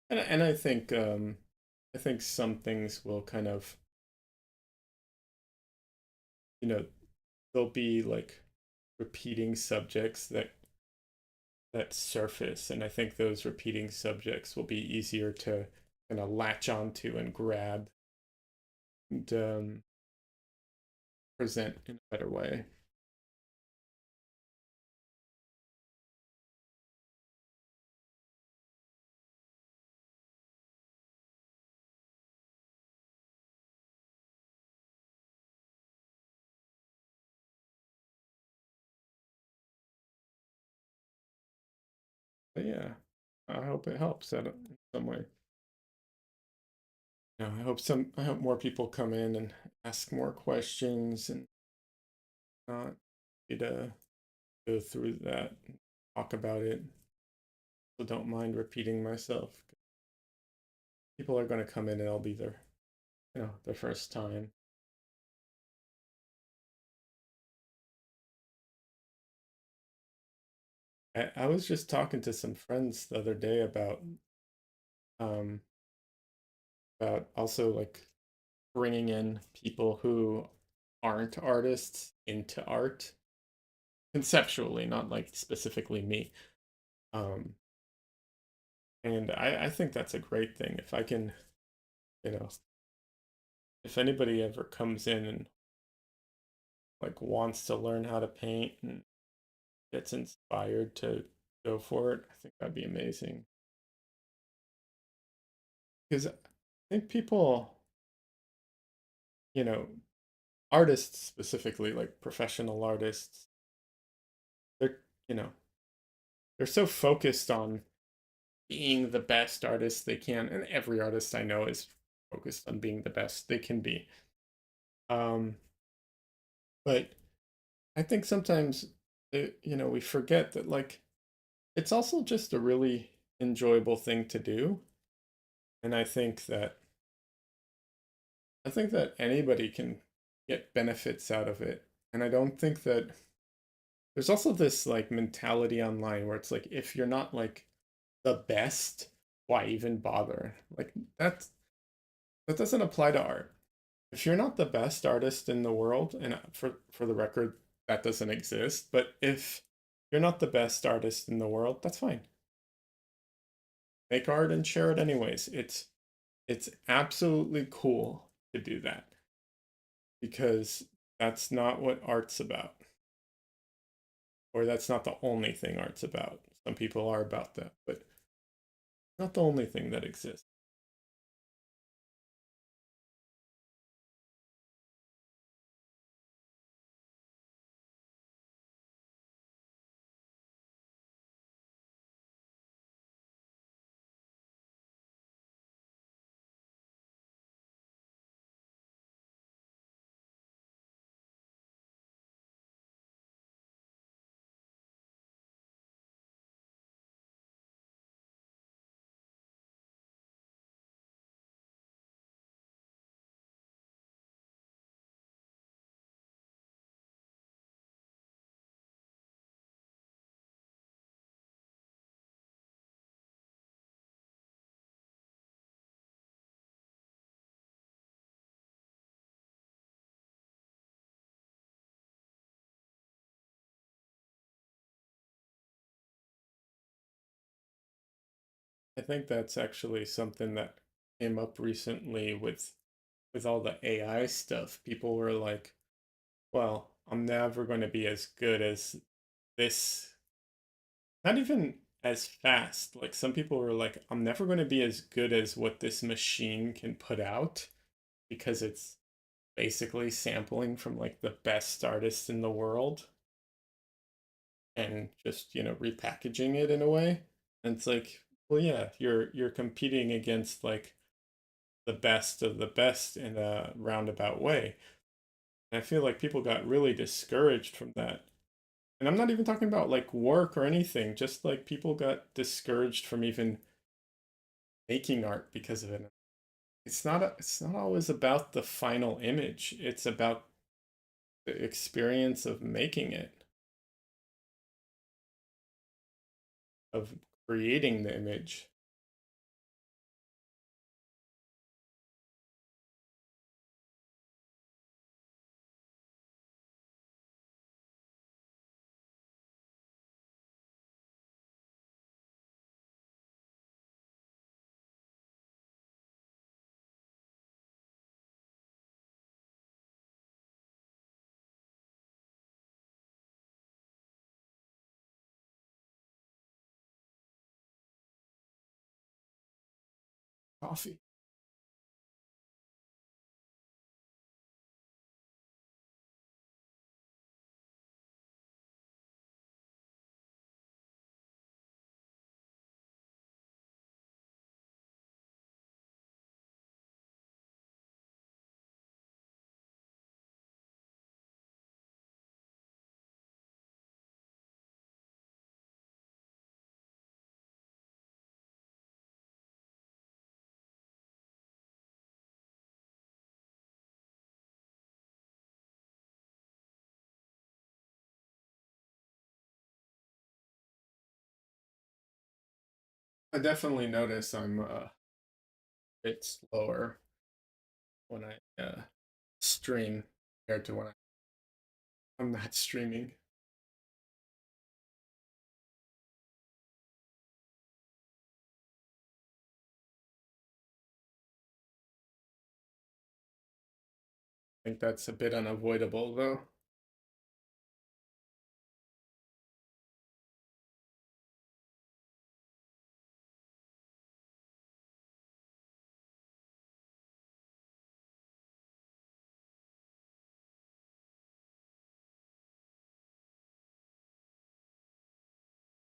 and I think some things will kind of, you know, there'll be like repeating subjects that surface, and I think those repeating subjects will be easier to kind of latch onto and grab and present in a better way. But yeah, I hope it helps in some way. I hope more people come in and ask more questions and not need to go through that, and talk about it. So don't mind repeating myself. People are going to come in and it'll be their first time. I was just talking to some friends the other day um about also like bringing in people who aren't artists into art conceptually, not like specifically me. Um, and I think that's a great thing. If I can, you know, if anybody ever comes in and like wants to learn how to paint and gets inspired to go for it, I think that'd be amazing. Because I think people, you know, artists specifically, like professional artists, they're, you know, they're so focused on being the best artist they can, and every artist I know is focused on being the best they can be. Um, but I think sometimes, we forget that like it's also just a really enjoyable thing to do, and I think that anybody can get benefits out of it, and I don't think that there's also this like mentality online where it's like if you're not like the best, why even bother? Like that doesn't apply to art. If you're not the best artist in the world, and for the record, that doesn't exist, but if you're not the best artist in the world, that's fine. Make art and share it anyways. It's absolutely cool to do that because that's not what art's about, or that's not the only thing art's about. Some people are about that, but not the only thing that exists. I think that's actually something that came up recently with all the AI stuff. People were like, well, I'm never going to be as good as this, not even as fast. Like some people were like, I'm never going to be as good as what this machine can put out because it's basically sampling from like the best artists in the world. and just, repackaging it in a way. And it's like, well, yeah, you're competing against like the best of the best in a roundabout way. And I feel like people got really discouraged from that. And I'm not even talking about like work or anything, just like people got discouraged from even making art because of it. It's not always about the final image. It's about the experience of making it, of creating the image. Coffee. I definitely notice I'm a bit slower when I stream compared to when I'm not streaming. I think that's a bit unavoidable though.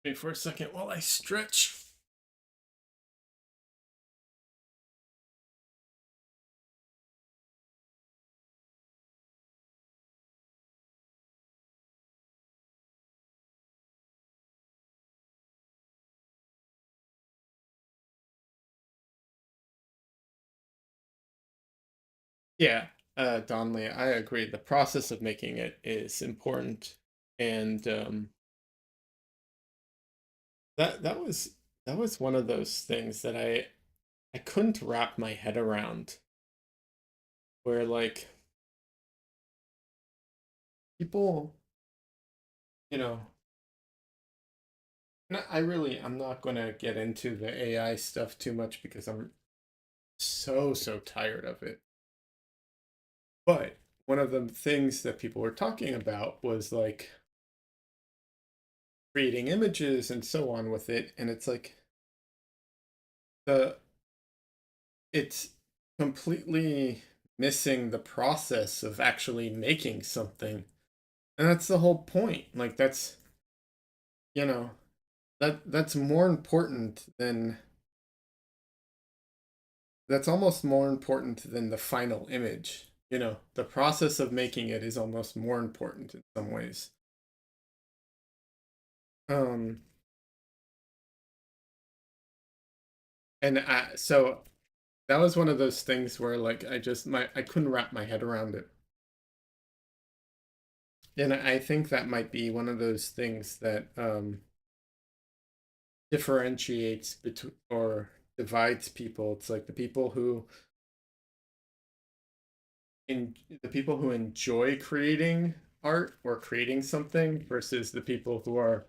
Wait for a second while I stretch. Yeah, Donley, I agree. The process of making it is important, and that was one of those things that I couldn't wrap my head around. Where like people, you know, I'm not gonna get into the AI stuff too much because I'm so tired of it. But one of the things that people were talking about was like creating images and so on with it, and it's like the it's completely missing the process of actually making something. And that's the whole point. Like that's, you know, that's more important than that's almost more important than the final image. The process of making it is almost more important in some ways. Um so that was one of those things where like I couldn't wrap my head around it. And I think that might be one of those things that differentiates between or divides people. It's like the people who enjoy creating art or creating something versus the people who are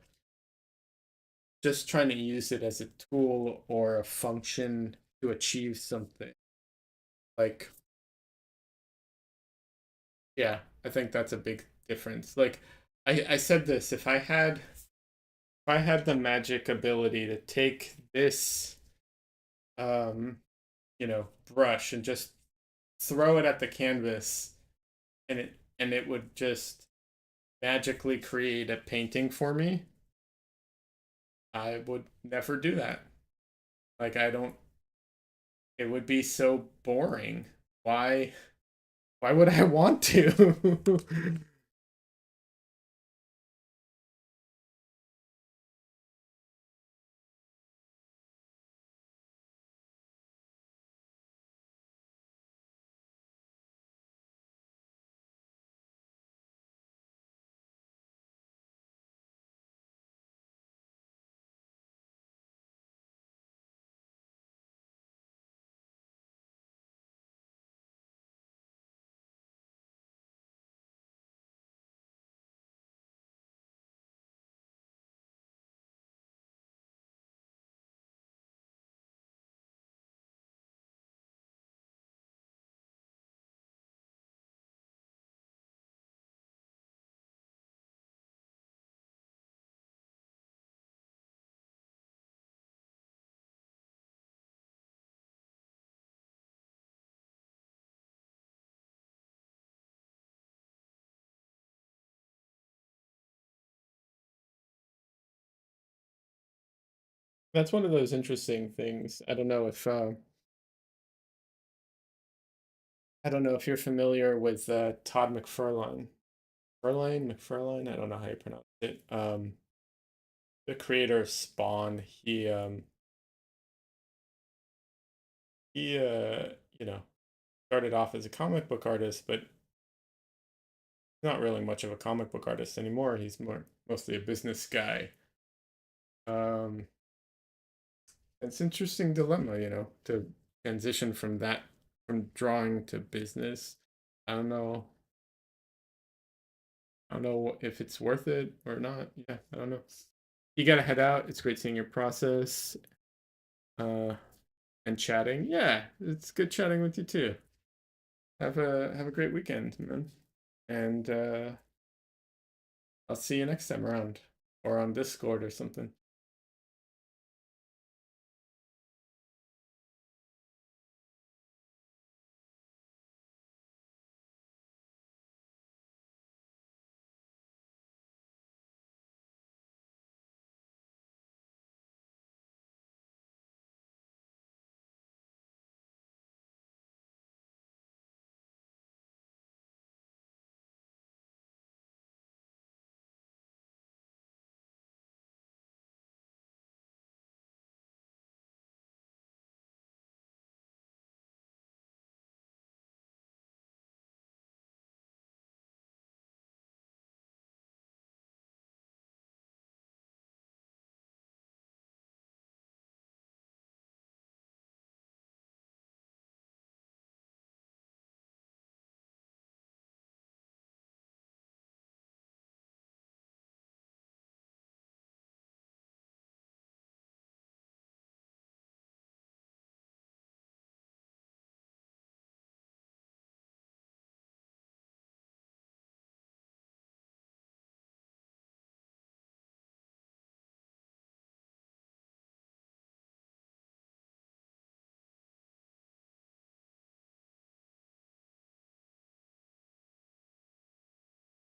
just trying to use it as a tool or a function to achieve something. Like, yeah, I think that's a big difference. Like I said this, if I had the magic ability to take this um, brush and just throw it at the canvas and it would just magically create a painting for me, I would never do that. Like, I don't, it would be so boring. Why, why would I want to? That's one of those interesting things. I don't know if you're familiar with Todd McFarlane. McFarlane. I don't know how you pronounce it. The creator of Spawn. He you know, started off as a comic book artist, but not really much of a comic book artist anymore. He's mostly a business guy. Um, it's an interesting dilemma, to transition from that, from drawing to business. I don't know. I don't know if it's worth it or not. Yeah, I don't know. You gotta head out. It's great seeing your process, uh, and chatting. Yeah, it's good chatting with you too. Have a great weekend, man. And I'll see you next time around, or on Discord or something.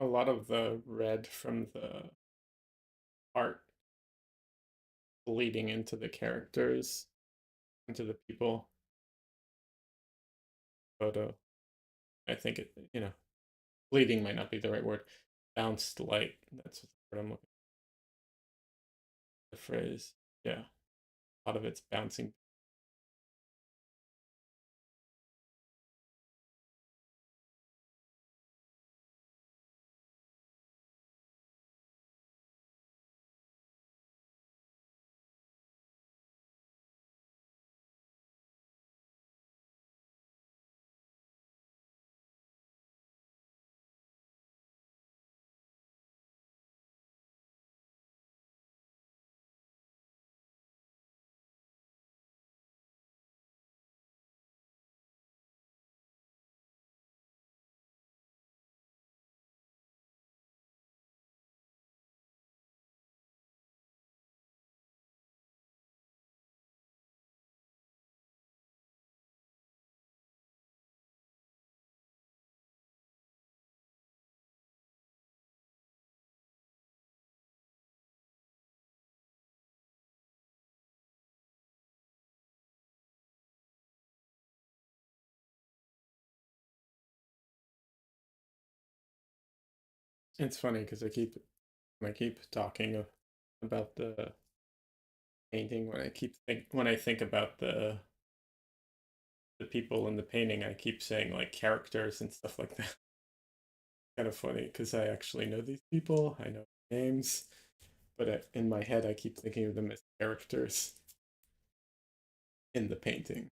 A lot of the red from the art bleeding into the characters, into the people. Photo. I think bleeding might not be the right word. Bounced light. That's what I'm looking for. The phrase. Yeah, a lot of it's bouncing. It's funny because I keep talking about the painting when I think about the people in the painting, I keep saying like characters and stuff like that. Kind of funny because I actually know these people, I know their names, but in my head I keep thinking of them as characters in the painting.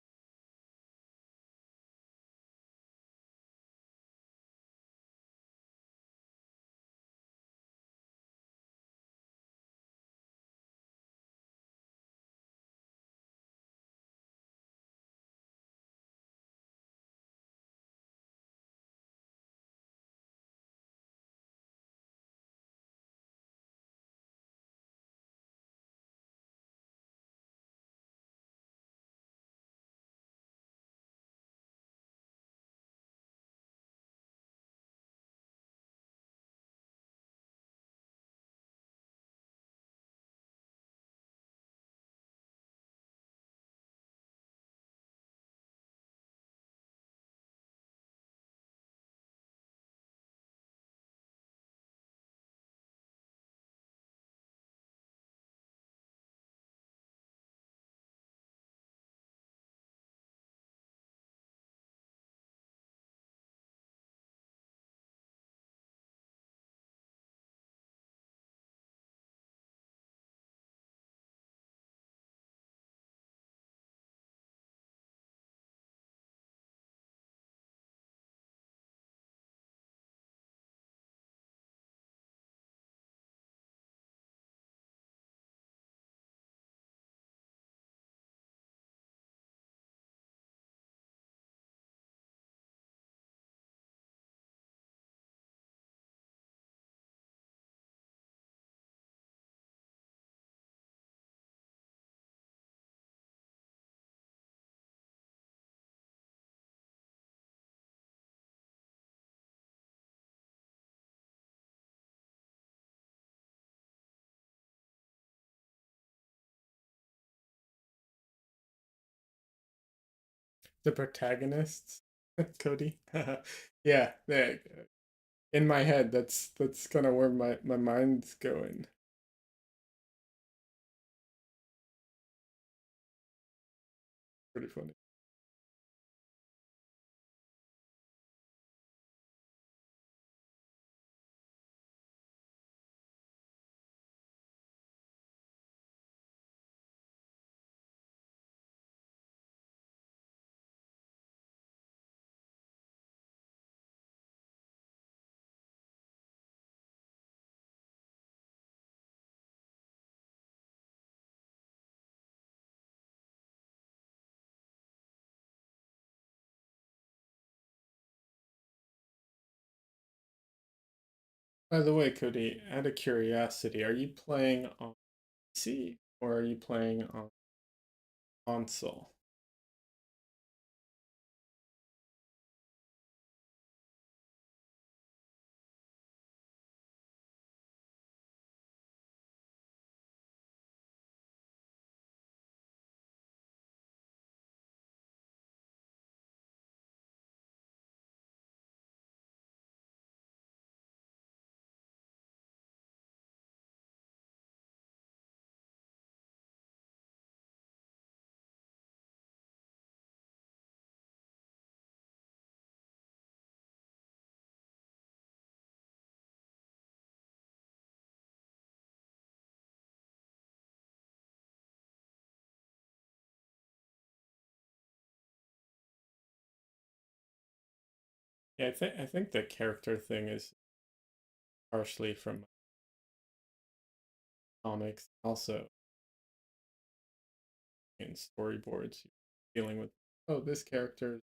The protagonists, Cody. Yeah, in my head, that's kind of where my mind's going. Pretty funny. By the way, Cody, out of curiosity, are you playing on PC or are you playing on console? Yeah, I think the character thing is partially from comics, also in storyboards, dealing with oh this character.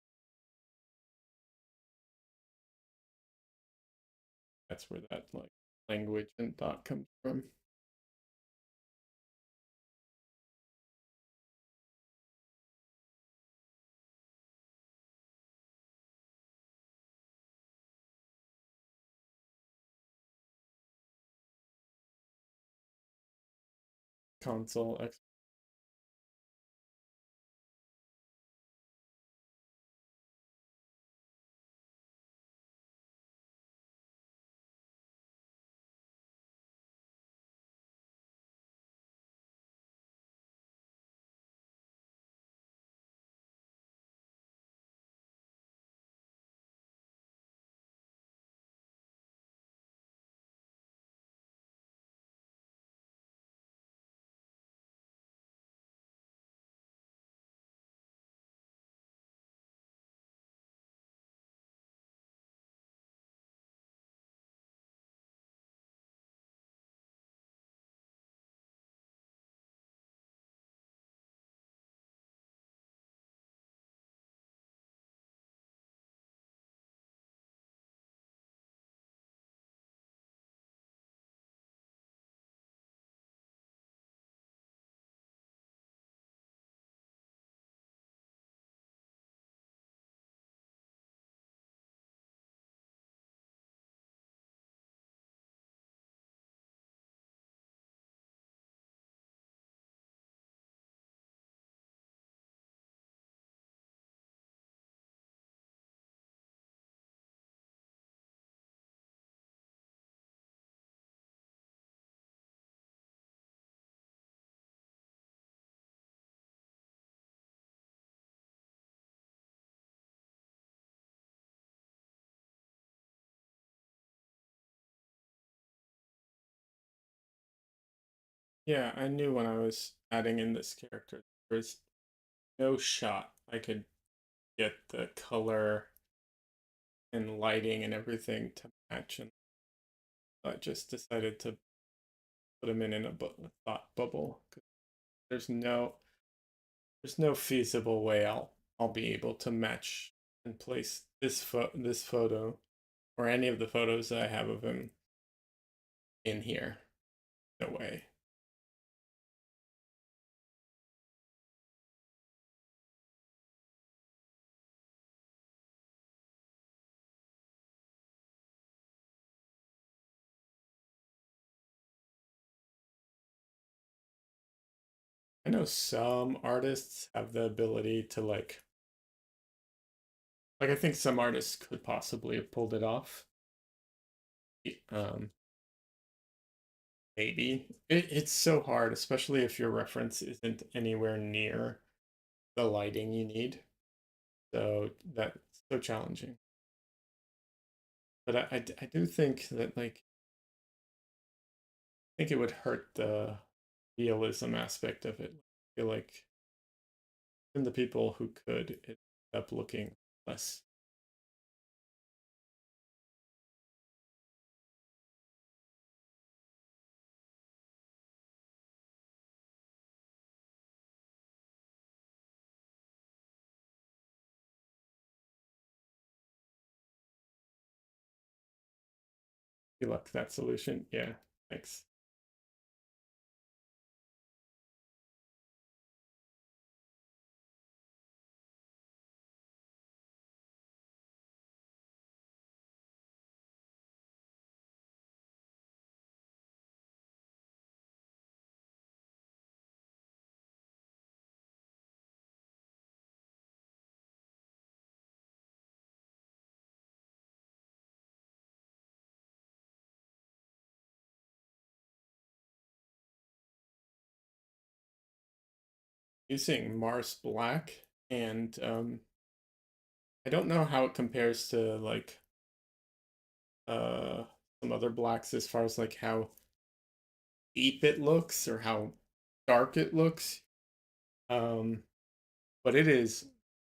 That's where that like language and thought comes from. Console X. Yeah, I knew when I was adding in this character, there was no shot I could get the color and lighting and everything to match, and I just decided to put him in a thought bubble. There's no there's no feasible way I'll be able to match and place this photo or any of the photos that I have of him in here. No way. I know some artists have the ability to like I think some artists could possibly have pulled it off. Um, maybe it's so hard, especially if your reference isn't anywhere near the lighting you need. So that's so challenging. But I do think that I think it would hurt the realism aspect of it. I feel like even the people who could end up looking less. You like that solution? Yeah, thanks. Using Mars Black, and I don't know how it compares to uh some other blacks as far as like how deep it looks or how dark it looks. Um, but it is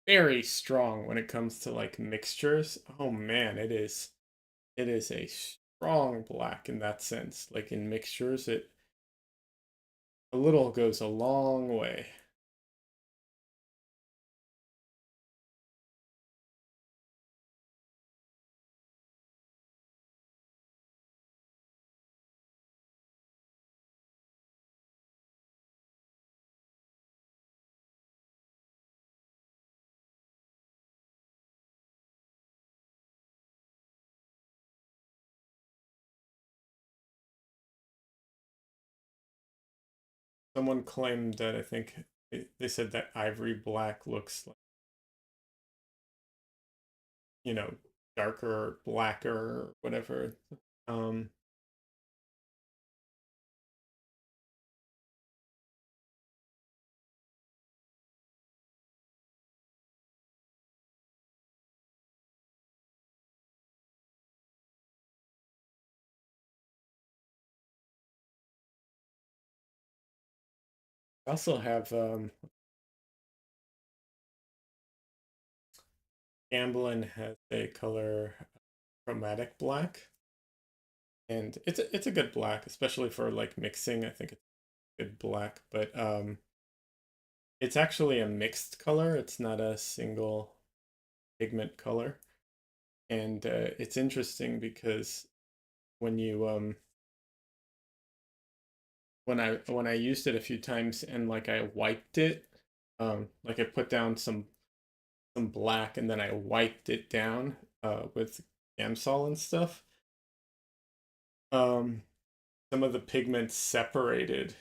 very strong when it comes to like mixtures. Oh man, it is a strong black in that sense. Like in mixtures, it a little goes a long way. Someone claimed that I think they said that ivory black looks like, you know, darker, blacker, whatever. Um, I also have Gamblin has a color chromatic black, and it's a good black, especially for like mixing. I think it's good black, but it's actually a mixed color. It's not a single pigment color, and it's interesting because when you when I used it a few times and like I wiped it, like I put down some black and then I wiped it down with Gamsol and stuff. Um, some of the pigments separated,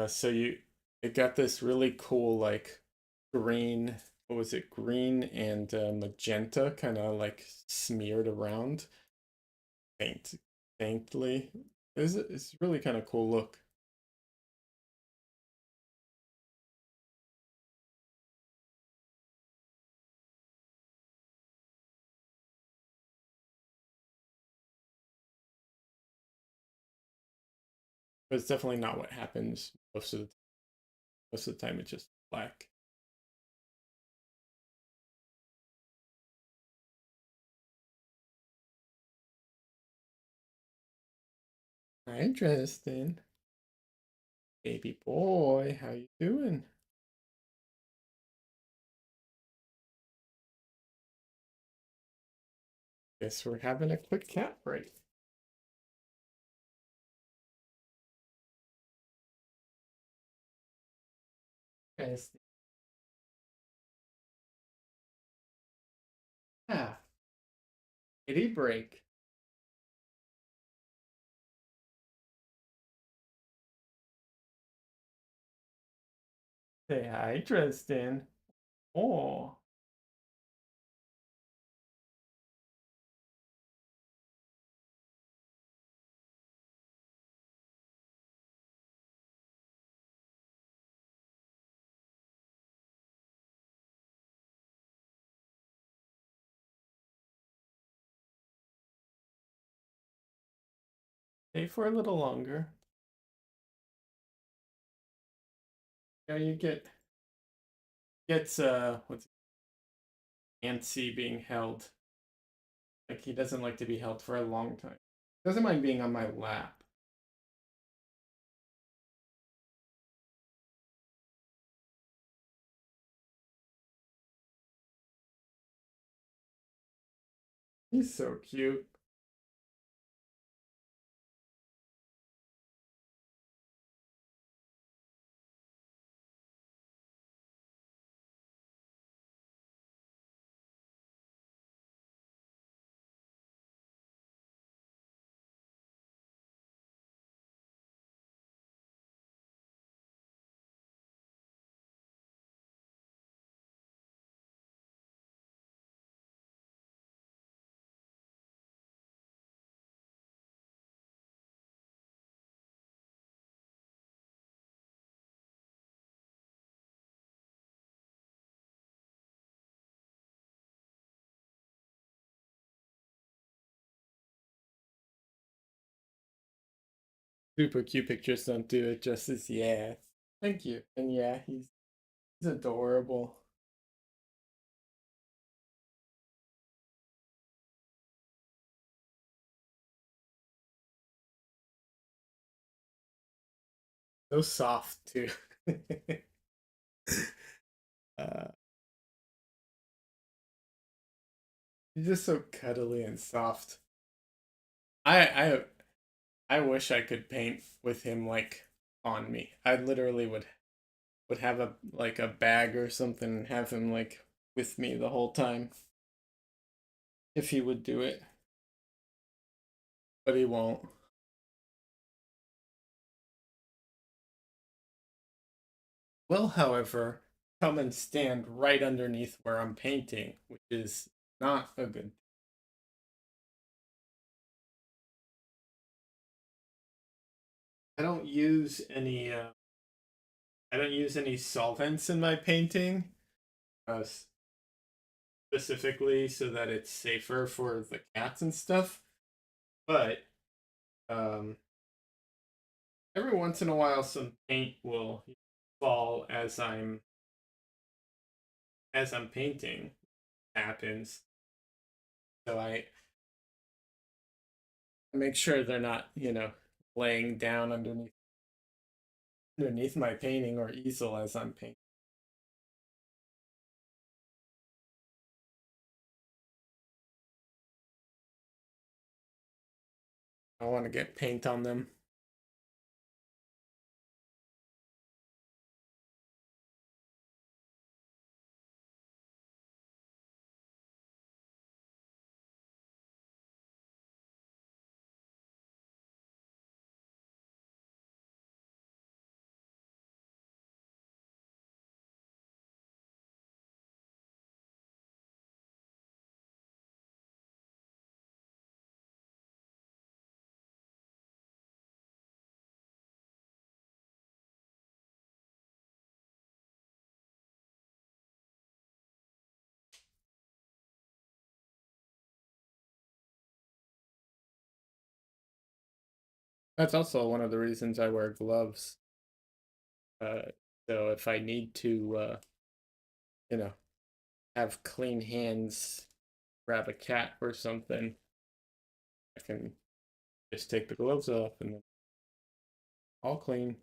so you it got this really cool like green. What was it? Green and magenta, kind of like smeared around, faint, faintly. It's really kind of cool look. But it's definitely not what happens most of the time. It's just black. Interesting. Baby boy, how you doing? Guess we're having a quick cat break. Yes. Yeah. Kitty break. Say hi, Tristan. Oh. Stay for a little longer. Yeah, you gets what's antsy being held. Like he doesn't like to be held for a long time. Doesn't mind being on my lap. He's so cute. Super cute pictures don't do it justice. Yeah. Thank you. And yeah, he's adorable. So soft too. uh, he's just so cuddly and soft. I I I wish I could paint with him like on me. I literally would have a like a bag or something and have him like with me the whole time if he would do it, but he won't. Will, however, come and stand right underneath where I'm painting, which is not a good. I don't use any. I don't use any solvents in my painting, uh, specifically so that it's safer for the cats and stuff. But um, every once in a while, some paint will fall as I'm painting. Happens. So I make sure they're not, laying down underneath my painting or easel as I'm painting. I want to get paint on them. That's also one of the reasons I wear gloves. Uh, so if I need to, you know, have clean hands, grab a cat or something, I can just take the gloves off and then all clean.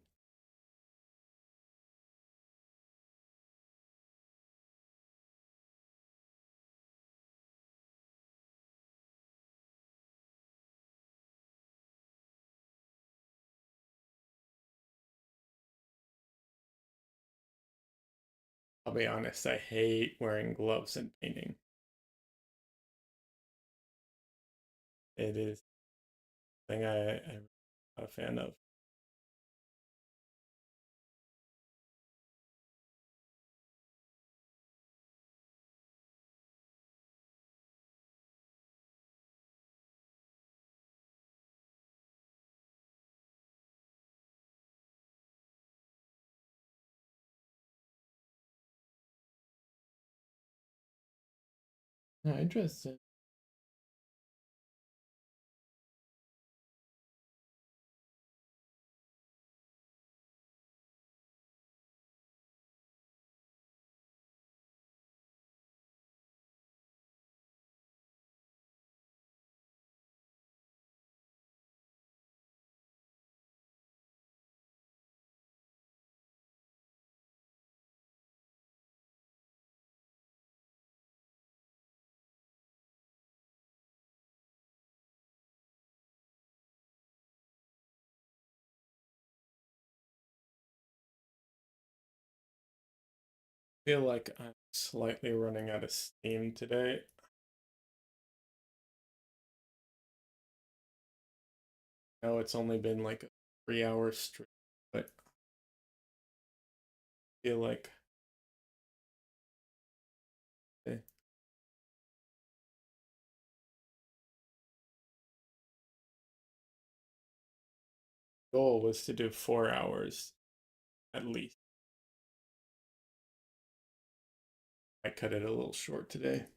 I'll be honest, I hate wearing gloves and painting. It is something I'm not a fan of. Oh, interesting. I feel like I'm slightly running out of steam today. I know it's only been like a 3 hour stream, but I feel like the goal was to do 4 hours at least. I cut it a little short today.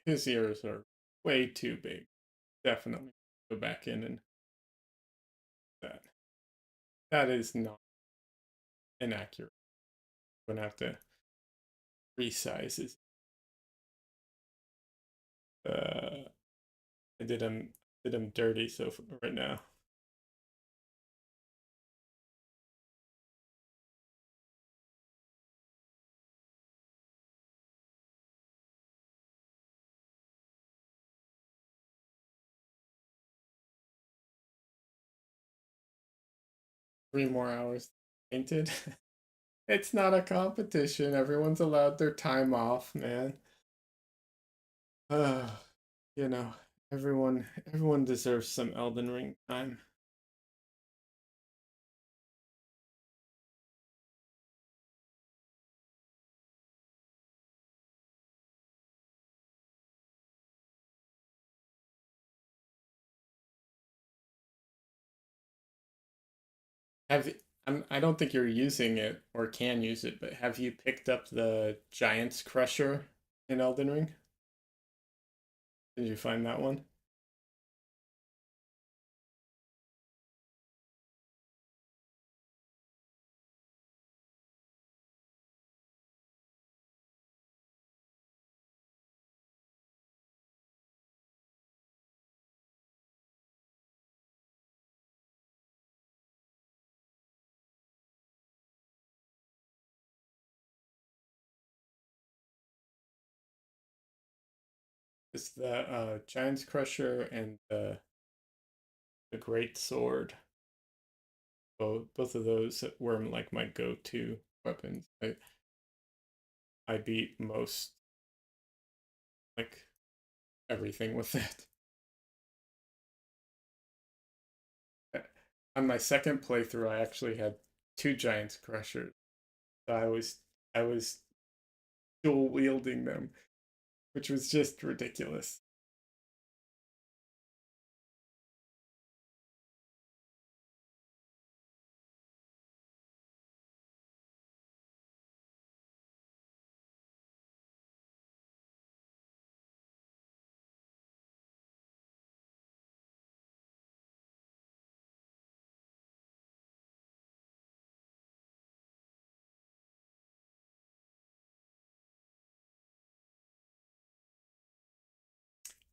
His ears are way too big. Definitely go back in and that. That is not inaccurate. I'm gonna have to resize his. Uh, I did him dirty so right now. 3 more hours painted. It's not a competition. Everyone's allowed their time off, man. Uh, you know, everyone deserves some Elden Ring time. Have you, I don't think you're using it or can use it, but have you picked up the Giant's Crusher in Elden Ring? Did you find that one? It's the Giant's Crusher and the Great Sword. Both of those were like my go-to weapons. I beat most like everything with it. On my second playthrough, I actually had two Giant's Crushers. So I was dual wielding them, which was just ridiculous.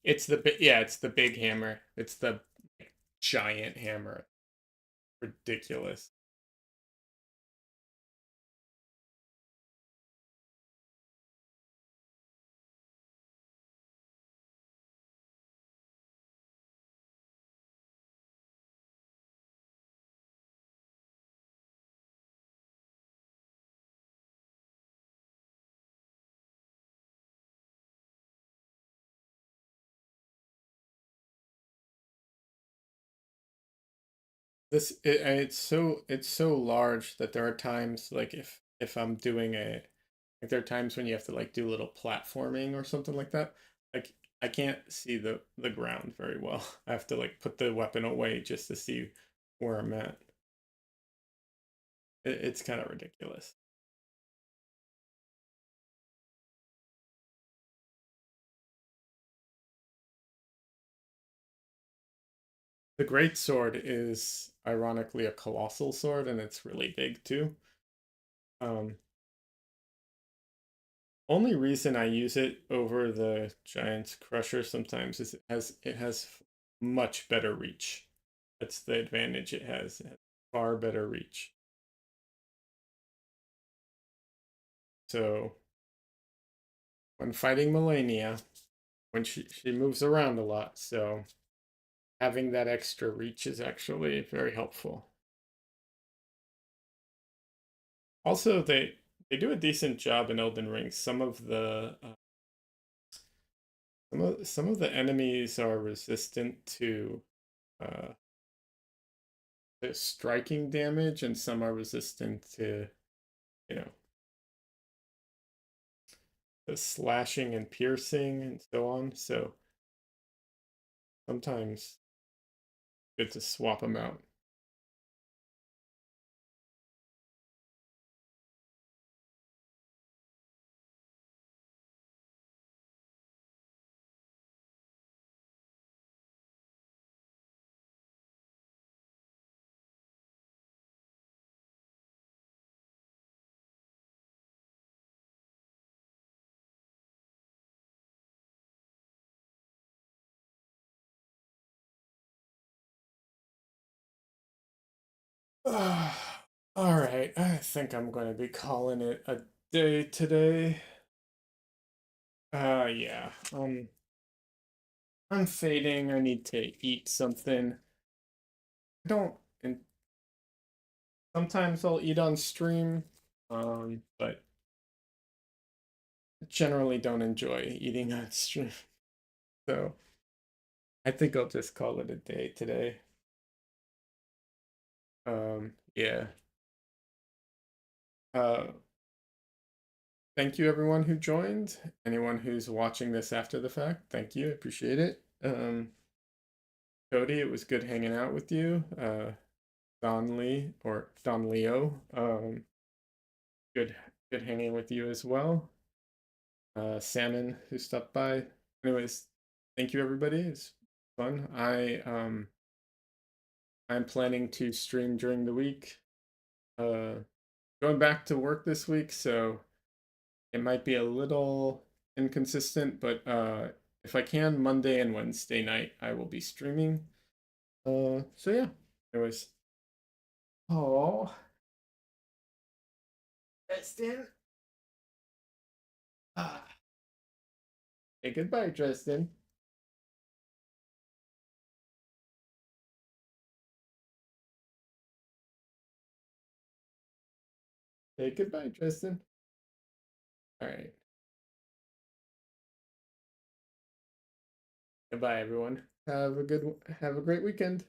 It's the big hammer. It's the giant hammer. Ridiculous. It's so large that there are times like if I'm doing like there are times when you have to like do a little platforming or something like that. Like I can't see the ground very well. I have to like put the weapon away just to see where I'm at. It's kind of ridiculous. The great sword is ironically a colossal sword and it's really big too. Um, Only reason I use it over the Giant's Crusher sometimes is it has much better reach. That's the advantage it has. It has far better reach. So when fighting Melania, when she moves around a lot, so having that extra reach is actually very helpful. Also, they do a decent job in Elden Ring. Some of the enemies are resistant uh, to striking damage, and some are resistant to you know the slashing and piercing and so on. So sometimes good to swap them out. All right, I think I'm going to be calling it a day today. Yeah. I'm fading. I need to eat something. I don't, and sometimes I'll eat on stream, but generally don't enjoy eating on stream. So I think I'll just call it a day today. Yeah. Uh, Thank you everyone who joined. Anyone who's watching this after the fact, thank you. Appreciate it. Cody, it was good hanging out with you. Don Lee or Don Leo, good good hanging with you as well. Salmon who stopped by. Anyways, thank you everybody. It's fun. I'm planning to stream during the week. Uh, Going back to work this week, so it might be a little inconsistent, but if I can, Monday and Wednesday night, I will be streaming. So yeah. Anyways, oh, Stan. Ah. Hey, goodbye, Tristan. Hey, goodbye, Tristan. All right. Goodbye, everyone. Have a great weekend.